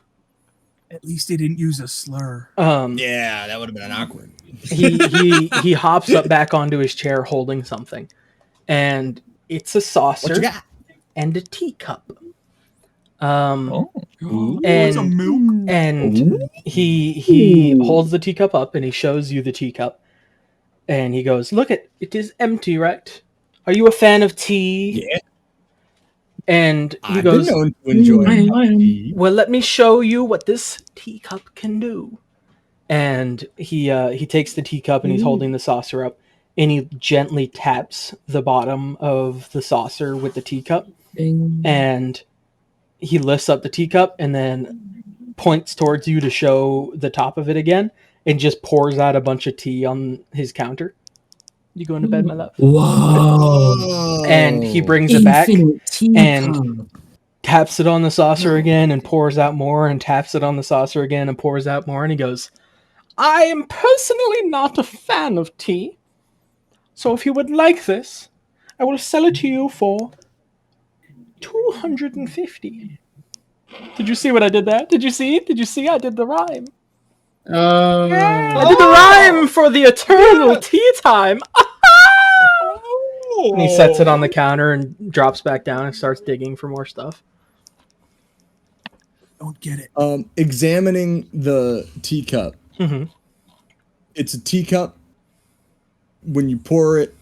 At least he didn't use a slur. Yeah, that would have been awkward. He hops up back onto his chair holding something, and it's a What saucer you got? and a teacup. Oh. It's a And milk. and he holds the teacup up and he shows you the teacup, and he goes, "Look, it is empty, right? Are you a fan of tea?" Yeah. And he I've goes, been known to enjoy I am. tea. "Well, let me show you what this teacup can do." And he takes the teacup and he's holding the saucer up, and he gently taps the bottom of the saucer with the teacup, and he lifts up the teacup and then points towards you to show the top of it again, and just pours out a bunch of tea on his counter. You going to bed, my love? Whoa! And he brings it back Infinite teacup. and taps it on the saucer again and pours out more, and taps it on the saucer again and pours out more, and he goes, "I am personally not a fan of tea, so if you would like this, I will sell it to you for 250. Did you see what I did there? Did you see? Did you see? I did the rhyme. I did the rhyme for the eternal tea time. And he sets it on the counter and drops back down and starts digging for more stuff. Don't get it. Examining the teacup. Mm-hmm. It's a teacup. When you pour it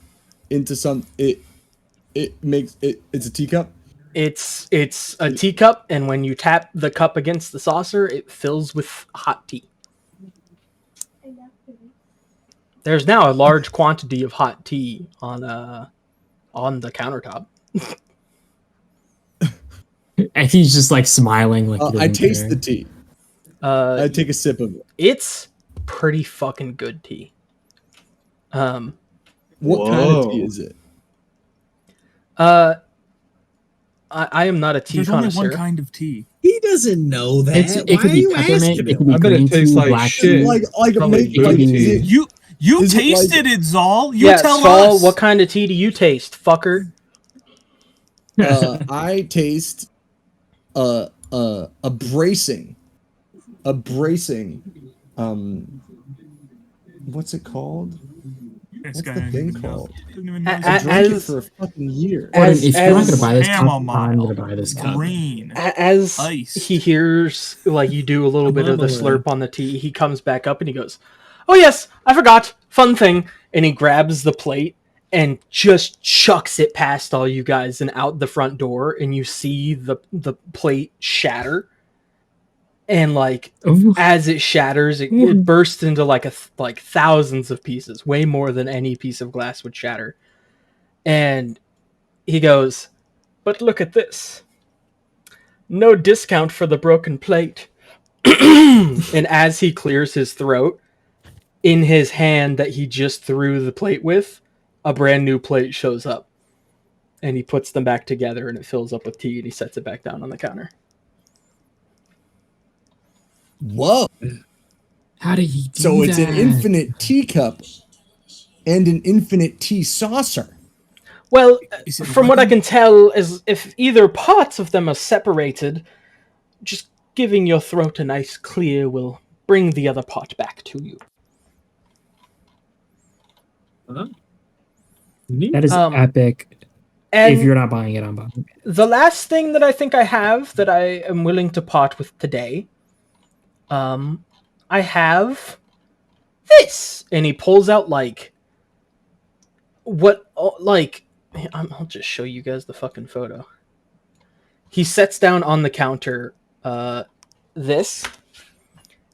into it makes it. It's a teacup. It's a teacup, and when you tap the cup against the saucer, it fills with hot tea. There's now a large quantity of hot tea on the countertop. And he's just like smiling, like he I doesn't taste care. the tea. I take a sip of it. It's pretty fucking good tea. What kind of tea is it? I am not a tea There's only connoisseur. one kind of tea. He doesn't know that. It Why could are be you peppermint. asking It could him? be I bet it green tastes tea, like black shit. tea. Like Probably make like dirty. is it, You Is it like- tasted it, Zal. You Yeah, tell Saul, us. what kind of tea do you taste, fucker? I taste a bracing what's it called? This What's guy the didn't thing even know. called? Didn't even know A- his I a- name. drank it as- for a fucking year. Gordon, As- if you're not gonna as buy this cup, chamomile, I'm gonna buy this cup. green. As Iced. he hears like you do a little bit of the Marmalade. slurp on the tea, he comes back up and he goes, "Oh yes, I forgot. Fun thing." And he grabs the plate and just chucks it past all you guys and out the front door, and you see the plate shatter. And like Ooh. as it shatters, it bursts into like thousands of pieces, way more than any piece of glass would shatter. And he goes, "But look at this. No discount for the broken plate." And as he clears his throat, in his hand that he just threw the plate with, a brand new plate shows up. And he puts them back together and it fills up with tea and he sets it back down on the counter. Whoa! How did he do So that? it's an infinite teacup and an infinite tea saucer. Well, Is it a from what I weapon? can tell, is if either parts of them are separated, just giving your throat a nice clear will bring the other part back to you. That is Um, epic. And If you're not buying it, I'm buying it. the last thing that I think I have that I am willing to part with today, I have this, and he pulls out like I'll just show you guys the fucking photo. He sets down on the counter this,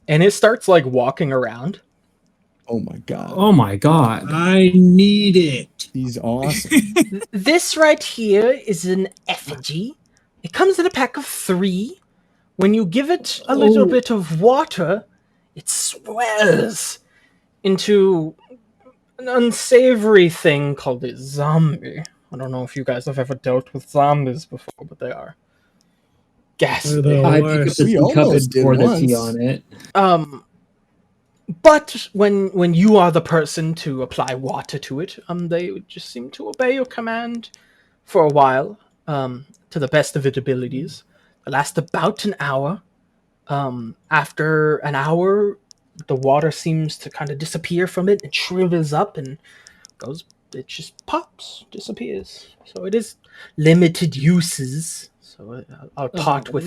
and it starts like walking around. Oh my god. Oh my god. I need it. He's awesome. This right here is an effigy. It comes in a pack of 3. When you give it a little bit of water, it swells into an unsavory thing called a zombie. I don't know if you guys have ever dealt with zombies before, but they are ghastly. They're the I pick up worst. the We teacup almost and did pour the tea once. on it. But when you are the person to apply water to it, they would just seem to obey your command for a while, to the best of its abilities. It lasts about an hour. After an hour, the water seems to kind of disappear from it and shrivels up and goes. It just pops, disappears. So it is limited uses. So I'll part with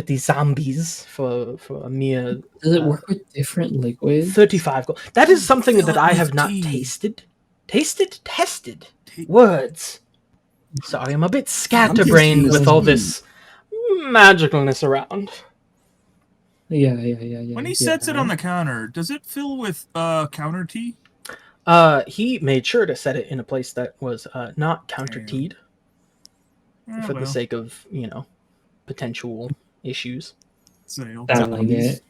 these zombies for a mere Does it work with different liquids? 35 gold. That is something Fill that it I with have not tea. tasted. Tested. Tea. Words. Sorry, I'm a bit scatterbrained tasting with all this. this magicalness around. Yeah. When he sets it on the counter, does it fill with counter tea? He made sure to set it in a place that was not counter-teed for the sake of, potential issues. Sale. Selling it.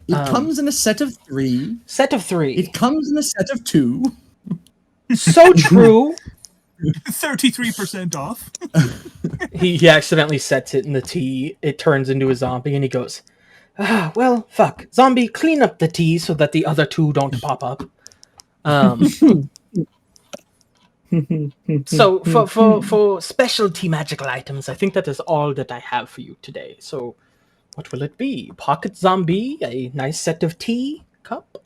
It comes in a set of 3. Set of 3. It comes in a set of 2. So true. 33% off. He accidentally sets it in the tea. It turns into a zombie, and he goes, well, fuck. Zombie, clean up the tea so that the other 2 don't pop up. So for specialty magical items, I think that is all that I have for you today. So what will it be? Pocket zombie, a nice set of tea cup,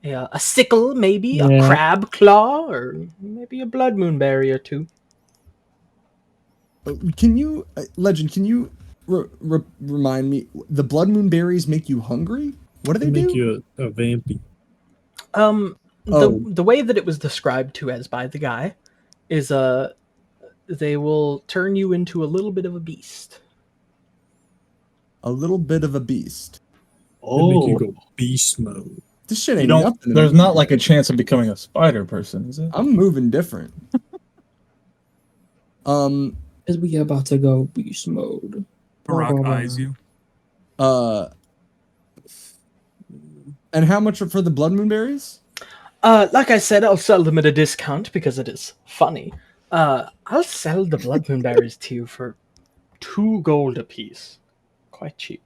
a sickle, maybe a Yeah. crab claw, or maybe a blood moon berry or 2. Can you, Legend, can you remind me, the blood moon berries make you hungry? What do they Make do? you a vampy. The way that it was described to as by the guy is they will turn you into a little bit of a beast. A little bit of a beast. They make you go beast mode. This shit You ain't don't. nothing. to There's me. not like a chance of becoming a spider person, is it? I'm moving different. As we about to go beast mode. Karrak eyes you. And how much are for the blood moon berries? Like I said, I'll sell them at a discount because it is funny. I'll sell the blood moon berries to you for 2 gold apiece. Quite cheap.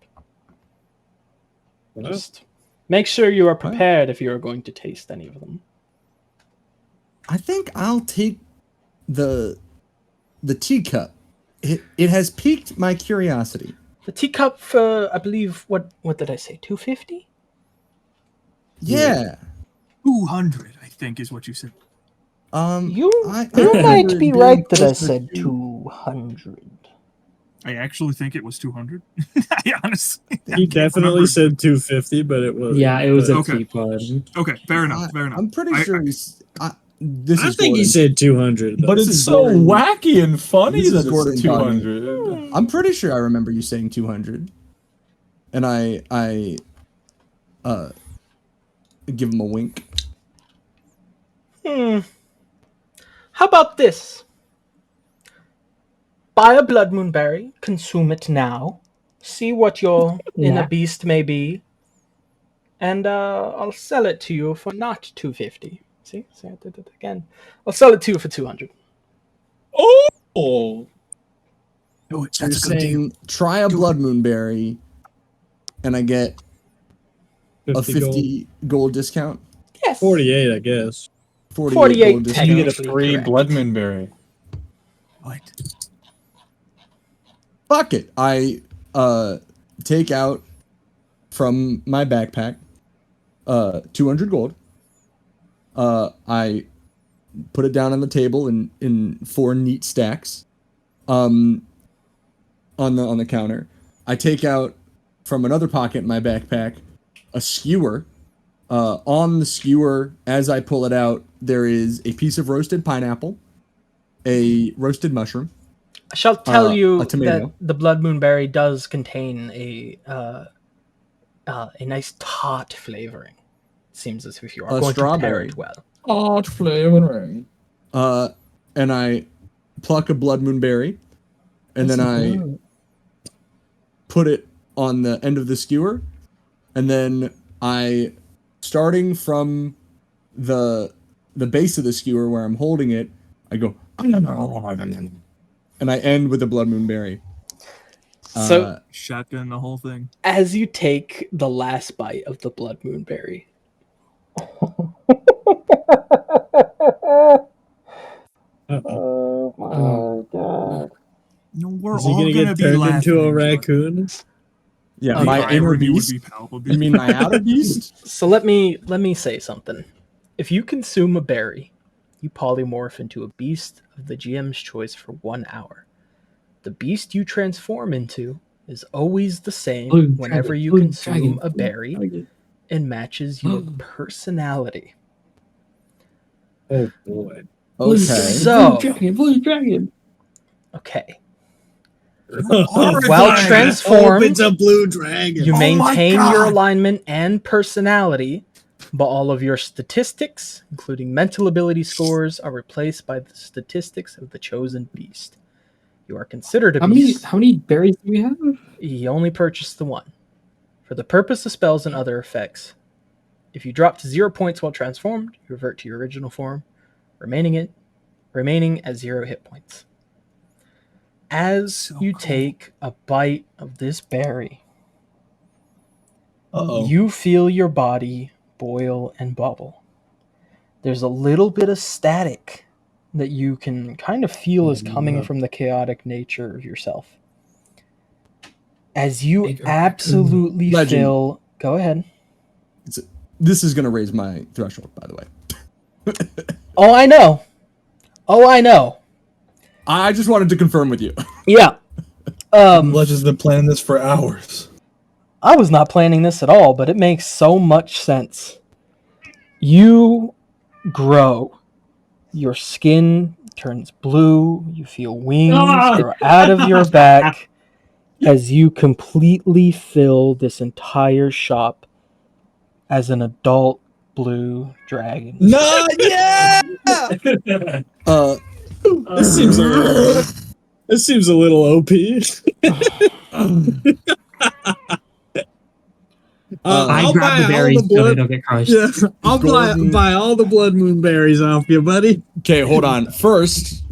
Just make sure you are prepared if you are going to taste any of them. I think I'll take the teacup. It has piqued my curiosity. The teacup for, I believe, what did I say? 250? Yeah. 200, I think, is what you said. You I might be remember right that I close to said 2. 200. I actually think it was 200. I honestly. He definitely said 250, but it was. Yeah, it was a Okay. teapot. Okay, fair enough. I'm pretty sure this I is think he Gourd'n. said 200. But This it's is so Gourd'n. wacky and funny This is that Gourd'n it's talking. 200. I'm pretty sure I remember you saying 200. And I give him a wink. How about this? Buy a blood moon berry, consume it now, see what your inner Yeah. beast may be, and I'll sell it to you for not 250. See, I did it again. I'll sell it to you for 200. Oh! You're saying try a blood moon berry, and I get a 50 gold discount. Yes. 48, I guess. 48 gold discount. And you get a Technically free correct. blood moon berry. What? Fuck it. I take out from my backpack 200 gold. I put it down on the table in 4 neat stacks. On the counter. I take out from another pocket in my backpack a skewer. On the skewer, as I pull it out, there is a piece of roasted pineapple, a roasted mushroom. I shall tell you a tomato. that the blood moon berry does contain a nice tart flavoring. Seems as if you are A going to pair strawberry. it well. Odd flavoring. And I pluck a blood moon berry, and then I put it on the end of the skewer, and then I, starting from the base of the skewer where I'm holding it, I go, and I end with a blood moon berry. So Shotgun the whole thing. as you take the last bite of the blood moon berry, oh my god! We're Is he all gonna gonna get be turned laughing. into a and joking. raccoon? Yeah, Okay. my inner irony would beast. be palpable. You mean my outer beast? So let me say something. If you consume a berry, you polymorph into a beast of the GM's choice for 1 hour. The beast you transform into is always the same Blue whenever dragon, you blue consume dragon, a blue berry dragon. and matches your personality. Oh boy. Blue Okay. dragon, So- blue dragon, blue dragon. Okay. Horrifying. While Oh, transformed, it's a blue dragon. you Oh my maintain your God. alignment and personality, but all of your statistics, including mental ability scores, are replaced by the statistics of the chosen beast. You are considered a beast. How many berries do we have? You only purchase the one. For the purpose of spells and other effects, if you drop to 0 points while transformed, you revert to your original form, remaining at 0 hit points. As So you cool. take a bite of this berry, Uh-oh. you feel your body boil and bubble. There's a little bit of static that you can kind of feel is coming from the chaotic nature of yourself. As you Bigger absolutely Legend. feel... Go ahead. This is gonna raise my threshold, by the way. Oh, I know. I just wanted to confirm with you. Yeah. Legends been planning this for hours. I was not planning this at all, but it makes so much sense. You grow. Your skin turns blue. You feel wings grow out of your back as you completely fill this entire shop as an adult blue dragon. No, yeah. This seems a little OP. I I'll grab buy the all berries the so they blood. don't get crushed. Yeah, I'll Gourd'n- buy all the blood moon berries off you, buddy. Okay, hold on. First,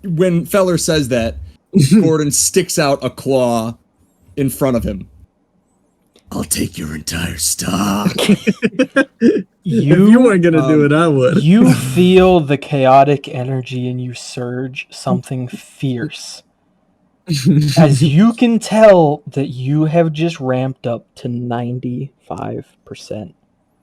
when Feller says that, Gourd'n sticks out a claw in front of him. I'll take your entire stock. If you weren't gonna do it, I would. You feel the chaotic energy in you surge something fierce. As you can tell that you have just ramped up to 95%.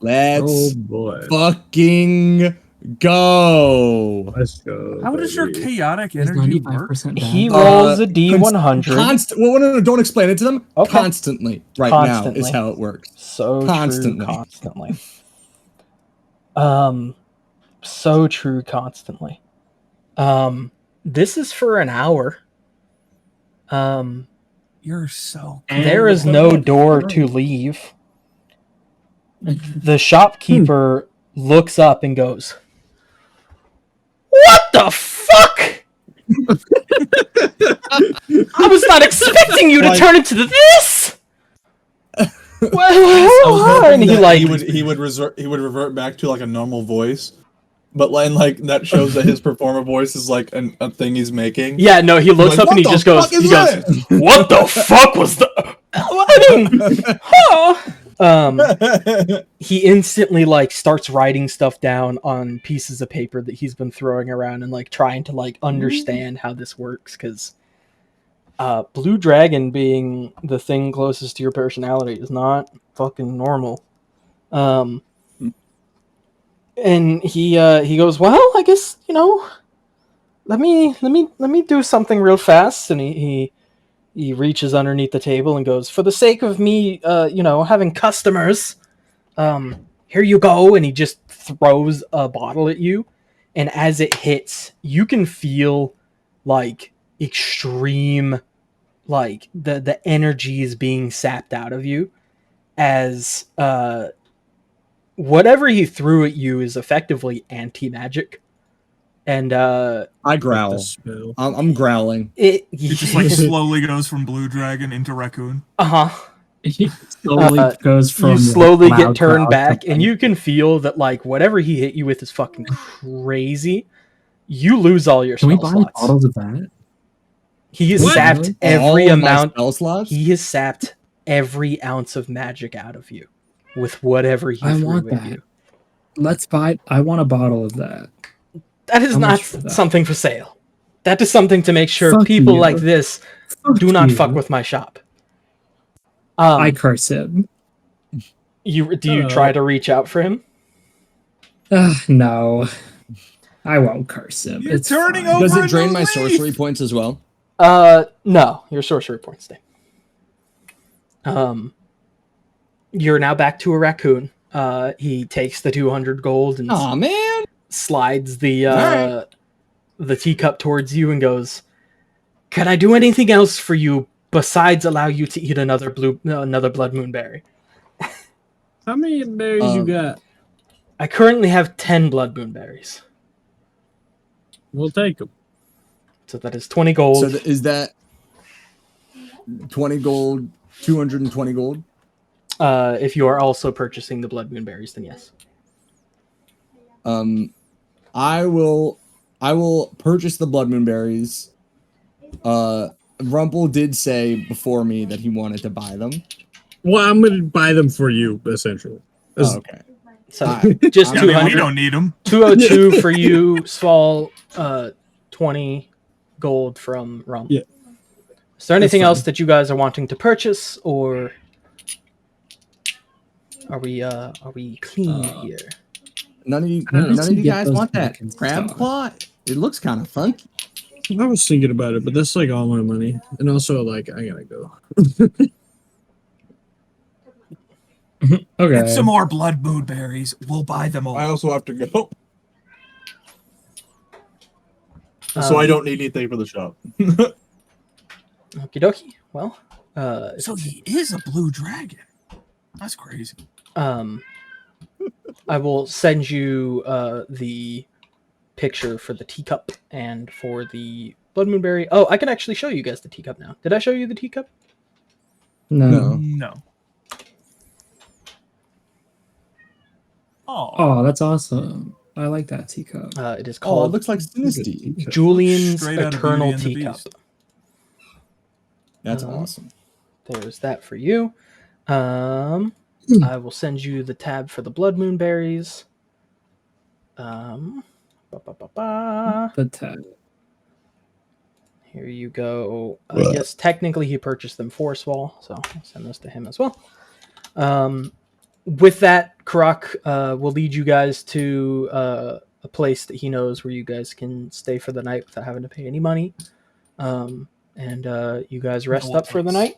Let's boy, fucking go. let's go. How does your baby. chaotic Is energy work? 95% He bad? rolls a D100. Well, no, don't explain it to them. Okay. Constantly, right Constantly. now is how it works. So Constantly. true, constantly. So true, constantly. This is for an hour. You're so. There is no door to leave. The shopkeeper looks up and goes, "What the fuck? I was not expecting you to turn into this." Well, and he would revert back to like a normal voice, but like that shows that his performer voice is like a thing he's making. Yeah, no, he looks up and he just goes, "What the fuck was the?" He instantly like starts writing stuff down on pieces of paper that he's been throwing around and like trying to like understand how this works, because Blue Dragon being the thing closest to your personality is not fucking normal. And he goes, "Well, I guess, let me do something real fast." And he reaches underneath the table and goes, "For the sake of me, having customers, here you go." And he just throws a bottle at you, and as it hits, you can feel like extreme, like the energy is being sapped out of you, as whatever he threw at you is effectively anti-magic. And I growl. I'm growling. It just like slowly goes from Blue Dragon into Raccoon. He slowly goes from you slowly loud get turned crowd back, to, and you can feel that like whatever he hit you with is fucking crazy. You lose all your Can we spell buy slots. bottles of that? He has What? sapped All every of my amount. spell slots? He has sapped every ounce of magic out of you with whatever he I threw want at that. you. Let's buy. I want a bottle of that. That is How not much for that? something for sale. That is something to make sure Fuck people you. like this Fuck do not you. fuck with my shop. I curse him. Do you try to reach out for him? No, I won't curse him. You're It's turning fine. over. Does it drain the my leaf. sorcery points as well? No, your sorcery points stay. You're now back to a raccoon. He takes the 200 gold and Aw, man. slides the Alright. the teacup towards you and goes, "Can I do anything else for you besides allow you to eat another blood moon berry?" How many berries you got? I currently have 10 blood moon berries. We'll take them. So that is 20 gold. So is that 20 gold, 220 gold? If you are also purchasing the blood moon berries, then yes. I will purchase the blood moon berries. Rumple did say before me that he wanted to buy them. Well, I'm gonna buy them for you, essentially. Oh, okay. So Alright. just I mean, 200. we don't need them. 202 for you, Swall. 20 gold from Rump. Yeah. Is there anything fine. else that you guys are wanting to purchase, or are we clean here? None of you How did you get guys those want that pumpkins crab stuff? claw? It looks kind of funky. I was thinking about it, but that's like all my money, and also like I gotta go. Okay. Get some more blood moon berries. We'll buy them all. I also have to go, so I don't need anything for the shop. Okie dokie. Well, So he is a blue dragon. That's crazy. I will send you the picture for the teacup and for the blood moonberry. Oh, I can actually show you guys the teacup now. Did I show you the teacup? No. No. Oh, that's awesome. I like that teacup. It is Oh, it called looks like Sinisty. Julian's Straight out of Eternal Beauty and the Teacup. Beast. That's awesome. There's that for you. I will send you the tab for the Blood Moon berries. The tab. Here you go. I guess technically he purchased them for Swall, so I'll send those to him as well. With that, Karrak will lead you guys to a place that he knows where you guys can stay for the night without having to pay any money. And you guys rest up for the night.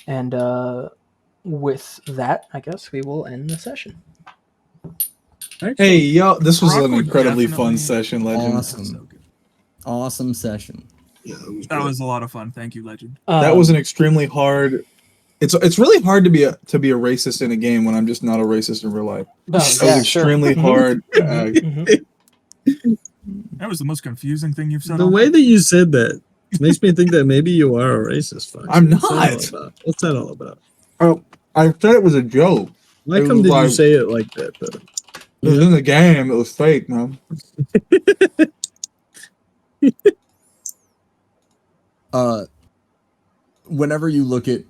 And with that, I guess we will end the session. Hey, yo, this was Karrak an would incredibly definitely- fun session, Legend. Awesome. Awesome session. That was a lot of fun. Thank you, Legend. That was an extremely hard. It's really hard to be a racist in a game when I'm just not a racist in real life. That was extremely hard. Mhm. That was the most confusing thing you've said. The all way night. that you said that makes me think that maybe you are a racist. Fox. I'm What's that all not. about? What's that all about? Oh, I said it was a joke. Why It come was did you like- say it like that, though? It was in the game. It was fake, man. Whenever you look at